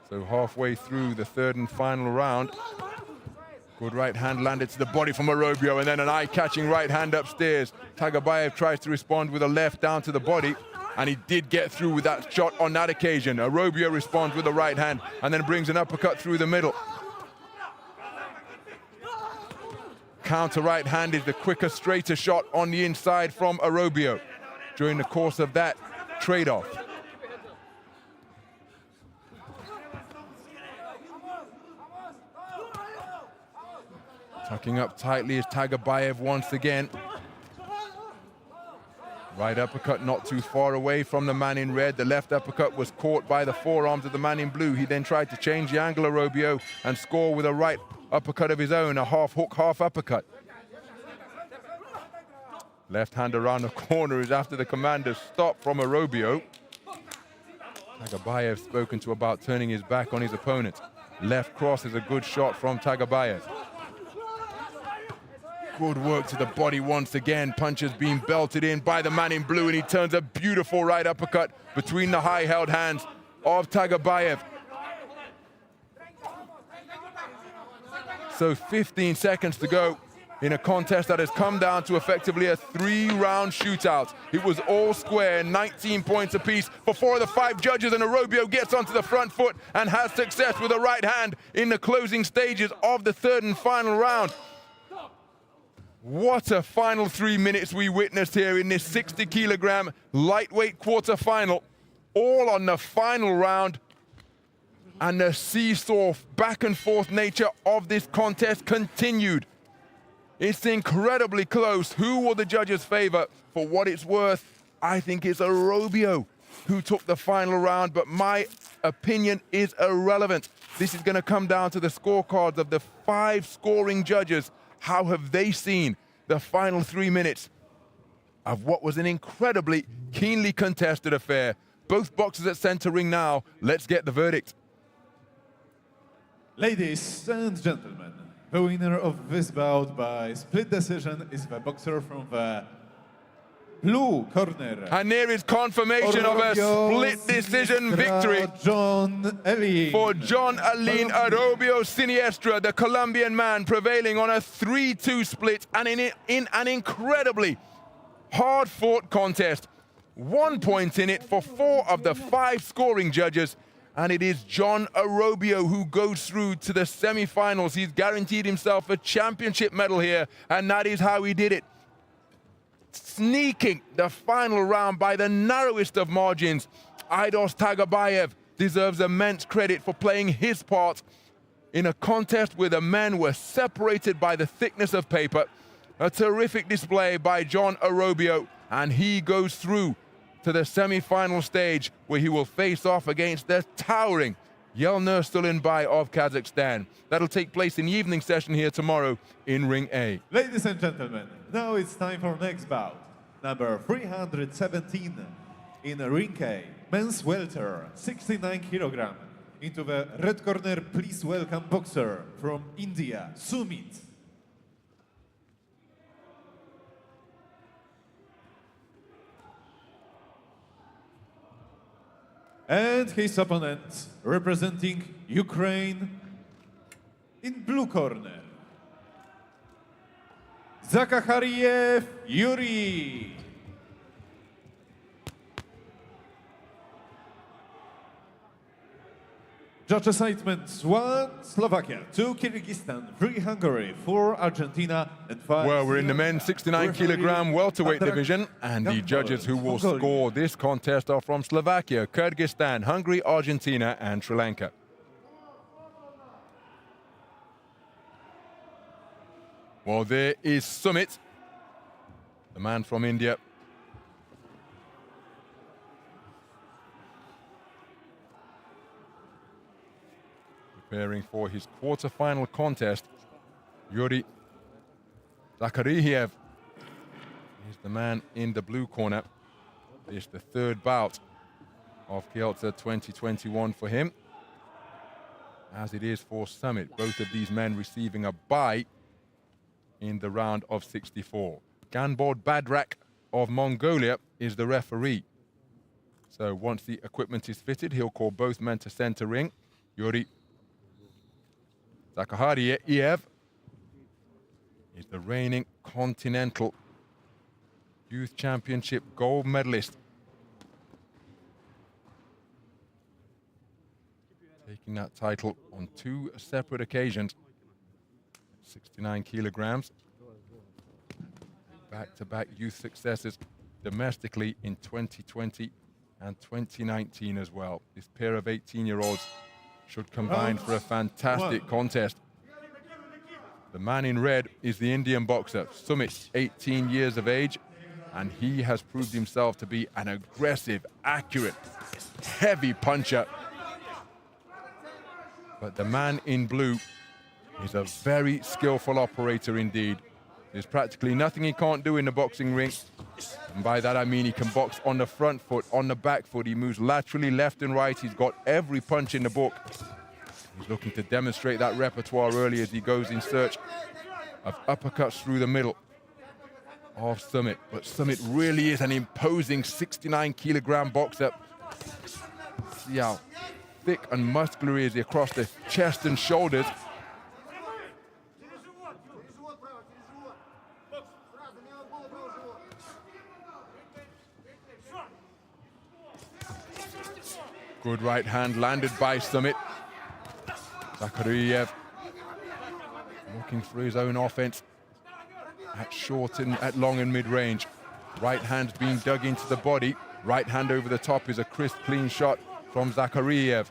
So halfway through the 3rd and final round, good right hand landed to the body from Arobio, and then an eye-catching right hand upstairs. Tagabayev tries to respond with a left down to the body, and he did get through with that shot on that occasion. Arobio responds with a right hand and then brings an uppercut through the middle. Counter right hand is the quicker, straighter shot on the inside from Arobio during the course of that trade-off. Tucking up tightly is Tagabayev once again. Right uppercut not too far away from the man in red. The left uppercut was caught by the forearms of the man in blue. He then tried to change the angle of Arobio and score with a right uppercut of his own, a half hook, half uppercut. Left hand around the corner is after the commander's stop from Arobio. Tagabayev spoken to about turning his back on his opponent. Left cross is a good shot from Tagabayev. Good work to the body once again. Punches being belted in by the man in blue, and he turns a beautiful right uppercut between the high-held hands of Tagabayev. So 15 seconds to go in a contest that has come down to effectively a 3-round shootout. It was all square, 19 points apiece for 4 of the 5 judges, and Arobio gets onto the front foot and has success with a right hand in the closing stages of the 3rd and final round. What a final 3 minutes we witnessed here in this 60-kilogram lightweight quarterfinal, all on the final round. And the seesaw back and forth nature of this contest continued. It's incredibly close. Who will the judges favor? For what it's worth, I think it's Arobio who took the final round, but my opinion is irrelevant. This is going to come down to the scorecards of the 5 scoring judges. How have they seen the final 3 minutes of what was an incredibly keenly contested affair? Both boxers at center ring now. Let's get the verdict. Ladies and gentlemen, the winner of this bout by split decision is the boxer from the blue corner. And there is confirmation of a split decision victory for John Elen Arobio Siniestra, the Colombian man, prevailing on a 3-2 split, and in an incredibly hard-fought contest. 1 point in it for 4 of the 5 scoring judges, and it is John Arobio who goes through to the semi-finals. He's guaranteed himself a championship medal here, and that is how he did it. Sneaking the final round by the narrowest of margins. Aidos Tagabayev deserves immense credit for playing his part in a contest where the men were separated by the thickness of paper. A terrific display by John Arobio, and he goes through to the semi-final stage where he will face off against the towering Yelnur of Kazakhstan. That'll take place in the evening session here tomorrow in Ring A. Ladies and gentlemen, now it's time for next bout. Number 317 in Ring A, men's welter, 69 kilogram. Into the red corner, please welcome boxer from India, Sumit. And his opponent, representing Ukraine, in blue corner, Zhakshylyk Yuri. Judge assignments: 1 Slovakia, 2 Kyrgyzstan, 3 Hungary, 4 Argentina, and 5... Well, we're in the men's 69 kilogram welterweight division, and the judges who will score this contest are from Slovakia, Kyrgyzstan, Hungary, Argentina, and Sri Lanka. Well, there is Sumit, the man from India. Preparing for his quarter-final contest, Yuri Zakhariev is the man in the blue corner. It's the third bout of Kielce 2021 for him, as it is for Sumit. Both of these men receiving a bye in the round of 64. Ganbod Badrak of Mongolia is the referee. So once the equipment is fitted, he'll call both men to center ring. Yuri Zakhariev is the reigning Continental Youth Championship gold medalist. Taking that title on 2 separate occasions. 69 kilograms. Back-to-back youth successes domestically in 2020 and 2019 as well. This pair of 18-year-olds should combine for a fantastic contest. The man in red is the Indian boxer, Sumit, 18 years of age, and he has proved himself to be an aggressive, accurate, heavy puncher. But the man in blue is a very skillful operator indeed. There's practically nothing he can't do in the boxing ring. And by that I mean he can box on the front foot, on the back foot. He moves laterally left and right. He's got every punch in the book. He's looking to demonstrate that repertoire early as he goes in search of uppercuts through the middle of Sumit. But Sumit really is an imposing 69 kilogram boxer. See how thick and muscular he is across the chest and shoulders. Good right hand landed by Sumit. Zakhariev looking for his own offense at short and at long and mid-range. Right hand's being dug into the body. Right hand over the top is a crisp, clean shot from Zakhariev.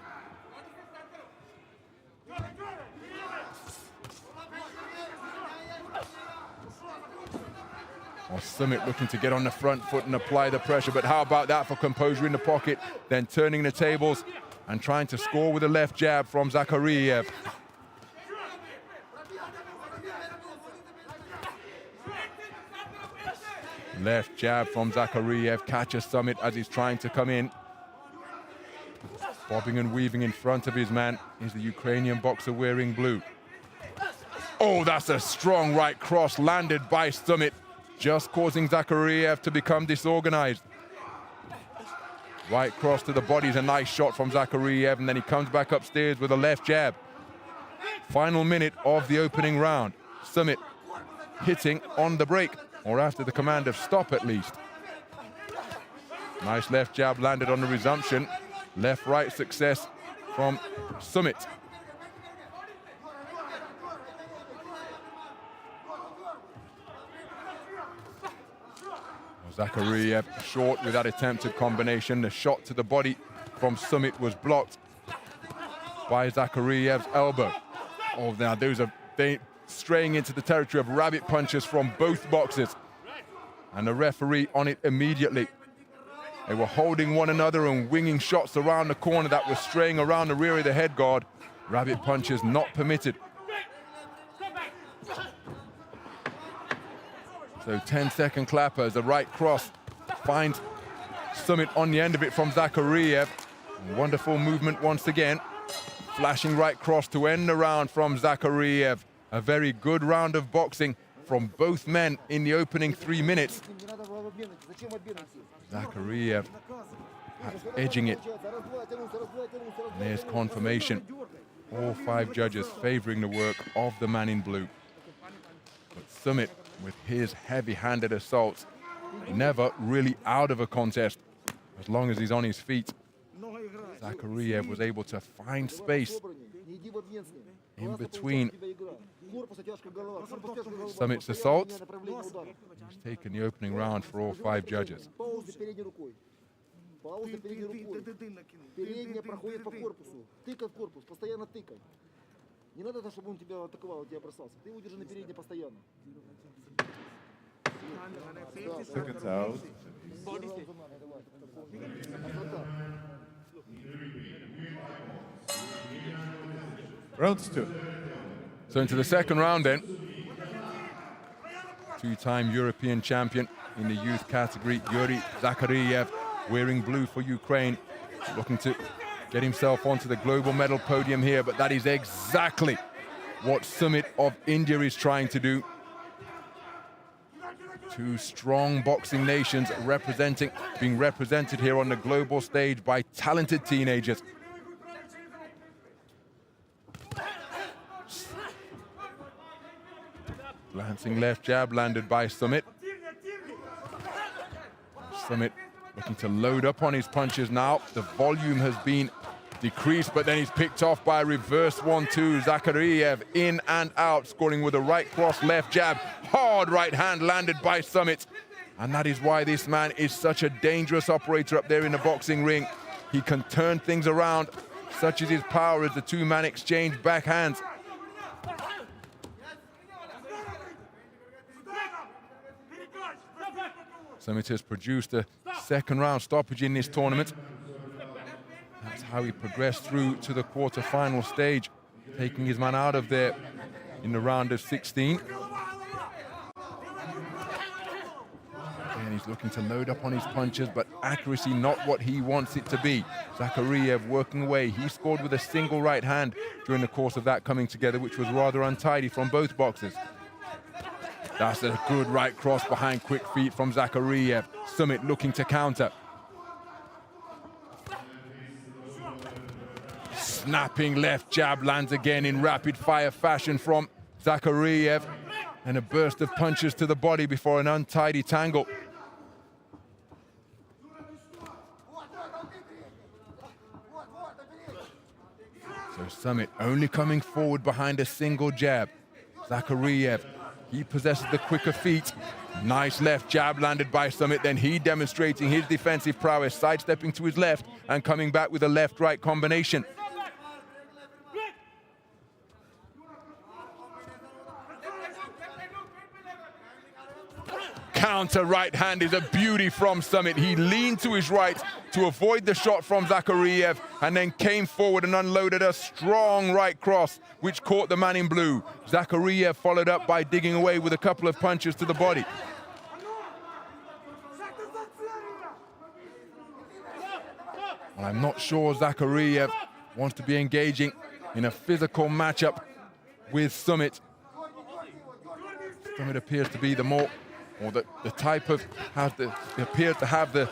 Well, Sumit looking to get on the front foot and apply the pressure, but how about that for composure in the pocket, then turning the tables and trying to score with a left jab from Zakhariev. Left jab from Zakhariev catches Sumit as he's trying to come in. Bobbing and weaving in front of his man is the Ukrainian boxer wearing blue. Oh, that's a strong right cross landed by Sumit, just causing Zakhariev to become disorganized. Right cross to the body is a nice shot from Zakhariev, and then he comes back upstairs with a left jab. Final minute of the opening round. Sumit hitting on the break, or after the command of stop at least. Nice left jab landed on the resumption. Left-right success from Sumit. Zakhariev short with that attempted combination. The shot to the body from Sumit was blocked by Zakhariev's elbow. Oh, now those are straying into the territory of rabbit punches from both boxers. and the referee on it immediately. They were holding one another and winging shots around the corner that were straying around the rear of the head guard. Rabbit punches not permitted. So 10-second clapper as the right cross finds Sumit on the end of it from Zakhariev. Wonderful movement once again. Flashing right cross to end the round from Zakhariev. A very good round of boxing from both men in the opening 3 minutes. Zakhariev edging it. And there's confirmation. All 5 judges favoring the work of the man in blue. But Sumit, with his heavy-handed assaults, never really out of a contest as long as he's on his feet. Zakhariev was able to find space in between Sumit's assaults. He's taken the opening round for all 5 judges. Не надо, чтобы он тебя атаковал, тебя бросался. Ты удержи на передней постоянно. Seconds out. Round 2. So into the second round then. 2-time European champion in the youth category, Yuri Zakhariev, wearing blue for Ukraine, looking to get himself onto the global medal podium here, but that is exactly what Sumit of India is trying to do. 2 strong boxing nations being represented here on the global stage by talented teenagers. Glancing left jab landed by Sumit. Sumit looking to load up on his punches now. The volume has been decreased, but then he's picked off by a reverse 1-2. Zakhariev in and out, scoring with a right cross, left jab. Hard right hand landed by Sumit. And that is why this man is such a dangerous operator up there in the boxing ring. He can turn things around. Such is his power as the 2-man exchange backhands. Sumit has produced a second round stoppage in this tournament. That's how he progressed through to the quarter-final stage, taking his man out of there in the round of 16. And he's looking to load up on his punches, but accuracy not what he wants it to be. Zakhariev working away. He scored with a single right hand during the course of that coming together, which was rather untidy from both boxers. That's a good right cross behind quick feet from Zakhariev. Sumit looking to counter. Snapping left jab lands again in rapid-fire fashion from Zakhariev. And a burst of punches to the body before an untidy tangle. So Sumit only coming forward behind a single jab. Zakhariev, he possesses the quicker feet. Nice left jab landed by Sumit, then he demonstrating his defensive prowess, sidestepping to his left and coming back with a left-right combination. Counter right hand is a beauty from Sumit. He leaned to his right to avoid the shot from Zakhariev and then came forward and unloaded a strong right cross, which caught the man in blue. Zakhariev followed up by digging away with a couple of punches to the body. Well, I'm not sure Zakhariev wants to be engaging in a physical matchup with Sumit. Sumit appears to be the more, or the type of, appears to have the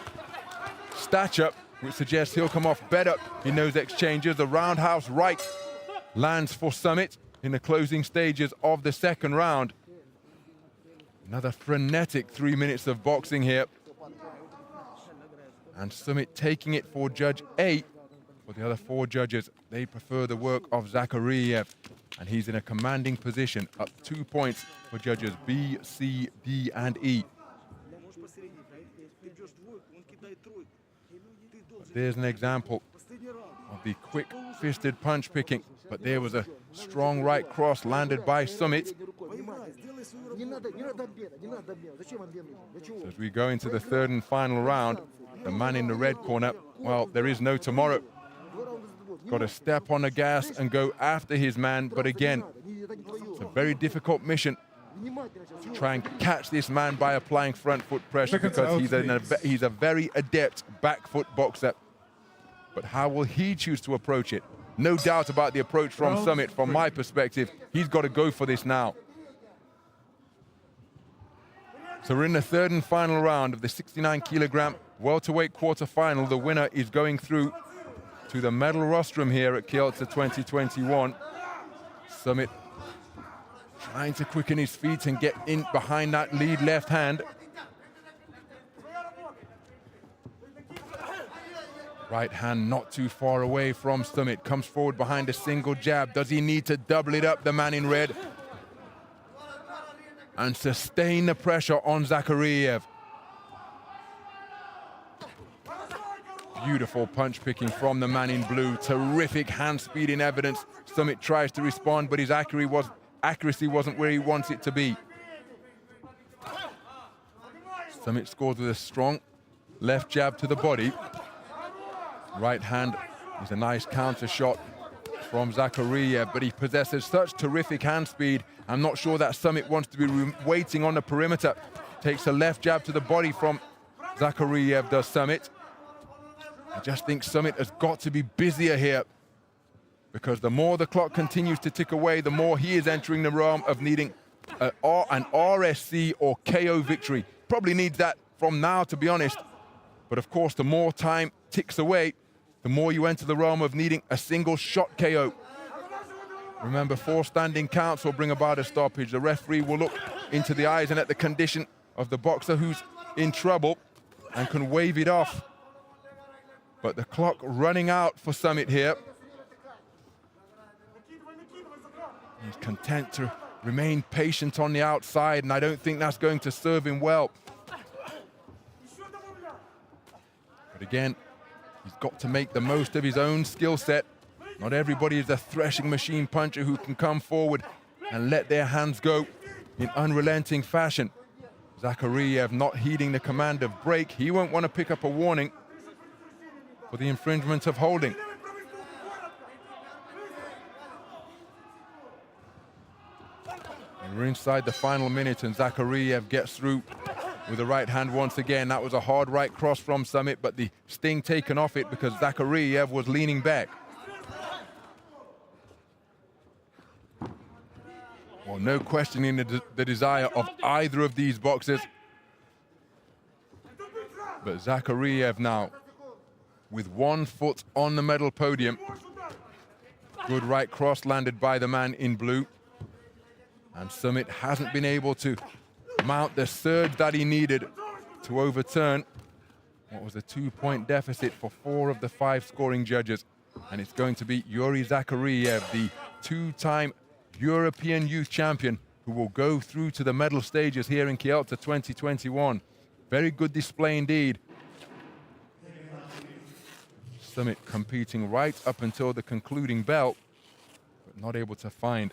stature, which suggests he'll come off better in those exchanges. The roundhouse right lands for Sumit in the closing stages of the second round. Another frenetic 3 minutes of boxing here. And Sumit taking it for Judge A. For the other 4 judges, they prefer the work of Zakhariev. And he's in a commanding position, up 2 points for judges B, C, D, and E. But there's an example of the quick-fisted punch picking, but there was a strong right cross landed by Sumit. Не надо обмена, не надо обмена. Зачем обмен? Для чего? As we go into the third and final round, the man in the red corner, well, there is no tomorrow. Got to step on the gas and go after his man, but again, it's a very difficult mission to try and catch this man by applying front foot pressure because he's a very adept back foot boxer. But how will he choose to approach it? No doubt about the approach from SUMIT. From my perspective, he's got to go for this now. So we're in the third and final round of the 69-kilogram welterweight quarterfinal. The winner is going through to the medal rostrum here at Kielce 2021. SUMIT trying to quicken his feet and get in behind that lead left hand. Right hand not too far away from SUMIT. Comes forward behind a single jab. Does he need to double it up, the man in red? And sustain the pressure on Zakhariev. Beautiful punch picking from the man in blue. Terrific hand speed in evidence. SUMIT tries to respond, but his accuracy wasn't where he wants it to be. SUMIT scores with a strong left jab to the body. Right hand is a nice counter shot from Zakhariev, but he possesses such terrific hand speed. I'm not sure that SUMIT wants to be waiting on the perimeter. Takes a left jab to the body from Zakhariev, does SUMIT. I just think SUMIT has got to be busier here because the more the clock continues to tick away, the more he is entering the realm of needing an RSC or KO victory. Probably needs that from now, to be honest. But of course, the more time ticks away, the more you enter the realm of needing a single shot KO. Remember, 4 standing counts will bring about a stoppage. The referee will look into the eyes and at the condition of the boxer who's in trouble and can wave it off. But the clock running out for SUMIT here. He's content to remain patient on the outside, and I don't think that's going to serve him well. But again, he's got to make the most of his own skill set. Not everybody is a threshing machine puncher who can come forward and let their hands go in unrelenting fashion. Zakhariev not heeding the command of break. He won't want to pick up a warning for the infringement of holding. And we're inside the final minute, and Zakhariev gets through with the right hand once again. That was a hard right cross from SUMIT, but the sting taken off it because Zakhariev was leaning back. Well, no questioning the desire of either of these boxers. But Zakhariev now with 1 foot on the medal podium. Good right cross landed by the man in blue. And SUMIT hasn't been able to mount the surge that he needed to overturn what was a 2-point deficit for 4 of the 5 scoring judges. And it's going to be Yuri Zakhariev, the 2-time European youth champion, who will go through to the medal stages here in Kielce 2021. Very good display indeed. SUMIT competing right up until the concluding bell, but not able to find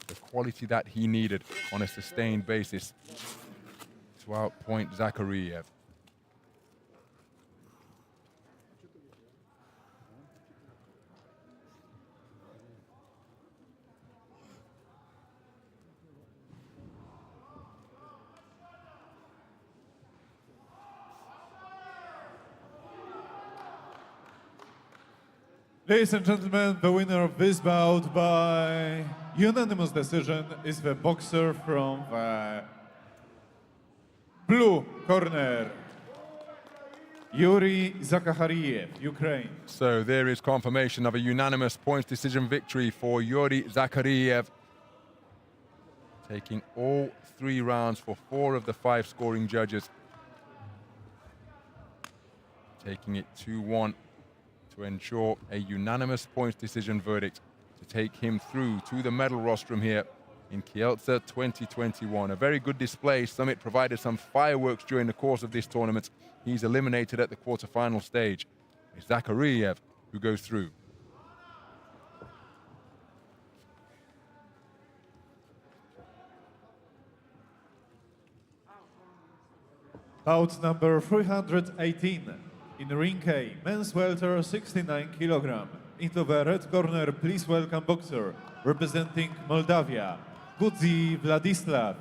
the quality that he needed on a sustained basis to outpoint Zakhariev. Ladies and gentlemen, the winner of this bout by unanimous decision is the boxer from the blue corner, Yuri Zakhariev, Ukraine. So there is confirmation of a unanimous points decision victory for Yuri Zakhariev, taking all 3 rounds for 4 of the 5 scoring judges, taking it 2-1. To ensure a unanimous points decision verdict to take him through to the medal rostrum here in Kielce 2021. A very good display. SUMIT provided some fireworks during the course of this tournament. He's eliminated at the quarterfinal stage. It's Zakhariev who goes through. Bout number 318 in ring A, men's welter 69 kg. Into the red corner, please welcome boxer representing Moldavia, GUTA Vladislav.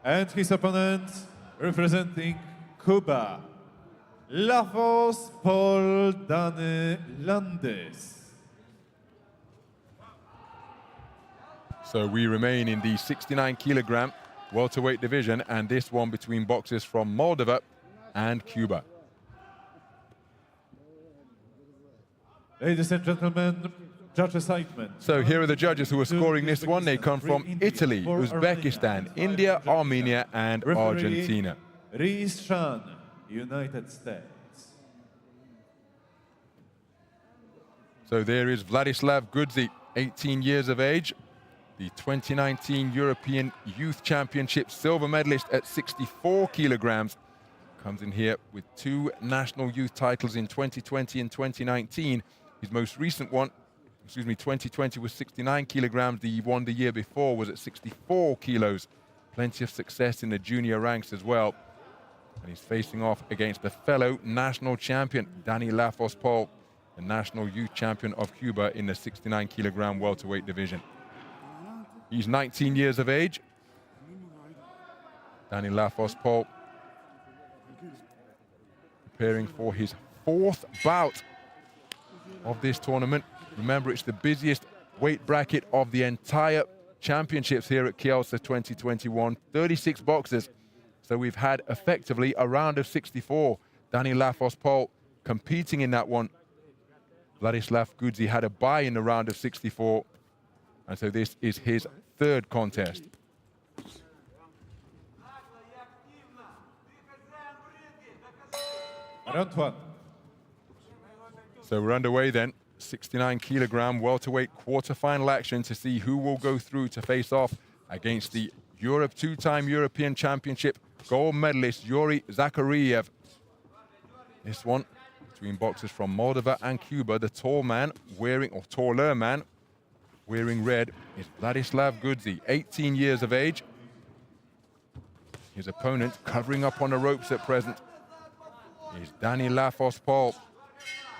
And his opponent representing Cuba, Lafos Paul Dany Landis. So we remain in the 69 kilogram welterweight division, and this one between boxers from Moldova and Cuba. Ladies and gentlemen, judge assignment. So here are the judges who are scoring this one. They come from Italy, Uzbekistan, India, Armenia, and Argentina. Raisa, United States. So there is Vladislav Gudzi, 18 years of age, the 2019 European Youth Championship silver medalist at 64 kilograms. Comes in here with 2 national youth titles in 2020 and 2019. His most recent one, 2020 was 69 kilograms. The one the year before was at 64 kilos. Plenty of success in the junior ranks as well. And he's facing off against the fellow national champion, Dany Lafos Paul, the national youth champion of Cuba in the 69 kilogram welterweight division. He's 19 years of age. Dany Lafos Paul preparing for his 4th bout of this tournament. Remember, it's the busiest weight bracket of the entire championships here at Kielce 2021. 36 boxers. So we've had effectively a round of 64. Dany Lafos Paul competing in that one. Vladislav Gudzi had a bye in the round of 64. And so this is his 3rd contest. Round 1. So we're underway then. 69 kilogram welterweight quarterfinal action to see who will go through to face off against the 2-time European Championship gold medalist Yuri Zakhariev. This one between boxers from Moldova and Cuba. The tall man wearing, or taller man, wearing red is Vladislav Gudzi, 18 years of age. His opponent, covering up on the ropes at present, is Dany Lafos Paul,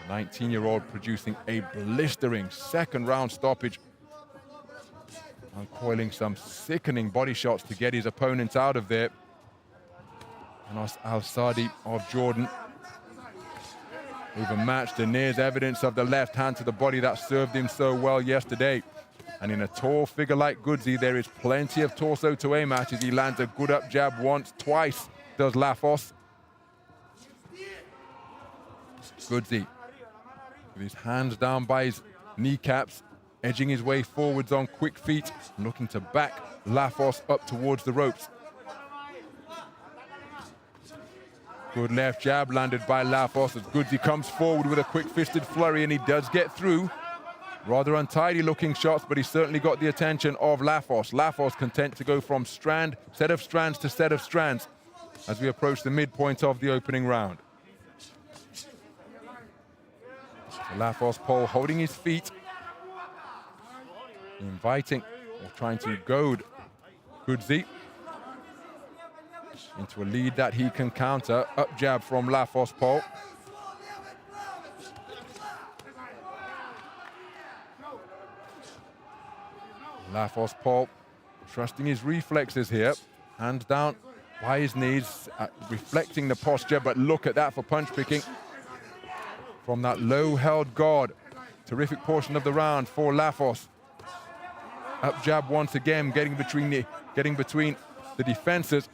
the 19-year-old producing a blistering 2nd round stoppage, uncoiling some sickening body shots to get his opponent out of there. Anas Al-Sadi of Jordan overmatched, and there's evidence of the left hand to the body that served him so well yesterday. And in a tall figure like Gudzi, there is plenty of torso to aim at as he lands a good up jab once, twice, does Lafos. Gudzi, with his hands down by his kneecaps, edging his way forwards on quick feet, looking to back Lafos up towards the ropes. Good left jab landed by Lafos as Gudzi comes forward with a quick-fisted flurry, and he does get through. Rather untidy looking shots, but he certainly got the attention of Lafos. Lafos content to go from set of strands to set of strands as we approach the midpoint of the opening round. So Lafos Paul holding his feet, inviting or trying to goad Gudzi into a lead that he can counter. Up jab from Lafos Paul. Lafos Paul trusting his reflexes here. Hands down by his knees, reflecting the posture, but look at that for punch picking. From that low held guard. Terrific portion of the round for Lafos. Up jab once again, getting between the defenses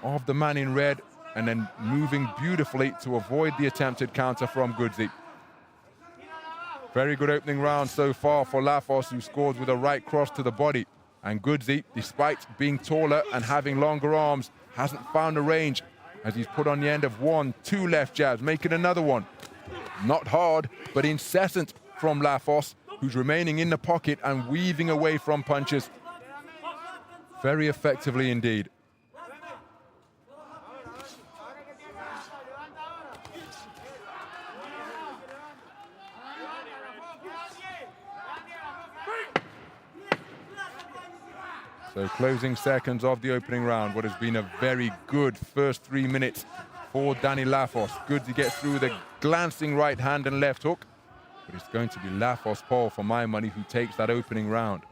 of the man in red, and then moving beautifully to avoid the attempted counter from Gudzi. Very good opening round so far for Lafos, who scores with a right cross to the body. And Gudzi, despite being taller and having longer arms, hasn't found a range as he's put on the end of 1, 2 left jabs, making another one. Not hard, but incessant from Lafos, who's remaining in the pocket and weaving away from punches. Very effectively indeed. Closing seconds of the opening round. What has been a very good first 3 minutes for Dani Lafos. Goodsy gets through with a glancing right hand and left hook. But it's going to be Lafos Paul, for my money, who takes that opening round.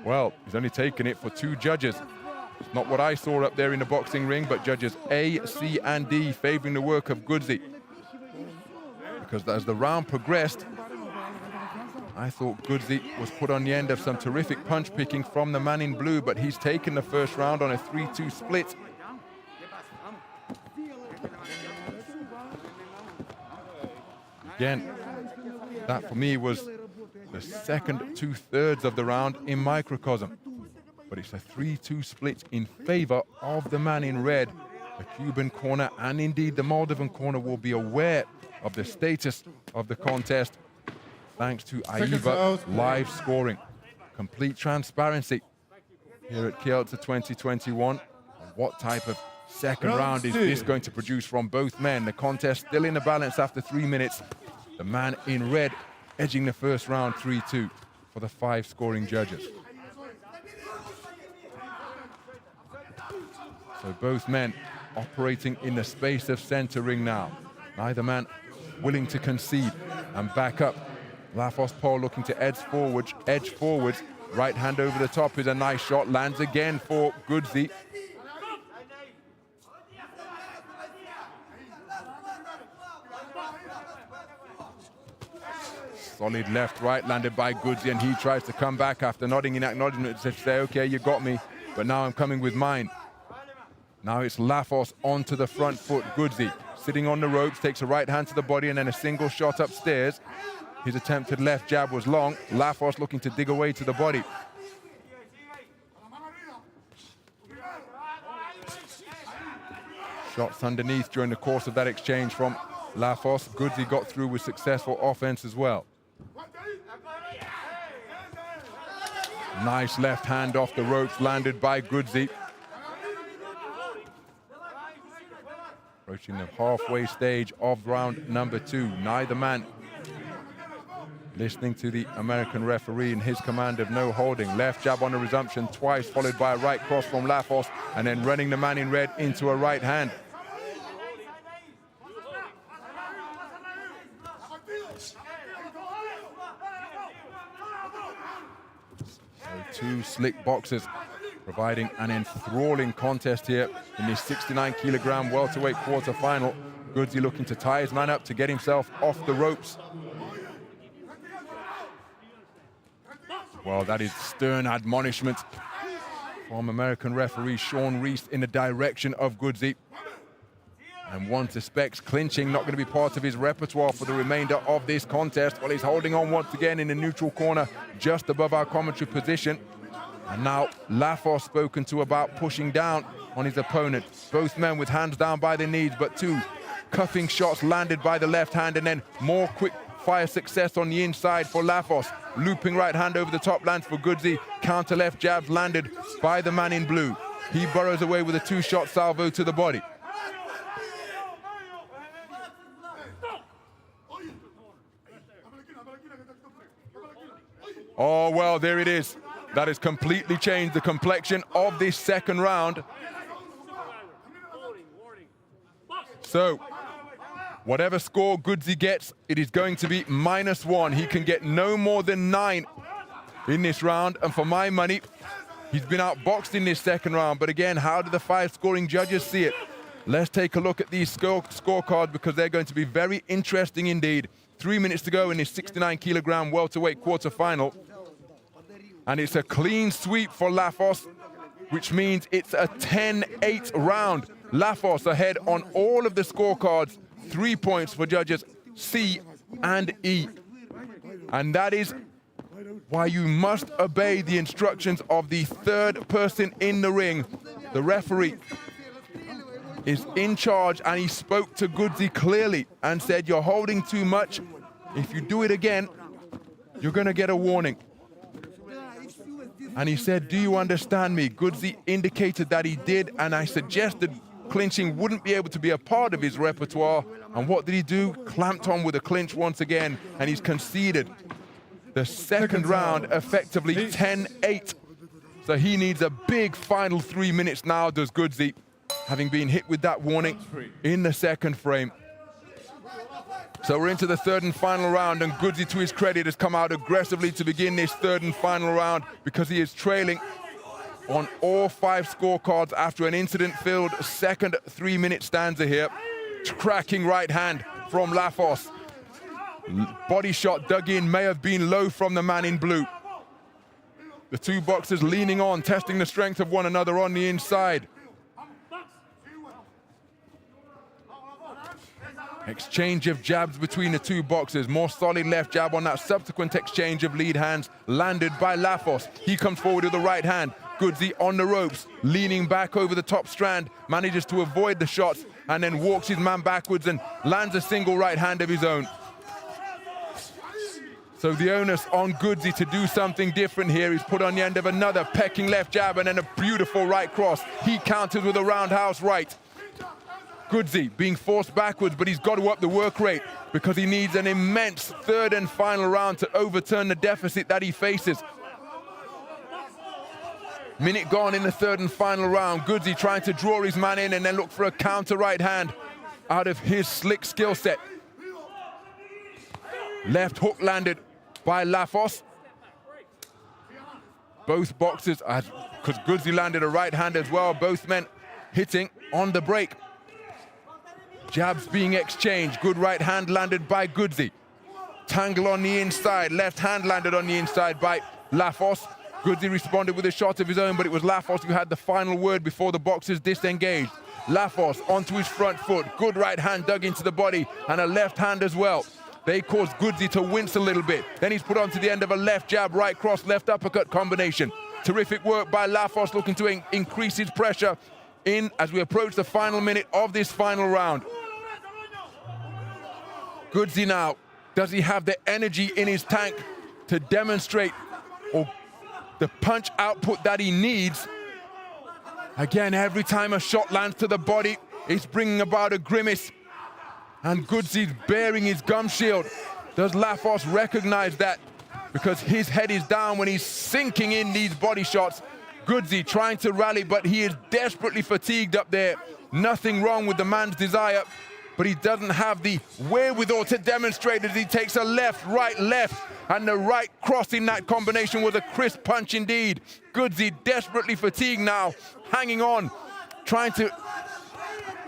Well, he's only taken it for 2 judges. It's not what I saw up there in the boxing ring, but judges A, C, and D favoring the work of Goodsy. Because as the round progressed, I thought Goodsy was put on the end of some terrific punch picking from the man in blue, but he's taken the first round on a 3-2 split. Again, that for me was the second 2/3 of the round in microcosm. But it's a 3-2 split in favor of the man in red. The Cuban corner and indeed the Moldovan corner will be aware of the status of the contest thanks to AIBA live scoring. Complete transparency here at Kielce 2021. What type of second round is this going to produce from both men? The contest still in the balance after 3 minutes. The man in red edging the first round 3-2 for the 5 scoring judges. So both men operating in the space of center ring now. Neither man willing to concede and back up. Lafos Paul looking to edge forwards. Right hand over the top is a nice shot. Lands again for Goodsy. Solid left, right, landed by Goodsy, and he tries to come back after nodding in acknowledgement to say, okay, you got me, but now I'm coming with mine. Now it's Lafos onto the front foot. Goodsy sitting on the ropes, takes a right hand to the body and then a single shot upstairs. His attempted left jab was long. Lafos looking to dig away to the body. Shots underneath during the course of that exchange from Lafos. Goodsy got through with successful offense as well. Nice left hand off the ropes landed by Goodsy. Approaching the halfway stage of round number 2. Neither man listening to the American referee in his command of no holding. Left jab on the resumption twice, followed by a right cross from Lafos, and then running the man in red into a right hand. So 2 slick boxers providing an enthralling contest here in this 69-kilogram welterweight quarterfinal. Goodsy looking to tie his man up to get himself off the ropes. Well, that is stern admonishment from American referee Sean Reese in the direction of Goodsy. And one suspects clinching not going to be part of his repertoire for the remainder of this contest. Well, he's holding on once again in the neutral corner just above our commentary position. And now Lafos spoken to about pushing down on his opponent. Both men with hands down by their knees, but 2 cuffing shots landed by the left hand, and then more quick fire success on the inside for Lafos. Looping right hand over the top lands for Goodsy. Counter left jabs landed by the man in blue. He burrows away with a 2-shot salvo to the body. Oh, well, there it is. That has completely changed the complexion of this second round. So, whatever score Goodsy gets, it is going to be -1. He can get no more than 9 in this round. And for my money, he's been outboxed in this second round. But again, how do the 5 scoring judges see it? Let's take a look at these scorecards because they're going to be very interesting indeed. 3 minutes to go in this 69-kilogram welterweight quarterfinal. And it's a clean sweep for Lafos, which means it's a 10-8 round. Lafos ahead on all of the scorecards. 3 points for judges C and E. And that is why you must obey the instructions of the 3rd person in the ring. The referee is in charge, and he spoke to Goodsy clearly and said, you're holding too much. If you do it again, you're going to get a warning. And he said, do you understand me? Goodsy indicated that he did, and I suggested clinching wouldn't be able to be a part of his repertoire. And what did he do? Clamped on with a clinch once again, and he's conceded. the second round effectively 10-8. So he needs a big final 3 minutes now, does GUTA, having been hit with that warning in the second frame. So we're into the third and final round, and GUTA, to his credit, has come out aggressively to begin this third and final round because he is trailing on all 5 scorecards after an incident-filled second 3-minute stanza here. Cracking right hand from Lafos. Body shot dug in, may have been low from the man in blue. The two boxers leaning on, testing the strength of one another on the inside. Exchange of jabs between the two boxers. More solid left jab on that subsequent exchange of lead hands landed by Lafos. He comes forward with the right hand. GUTA on the ropes, leaning back over the top strand, manages to avoid the shots and then walks his man backwards and lands a single right hand of his own. So the onus on GUTA to do something different here. He's put on the end of another pecking left jab and then a beautiful right cross. He counters with a roundhouse right. GUTA being forced backwards, but he's got to up the work rate because he needs an immense third and final round to overturn the deficit that he faces. Minute gone in the third and final round. GUTA trying to draw his man in and then look for a counter right hand out of his slick skill set. Left hook landed by Lafos. Both boxers, because GUTA landed a right hand as well, both men hitting on the break. Jabs being exchanged. Good right hand landed by GUTA. Tangle on the inside. Left hand landed on the inside by Lafos. GUTA responded with a shot of his own, but it was Lafos who had the final word before the boxers disengaged. Lafos onto his front foot. Good right hand dug into the body and a left hand as well. They caused GUTA to wince a little bit. Then he's put onto the end of a left jab, right cross, left uppercut combination. Terrific work by Lafos, looking to increase his pressure in as we approach the final minute of this final round. GUTA now, does he have the energy in his tank to demonstrate or the punch output that he needs? Again, every time a shot lands to the body, it's bringing about a grimace. And GUTA's bearing his gum shield. Does Lafos recognize that? Because his head is down when he's sinking in these body shots. GUTA trying to rally, but he is desperately fatigued up there. Nothing wrong with the man's desire, but he doesn't have the wherewithal to demonstrate as he takes a left, left, and the right cross in that combination was a crisp punch indeed. GUTA desperately fatigued now, hanging on, trying to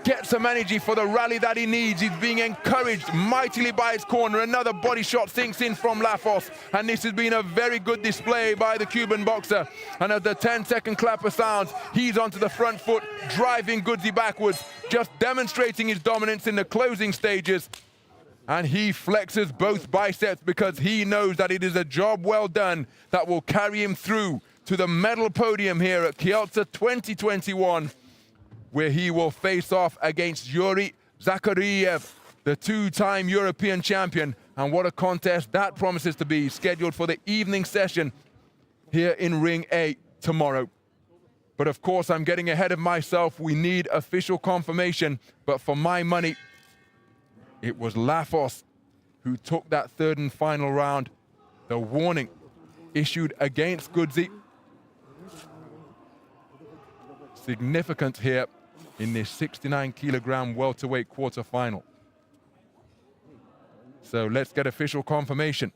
get some energy for the rally that he needs. He's being encouraged mightily by his corner. Another body shot sinks in from Lafos, and this has been a very good display by the Cuban boxer. And as the 10-second clapper sounds, he's onto the front foot, driving GUTA backwards, just demonstrating his dominance in the closing stages. And he flexes both biceps because he knows that it is a job well done that will carry him through to the medal podium here at Kielce 2021. Where he will face off against Yuri Zakhariev, the two-time European champion. And what a contest that promises to be, scheduled for the evening session here in Ring A tomorrow. But of course, I'm getting ahead of myself. We need official confirmation. But for my money, it was Lafos who took that third and final round. The warning issued against GUTA. Significant here in this 69-kilogram welterweight quarterfinal. So let's get official confirmation.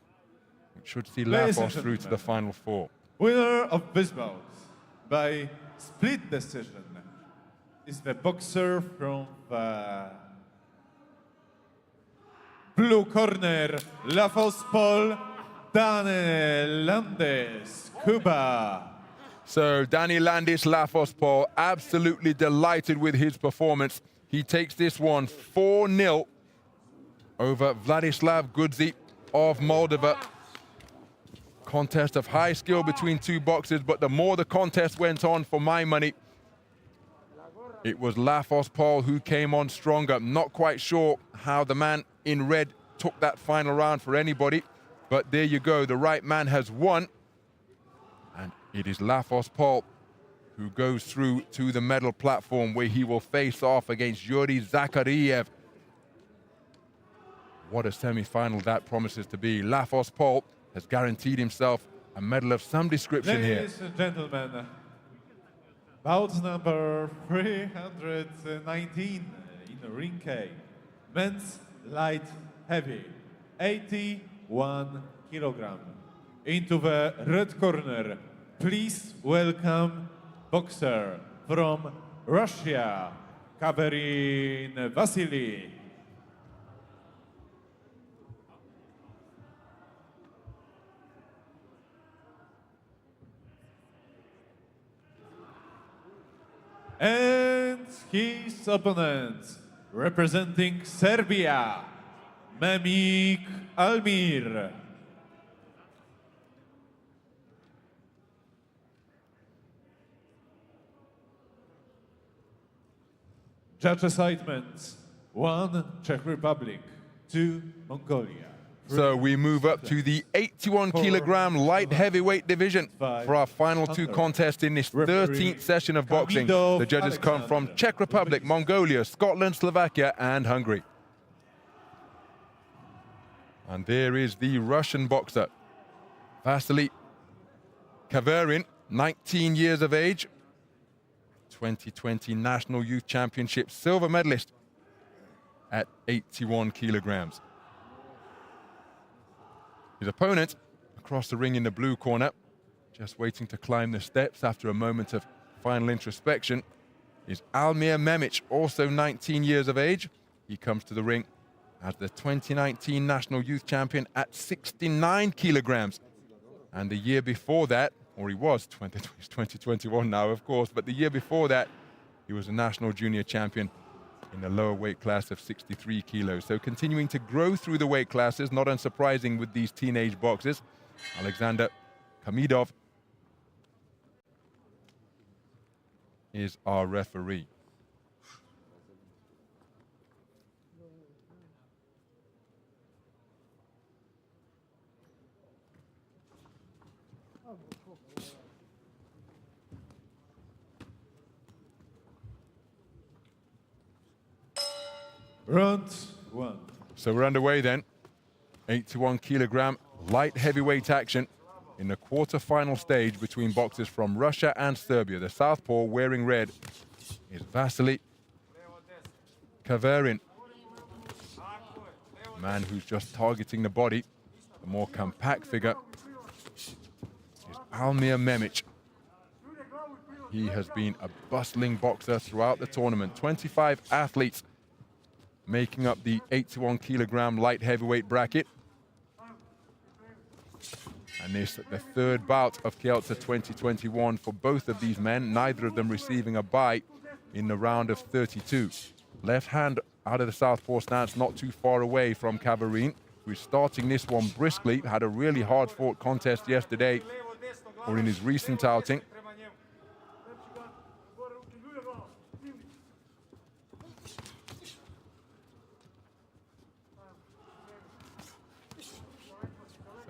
We should see Lafos through to the final four. Winner of this bout by split decision is the boxer from the blue corner, Lafos Paul Dane Landes, Cuba. So Danny Landis Lafos Paul, absolutely delighted with his performance. He takes this one 4-0 over Vladislav GUTA of Moldova. Contest of high skill between two boxers, but the more the contest went on, for my money, it was Lafos Paul who came on stronger. Not quite sure how the man in red took that final round for anybody, but there you go, the right man has won. And it is Lafos Paul who goes through to the medal platform where he will face off against Yuri Zakhariev. What a semi-final that promises to be. Lafos Paul has guaranteed himself a medal of some description here. Ladies and gentlemen, bout number 319 in the ring K, men's light heavy, 81 kilogram. Into the red corner, please welcome boxer from Russia, Kaverin Vasily. And his opponent, representing Serbia, Memik Almir. Judge assignments, 1 Czech Republic, 2 Mongolia. So we move up to the 81 kilogram light heavyweight division for our final two contests in this 13th session of boxing. The judges come from Czech Republic, Mongolia, Scotland, Slovakia, and Hungary. And there is the Russian boxer, Vasily Kaverin, 19 years of age, 2020 National Youth Championship silver medalist at 81 kilograms. His opponent, across the ring in the blue corner, just waiting to climb the steps after a moment of final introspection, is Almir Memic, also 19 years of age. He comes to the ring as the 2019 National Youth Champion at 69 kilograms. And the year before that, or he was, 2021 now, of course, but the year before that, he was a National Junior Champion in the lower weight class of 63 kilos. So continuing to grow through the weight classes, not unsurprising with these teenage boxers. Alexander Kamidov is our referee. Round 1. So we're underway then. 81 kilogram light heavyweight action in the quarter-final stage between boxers from Russia and Serbia. The southpaw wearing red is Vasily Kaverin, a man who's just targeting the body. The more compact figure is Almir Memic. He has been a bustling boxer throughout the tournament. 25 athletes making up the 81 kilogram light heavyweight bracket. And this the third bout of Kielce 2021 for both of these men, neither of them receiving a bye in the round of 32. Left hand out of the southpaw stance, not too far away from Kaverin, who's starting this one briskly. Had a really hard-fought contest yesterday, or in his recent outing.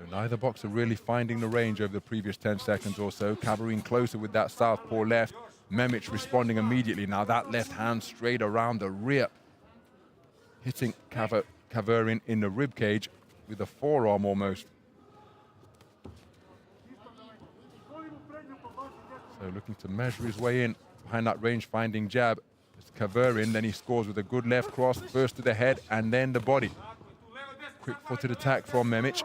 Neither boxer really finding the range over the previous 10 seconds or so. Kaverin closer with that southpaw left. Memic responding immediately. Now that left hand straight around the rear, hitting Kaverin in the rib cage with a forearm almost. So looking to measure his way in behind that range-finding jab. It's Kaverin, then he scores with a good left cross, first to the head and then the body. Quick-footed attack from Memic.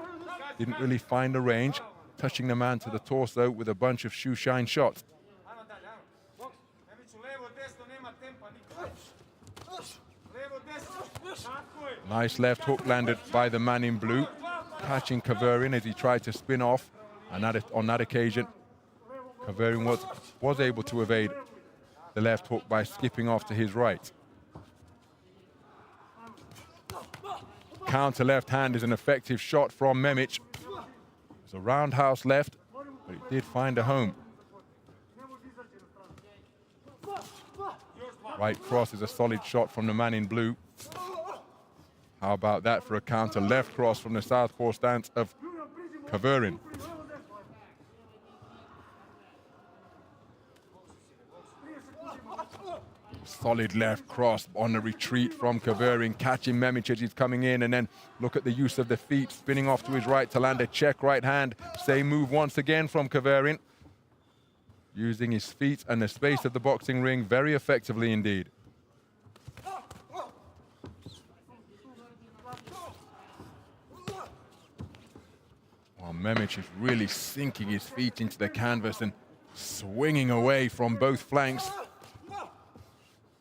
Didn't really find the range, touching the man to the torso with a bunch of shoe shine shots. Nice left hook landed by the man in blue, catching Kaverin as he tried to spin off. And on that occasion, Kaverin was able to evade the left hook by skipping off to his right. Counter left hand is an effective shot from Memic. It's a roundhouse left, but it did find a home. Right cross is a solid shot from the man in blue. How about that for a counter left cross from the southpaw stance of Kaverin? Solid left cross on the retreat from Kavarin, catching Memic as he's coming in, and then look at the use of the feet, spinning off to his right to land a check right hand. Same move once again from Kavarin, using his feet and the space of the boxing ring very effectively indeed. While Memic is really sinking his feet into the canvas and swinging away from both flanks.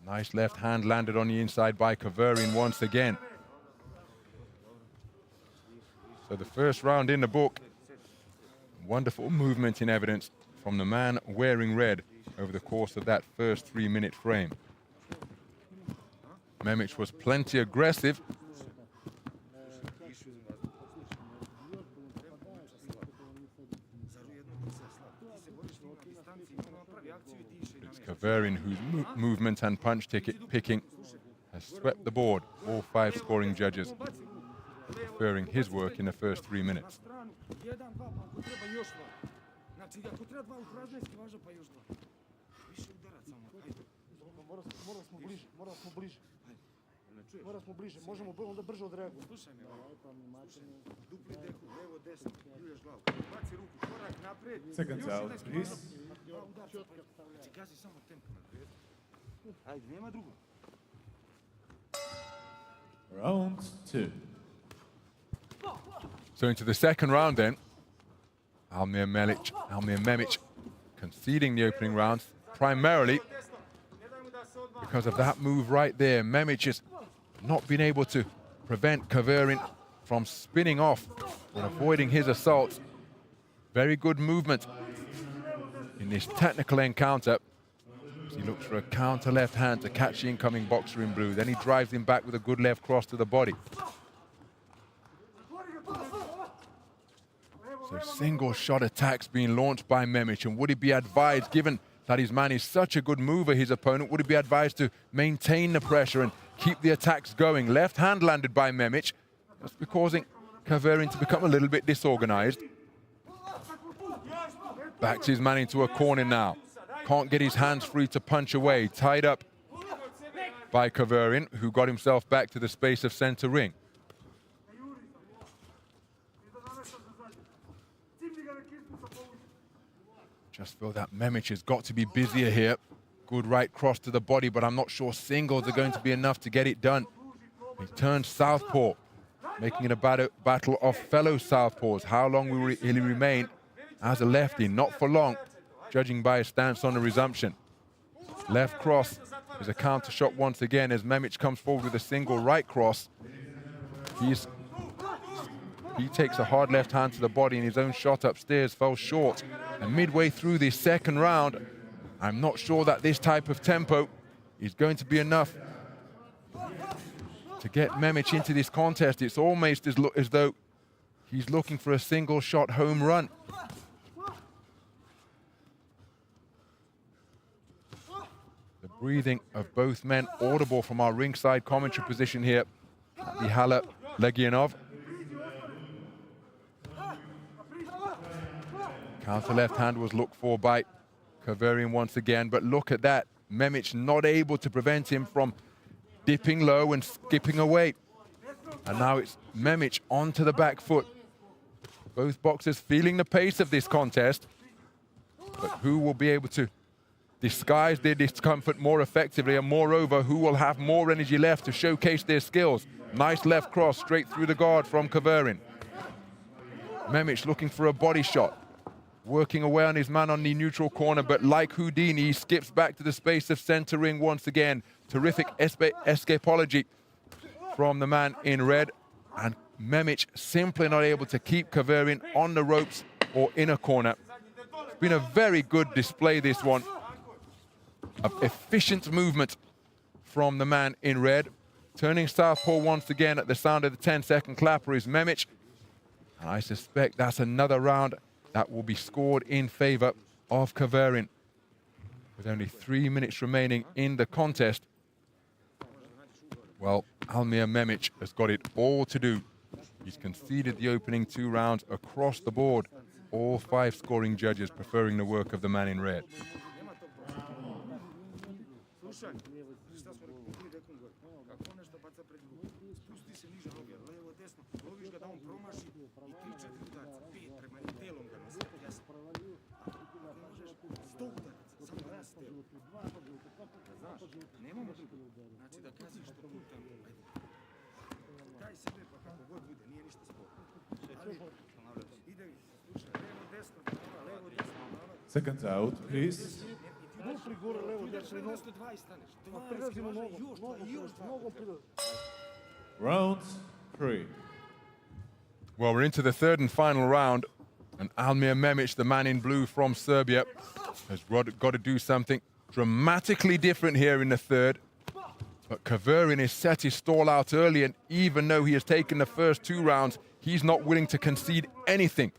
Nice left hand landed on the inside by Kavarin once again. So the first round in the book. Wonderful movement in evidence from the man wearing red over the course of that first 3-minute frame. Memic was plenty aggressive. Kavarin, whose movement and punch picking has swept the board, all 5 scoring judges preferring his work in the first 3 minutes. Seconds out, please. Round 2. So into the second round then. Almir Memic conceding the opening round, primarily because of that move right there. Memic has not been able to prevent Kavarin from spinning off and avoiding his assault. Very good movement in this technical encounter. He looks for a counter left hand to catch the incoming boxer in blue. Then he drives him back with a good left cross to the body. So single shot attacks being launched by Memic. And would he be advised, given that his man is such a good mover, his opponent, would he be advised to maintain the pressure and keep the attacks going? Left hand landed by Memic. That's causing Kavarin to become a little bit disorganized. Backs his man into a corner now. Can't get his hands free to punch away. Tied up by Kavarin, who got himself back to the space of center ring. Just feel that Memic has got to be busier here. Good right cross to the body, but I'm not sure singles are going to be enough to get it done. He turns southpaw, making it a battle of fellow southpaws. How long will he remain as a lefty? Not for long, judging by his stance on the resumption. Left cross is a counter shot once again as Memic comes forward with a single right cross. He takes a hard left hand to the body and his own shot upstairs fell short. And midway through this second round, I'm not sure that this type of tempo is going to be enough to get Memic into this contest. It's almost as though he's looking for a single shot home run. The breathing of both men audible from our ringside commentary position here. Mihala Legionov. Counter left hand was looked for by Kavarin once again, but look at that. Memic not able to prevent him from dipping low and skipping away. And now it's Memic onto the back foot. Both boxers feeling the pace of this contest, but who will be able to disguise their discomfort more effectively, and moreover, who will have more energy left to showcase their skills. Nice left cross straight through the guard from Kavarin. Memic looking for a body shot. Working away on his man on the neutral corner, but like Houdini, he skips back to the space of center ring once again. Terrific escapology from the man in red. And Memic simply not able to keep Kavarin on the ropes or in a corner. It's been a very good display, this one, of efficient movement from the man in red. Turning southpaw once again at the sound of the 10-second clapper is Memic. And I suspect that's another round that will be scored in favor of Kavarin. With only 3 minutes remaining in the contest, well, Almir Memic has got it all to do. He's conceded the opening 2 rounds across the board. All 5 scoring judges preferring the work of the man in red. Slušaj, šta smo rekli, ti rekom gore, kako nešto baca pred ruku, spusti se niže noge, levo, desno, loviš ga da on promaši i 3-4 udarca, 5 prema telom ga nastavi, jasno. Ako možeš 100 udaraca, samo raz telom. Znaš, nemamo drugo. Znači da kaziš što putam, ajde. Daj sebe pa kako god bude, nije ništa sporno. Ali, ide, slušaj, levo, desno, levo, desno, Seconds out, please. Round 3. Well, we're into the third and final round, and Almir Memic, the man in blue from Serbia, has got to do something dramatically different here in the third. But Kverin has set his stall out early, and even though he has taken the first 2 rounds, he's not willing to concede anything,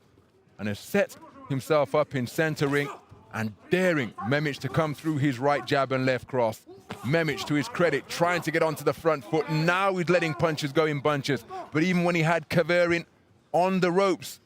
and has set himself up in center ring and daring Memic to come through his right jab and left cross. Memic, to his credit, trying to get onto the front foot. Now he's letting punches go in bunches. But even when he had Kverin on the ropes,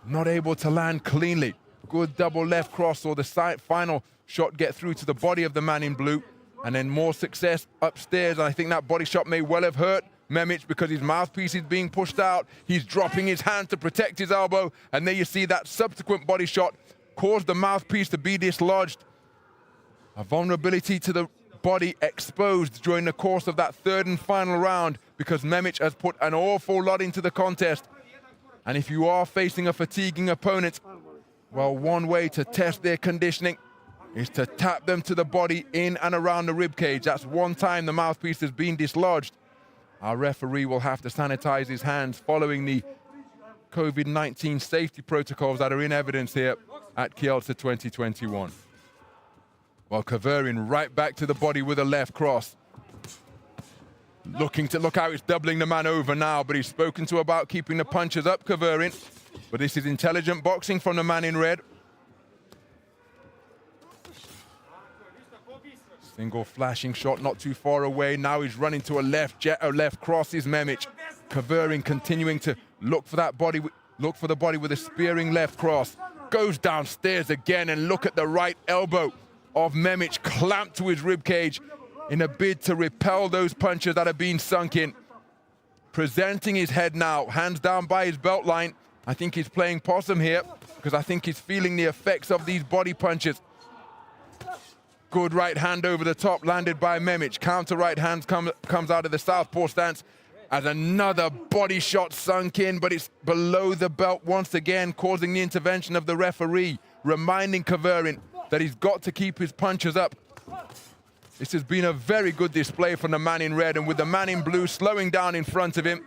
not able to land cleanly. Good double left cross, or the final shot get through to the body of the man in blue. And then more success upstairs. And I think that body shot may well have hurt Memic because his mouthpiece is being pushed out. He's dropping his hand to protect his elbow. And there you see that subsequent body shot caused the mouthpiece to be dislodged. A vulnerability to the body exposed during the course of that third and final round because Memic has put an awful lot into the contest. And if you are facing a fatiguing opponent, well, one way to test their conditioning is to tap them to the body in and around the ribcage. That's one time the mouthpiece has been dislodged. Our referee will have to sanitize his hands following the COVID-19 safety protocols that are in evidence here at Kielce 2021. Well, Kverin right back to the body with a left cross. Looking to look how it's doubling the man over now, but he's spoken to about keeping the punches up, Kverin. But this is intelligent boxing from the man in red. Single flashing shot not too far away. Now he's running to a left cross is Memic. Kverin continuing to look for that body, look for the body with a spearing left cross. Goes downstairs again, and look at the right elbow of Memic clamped to his ribcage in a bid to repel those punches that are being sunk in. Presenting his head now, hands down by his belt line. I think he's playing possum here because I think he's feeling the effects of these body punches. Good right hand over the top landed by Memic. Counter right hand comes out of the southpaw stance as another body shot sunk in, but it's below the belt once again, causing the intervention of the referee, reminding Kverin that he's got to keep his punches up. This has been a very good display from the man in red, and with the man in blue slowing down in front of him,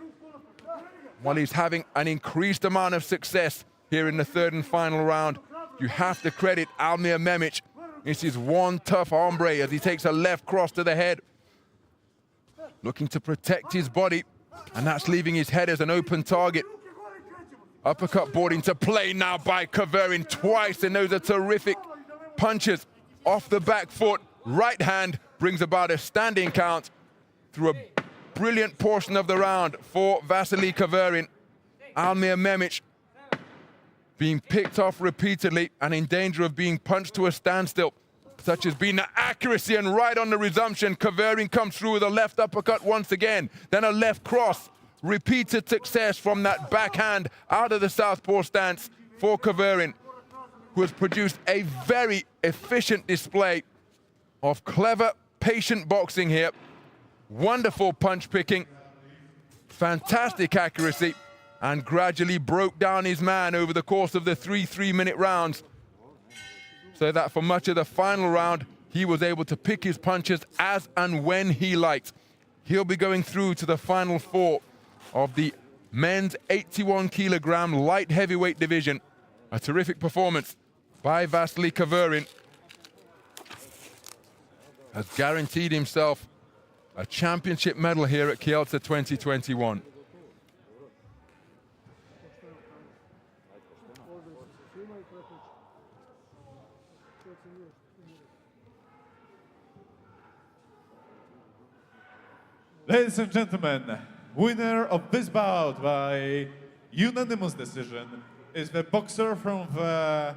while he's having an increased amount of success here in the third and final round. You have to credit Almir Memic. This is one tough hombre as he takes a left cross to the head, looking to protect his body, and that's leaving his head as an open target. Uppercut brought into play now by Kverin twice, and those are terrific punches off the back foot. Right hand brings about a standing count through a brilliant portion of the round for Vasily Kverin. Almir Memic being picked off repeatedly and in danger of being punched to a standstill. Such has been the accuracy, and right on the resumption, Kverin comes through with a left uppercut once again, then a left cross. Repeated success from that backhand out of the southpaw stance for Kverin, who has produced a very efficient display of clever, patient boxing here. Wonderful punch picking, fantastic accuracy, and gradually broke down his man over the course of the 3 3-minute rounds, so that for much of the final round, he was able to pick his punches as and when he liked. He'll be going through to the final 4 of the men's 81-kilogram light heavyweight division. A terrific performance by Vasily Kverin has guaranteed himself a championship medal here at Kielce 2021. Ladies and gentlemen, winner of this bout by unanimous decision is the boxer from the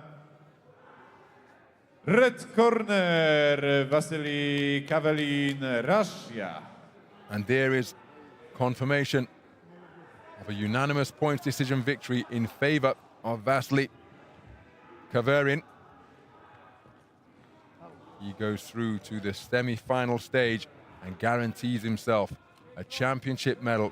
Red corner, Vasily Kavelin, Russia. And there is confirmation of a unanimous points decision victory in favor of Vasily Kaverin. He goes through to the semi-final stage and guarantees himself a championship medal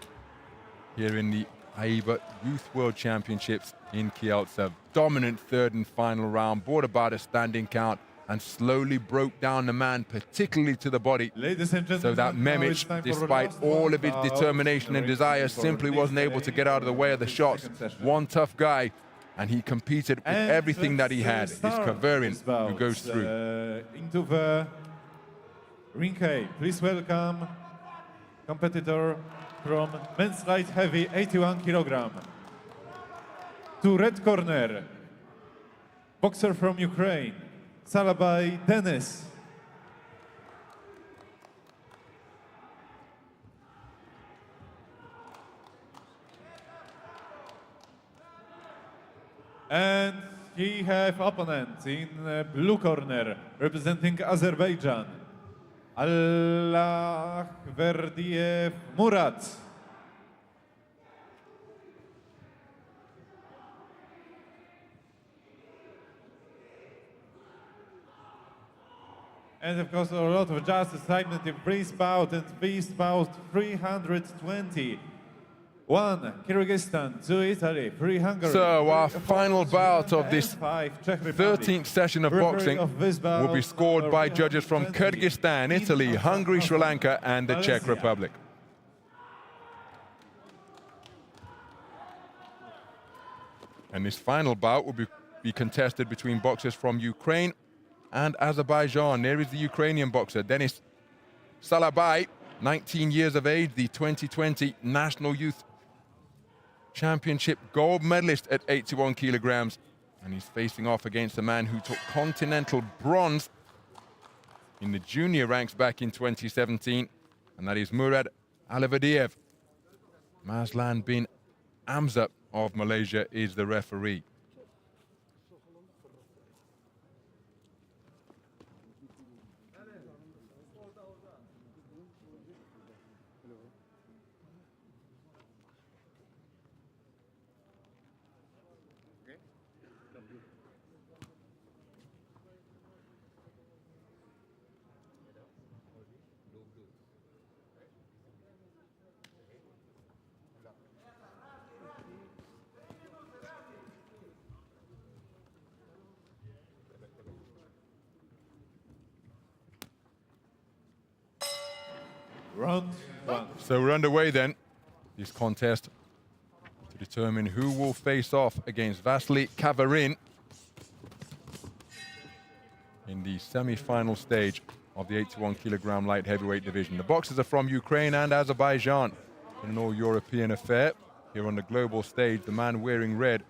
here in the AIBA Youth World Championships in Kielce. Dominant third and final round, brought about a standing count and slowly broke down the man, particularly to the body. Ladies and gentlemen, So that Memic, despite all of his determination and desire, simply wasn't able to get out of the way of the shots. One tough guy, and he competed with everything that he had. It's Kaverin who goes through. Into the ring A. Please welcome competitor from men's light heavy 81 kilogram. To red corner, boxer from Ukraine, Salabai Denis. And he have opponent in blue corner, representing Azerbaijan, Allahverdiev Murat. And of course, a lot of just excitement in beast bout and beast bout 320. 1 Kyrgyzstan, 2 Italy, 3 Hungary. So our final bout of this 13th session of boxing will be scored by judges from Kyrgyzstan, Italy, Hungary, Sri Lanka and the Czech Republic. And this final bout will be contested between boxers from Ukraine and Azerbaijan. There is the Ukrainian boxer, Denis Salabai, 19 years of age, the 2020 National Youth Championship gold medalist at 81 kilograms. And he's facing off against a man who took continental bronze in the junior ranks back in 2017. And that is Murad Alivadiev. Mazlan bin Amza of Malaysia is the referee. Round 1. So we're underway then, this contest to determine who will face off against Vasily Kaverin in the semi-final stage of the 81 kilogram light heavyweight division. The boxers are from Ukraine and Azerbaijan in an all-European affair. Here on the global stage, the man wearing red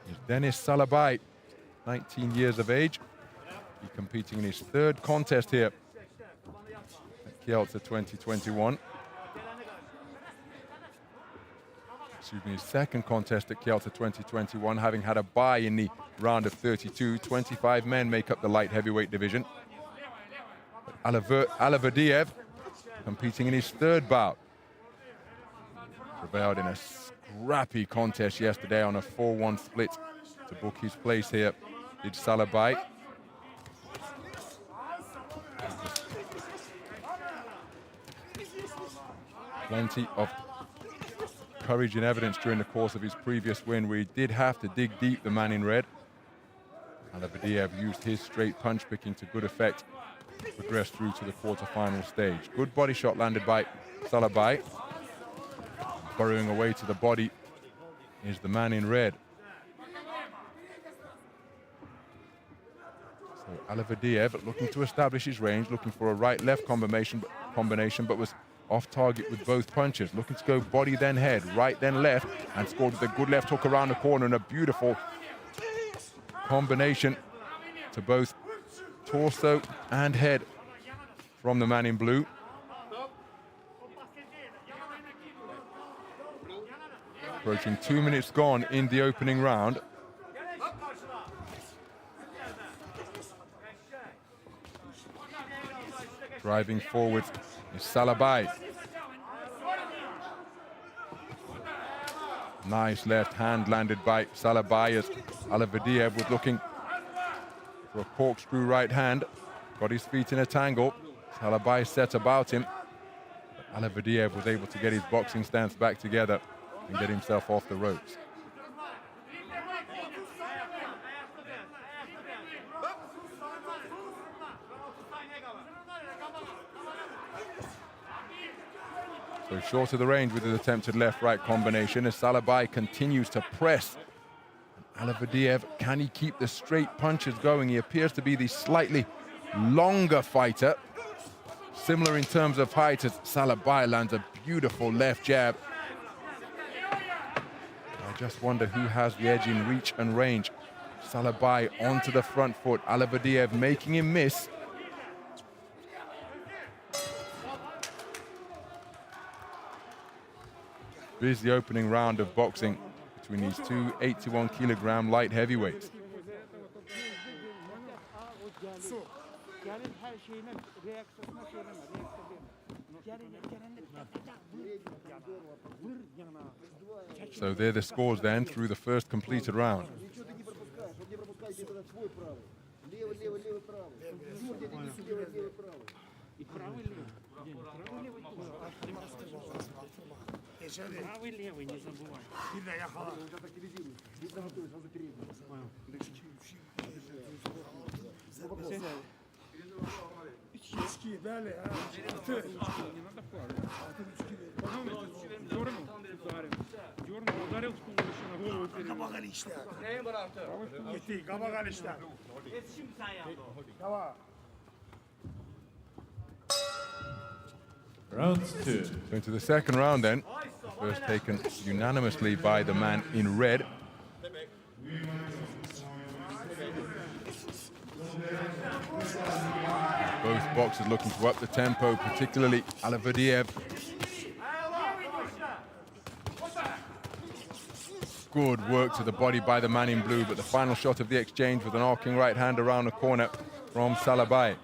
is Denis Salabai, 19 years of age. He's competing in his third contest here Kielce 2021. Excuse me, his second contest at Kielce 2021, having had a bye in the round of 32. 25 men make up the light heavyweight division. Alivadiev competing in his third bout. Prevailed in a scrappy contest yesterday on a 4-1 split to book his place here. Did Salabai. Plenty of courage and evidence during the course of his previous win, where he did have to dig deep, the man in red. Alivadiev used his straight punch picking to good effect, progressed through to the quarterfinal stage. Good body shot landed by Salabai. Burrowing away to the body is the man in red. So Alivadiev looking to establish his range, looking for a right-left combination, but was off target with both punches, looking to go body then head, right then left, and scored with a good left hook around the corner and a beautiful combination to both torso and head from the man in blue. Approaching 2 minutes gone in the opening round. Driving forwards is Salabai. Nice left hand landed by Salabai as Aliverdiyev was looking for a corkscrew right hand. Got his feet in a tangle. Salabai set about him. But Aliverdiyev was able to get his boxing stance back together and get himself off the ropes. So short of the range with his attempted left-right combination as Salabai continues to press. Aliverdiyev, can he keep the straight punches going? He appears to be the slightly longer fighter. Similar in terms of height as Salabai lands a beautiful left jab. I just wonder who has the edge in reach and range. Salabai onto the front foot. Aliverdiyev making him miss. Busy opening round of boxing between these two 81-kilogram light heavyweights. So they're the scores then through the first completed round. Правый, левый, не забывай. Ударил в голову. Round 2. So into the second round then. First taken unanimously by the man in red. Both boxers looking to up the tempo, particularly Aliverdiyev. Good work to the body by the man in blue, but the final shot of the exchange was an arcing right hand around the corner from Salabai.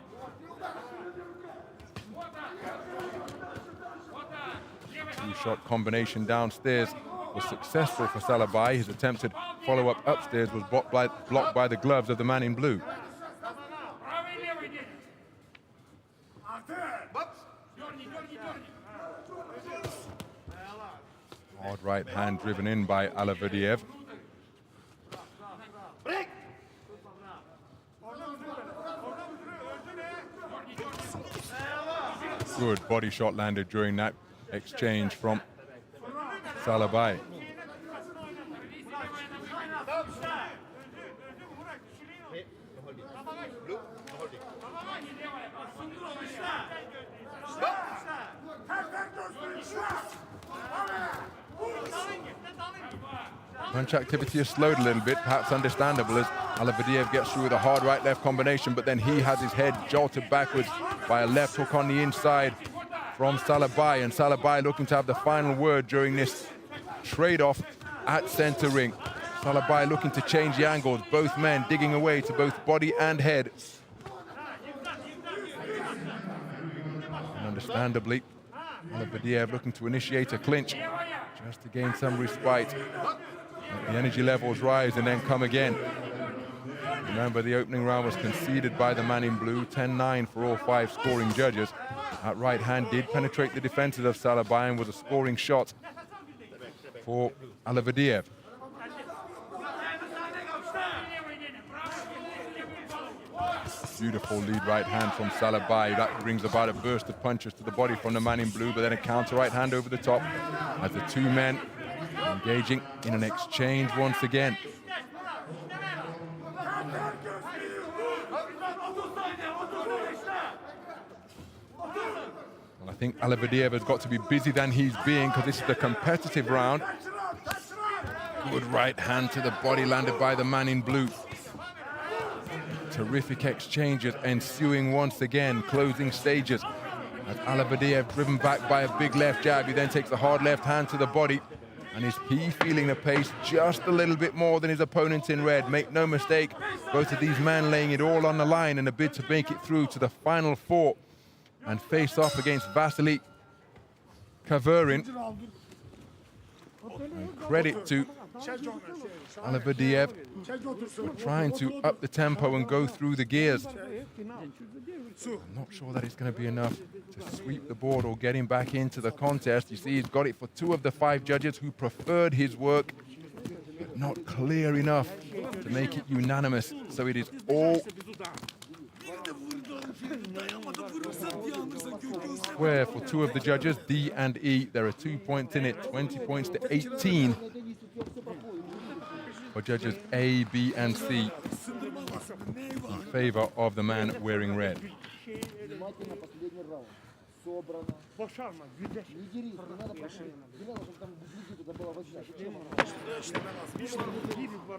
Two-shot combination downstairs was successful for Salabai. His attempted follow-up upstairs was blocked by the gloves of the man in blue. Hard right hand driven in by Aliverdiyev. Good body shot landed during that exchange from Salabai. Punch activity has slowed a little bit, perhaps understandable as Aliverdiyev gets through with a hard right-left combination, but then he has his head jolted backwards by a left hook on the inside from Salabai, and Salabai looking to have the final word during this trade-off at center ring. Salabai looking to change the angles, both men digging away to both body and head. And understandably, Aliverdiyev looking to initiate a clinch just to gain some respite. Let the energy levels rise and then come again. Remember, the opening round was conceded by the man in blue, 10-9 for all 5 scoring judges. That right hand did penetrate the defenses of Salabai and was a scoring shot for Aliverdiyev. Beautiful lead right hand from Salabai. That brings about a burst of punches to the body from the man in blue, but then a counter right hand over the top as the two men engaging in an exchange once again. Well, I think Aliverdiyev has got to be busier than he's being because this is the competitive round. Good right hand to the body landed by the man in blue. Terrific exchanges ensuing once again, closing stages. As Aliverdiyev driven back by a big left jab, he then takes a hard left hand to the body. And is he feeling the pace just a little bit more than his opponents in red? Make no mistake, both of these men laying it all on the line in a bid to make it through to the final 4 and face off against Vasily Kaverin. And credit to Alibadiev trying to up the tempo and go through the gears. I'm not sure that it's going to be enough to sweep the board or get him back into the contest. You see, he's got it for 2 of the 5 judges who preferred his work, but not clear enough to make it unanimous. So it is all square for 2 of the judges, D and E. There are 2 points in it, 20 points to 18 for judges A, B, and C in favor of the man wearing red.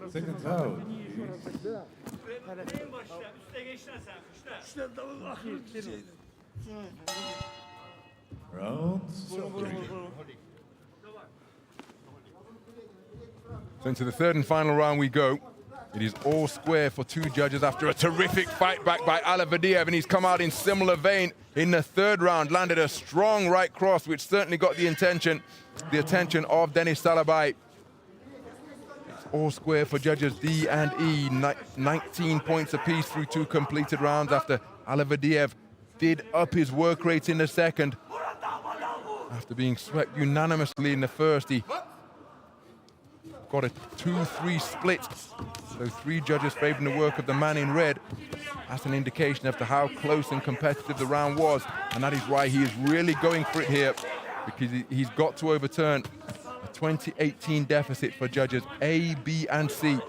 Second out. Round. So into the 3rd and final round we go. It is all square for 2 judges after a terrific fight back by Alibadiev, and he's come out in similar vein in the 3rd round, landed a strong right cross, which certainly got the attention of Denis Salabai. It's all square for judges D and E, 19 points apiece through 2 completed rounds after Alibadiev did up his work rate in the 2nd. After being swept unanimously in the 1st, he got a 2-3 split. So 3 judges favoring the work of the man in red. That's an indication as to how close and competitive the round was. And that is why he is really going for it here, because he's got to overturn a 2018 deficit for judges A, B, and C.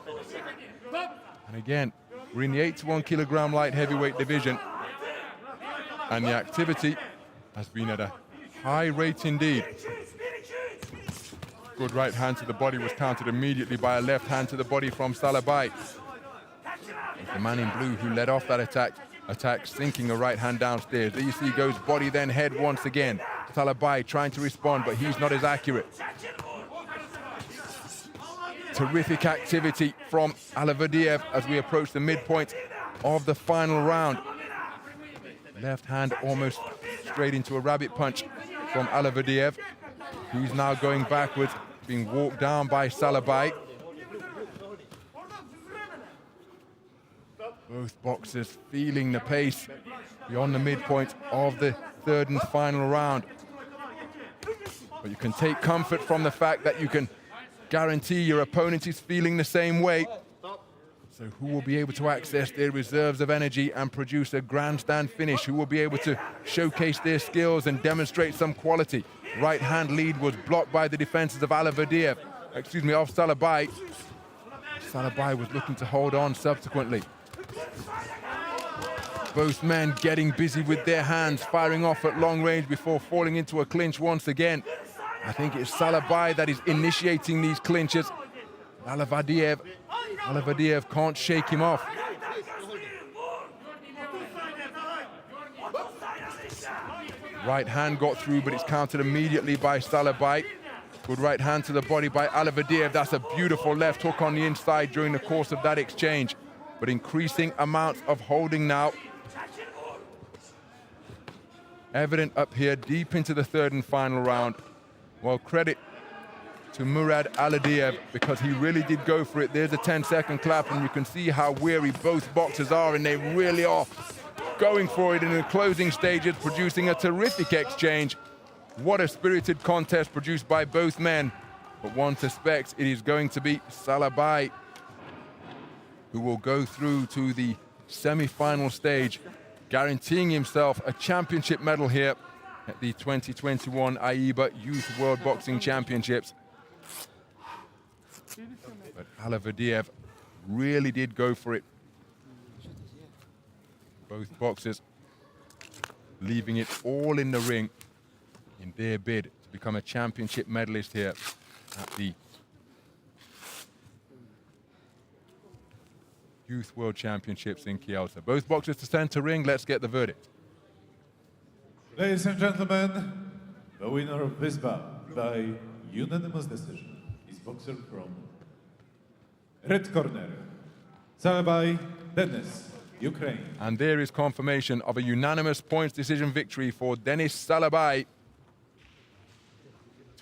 And again, we're in the 8 to 1 kilogram light heavyweight division. And the activity has been at a high rate indeed. Good right hand to the body was countered immediately by a left hand to the body from Salabai. The man in blue who led off that attack sinking a right hand downstairs. There you see goes body then head once again. Salabai trying to respond, but he's not as accurate. Terrific activity from Alibadiev as we approach the midpoint of the final round. Left hand almost straight into a rabbit punch from Alibadiev. He's now going backwards, being walked down by Salabai. Both boxers feeling the pace beyond the midpoint of the 3rd and final round. But you can take comfort from the fact that you can guarantee your opponent is feeling the same way. So who will be able to access their reserves of energy and produce a grandstand finish? Who will be able to showcase their skills and demonstrate some quality? Right hand lead was blocked by the defenses of Salabai. Salabai was looking to hold on subsequently. Both men getting busy with their hands, firing off at long range before falling into a clinch once again. I think it's Salabai that is initiating these clinches. Alibadiev can't shake him off. Right hand got through, but it's countered immediately by Salabai. Good right hand to the body by Alibadiev. That's a beautiful left hook on the inside during the course of that exchange. But increasing amounts of holding now. Evident up here, deep into the 3rd and final round. Well, credit to Murad Alidiev, because he really did go for it. There's a 10-second clap, and you can see how weary both boxers are, and they really are going for it in the closing stages, producing a terrific exchange. What a spirited contest produced by both men. But one suspects it is going to be Salabai who will go through to the semi-final stage, guaranteeing himself a championship medal here at the 2021 AIBA Youth World Boxing Championships. But Alibadiev really did go for it. Both boxers leaving it all in the ring in their bid to become a championship medalist here at the Youth World Championships in Kielce. Both boxers to center ring. Let's get the verdict. Ladies and gentlemen, the winner of this bout by unanimous decision is boxer from red corner, Salabai Denis. Ukraine. And there is confirmation of a unanimous points decision victory for Denis Salabai.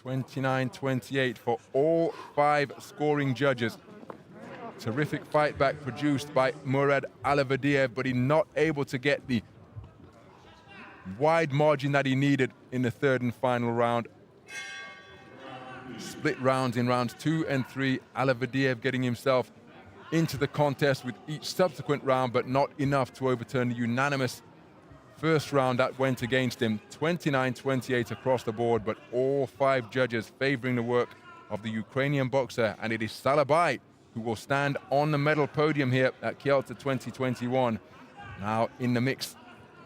29-28 for all 5 scoring judges. Terrific fight back produced by Murad Alavadiev, but he's not able to get the wide margin that he needed in the 3rd and final round. Split rounds in rounds 2 and 3. Alavadiev getting himself into the contest with each subsequent round, but not enough to overturn the unanimous first round that went against him. 29-28 across the board, but all 5 judges favoring the work of the Ukrainian boxer, and it is Salabai who will stand on the medal podium here at Kielce 2021. Now in the mix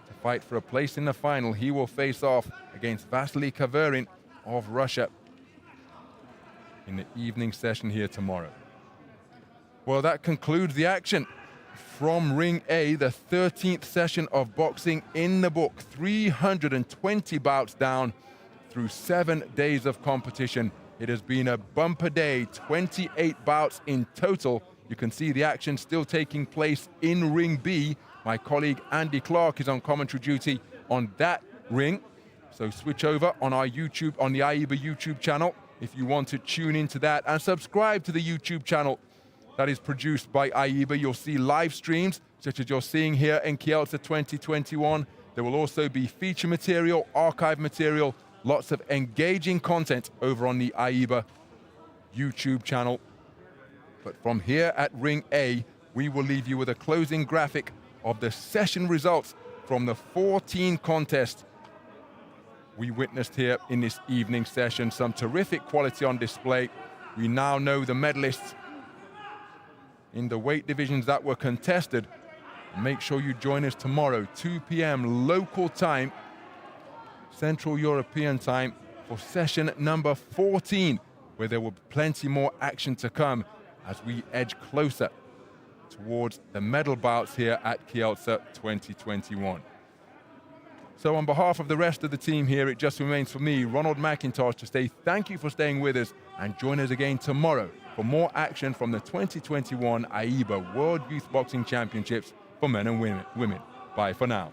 to fight for a place in the final. He will face off against Vasily Kaverin of Russia in the evening session here tomorrow. Well, that concludes the action from Ring A, the 13th session of boxing in the book. 320 bouts down through 7 days of competition. It has been a bumper day, 28 bouts in total. You can see the action still taking place in Ring B. My colleague Andy Clark is on commentary duty on that ring. So switch over on our YouTube, on the AIBA YouTube channel, if you want to tune into that, and subscribe to the YouTube channel that is produced by AIBA. You'll see live streams, such as you're seeing here in Kielce 2021. There will also be feature material, archive material, lots of engaging content over on the AIBA YouTube channel. But from here at Ring A, we will leave you with a closing graphic of the session results from the 14 contests we witnessed here in this evening session. Some terrific quality on display. We now know the medalists in the weight divisions that were contested. Make sure you join us tomorrow, 2 p.m. local time, Central European time, for session number 14, where there will be plenty more action to come as we edge closer towards the medal bouts here at Kielce 2021. So on behalf of the rest of the team here, it just remains for me, Ronald McIntosh, to say thank you for staying with us, and join us again tomorrow for more action from the 2021 AIBA World Youth Boxing Championships for men and women. Bye for now.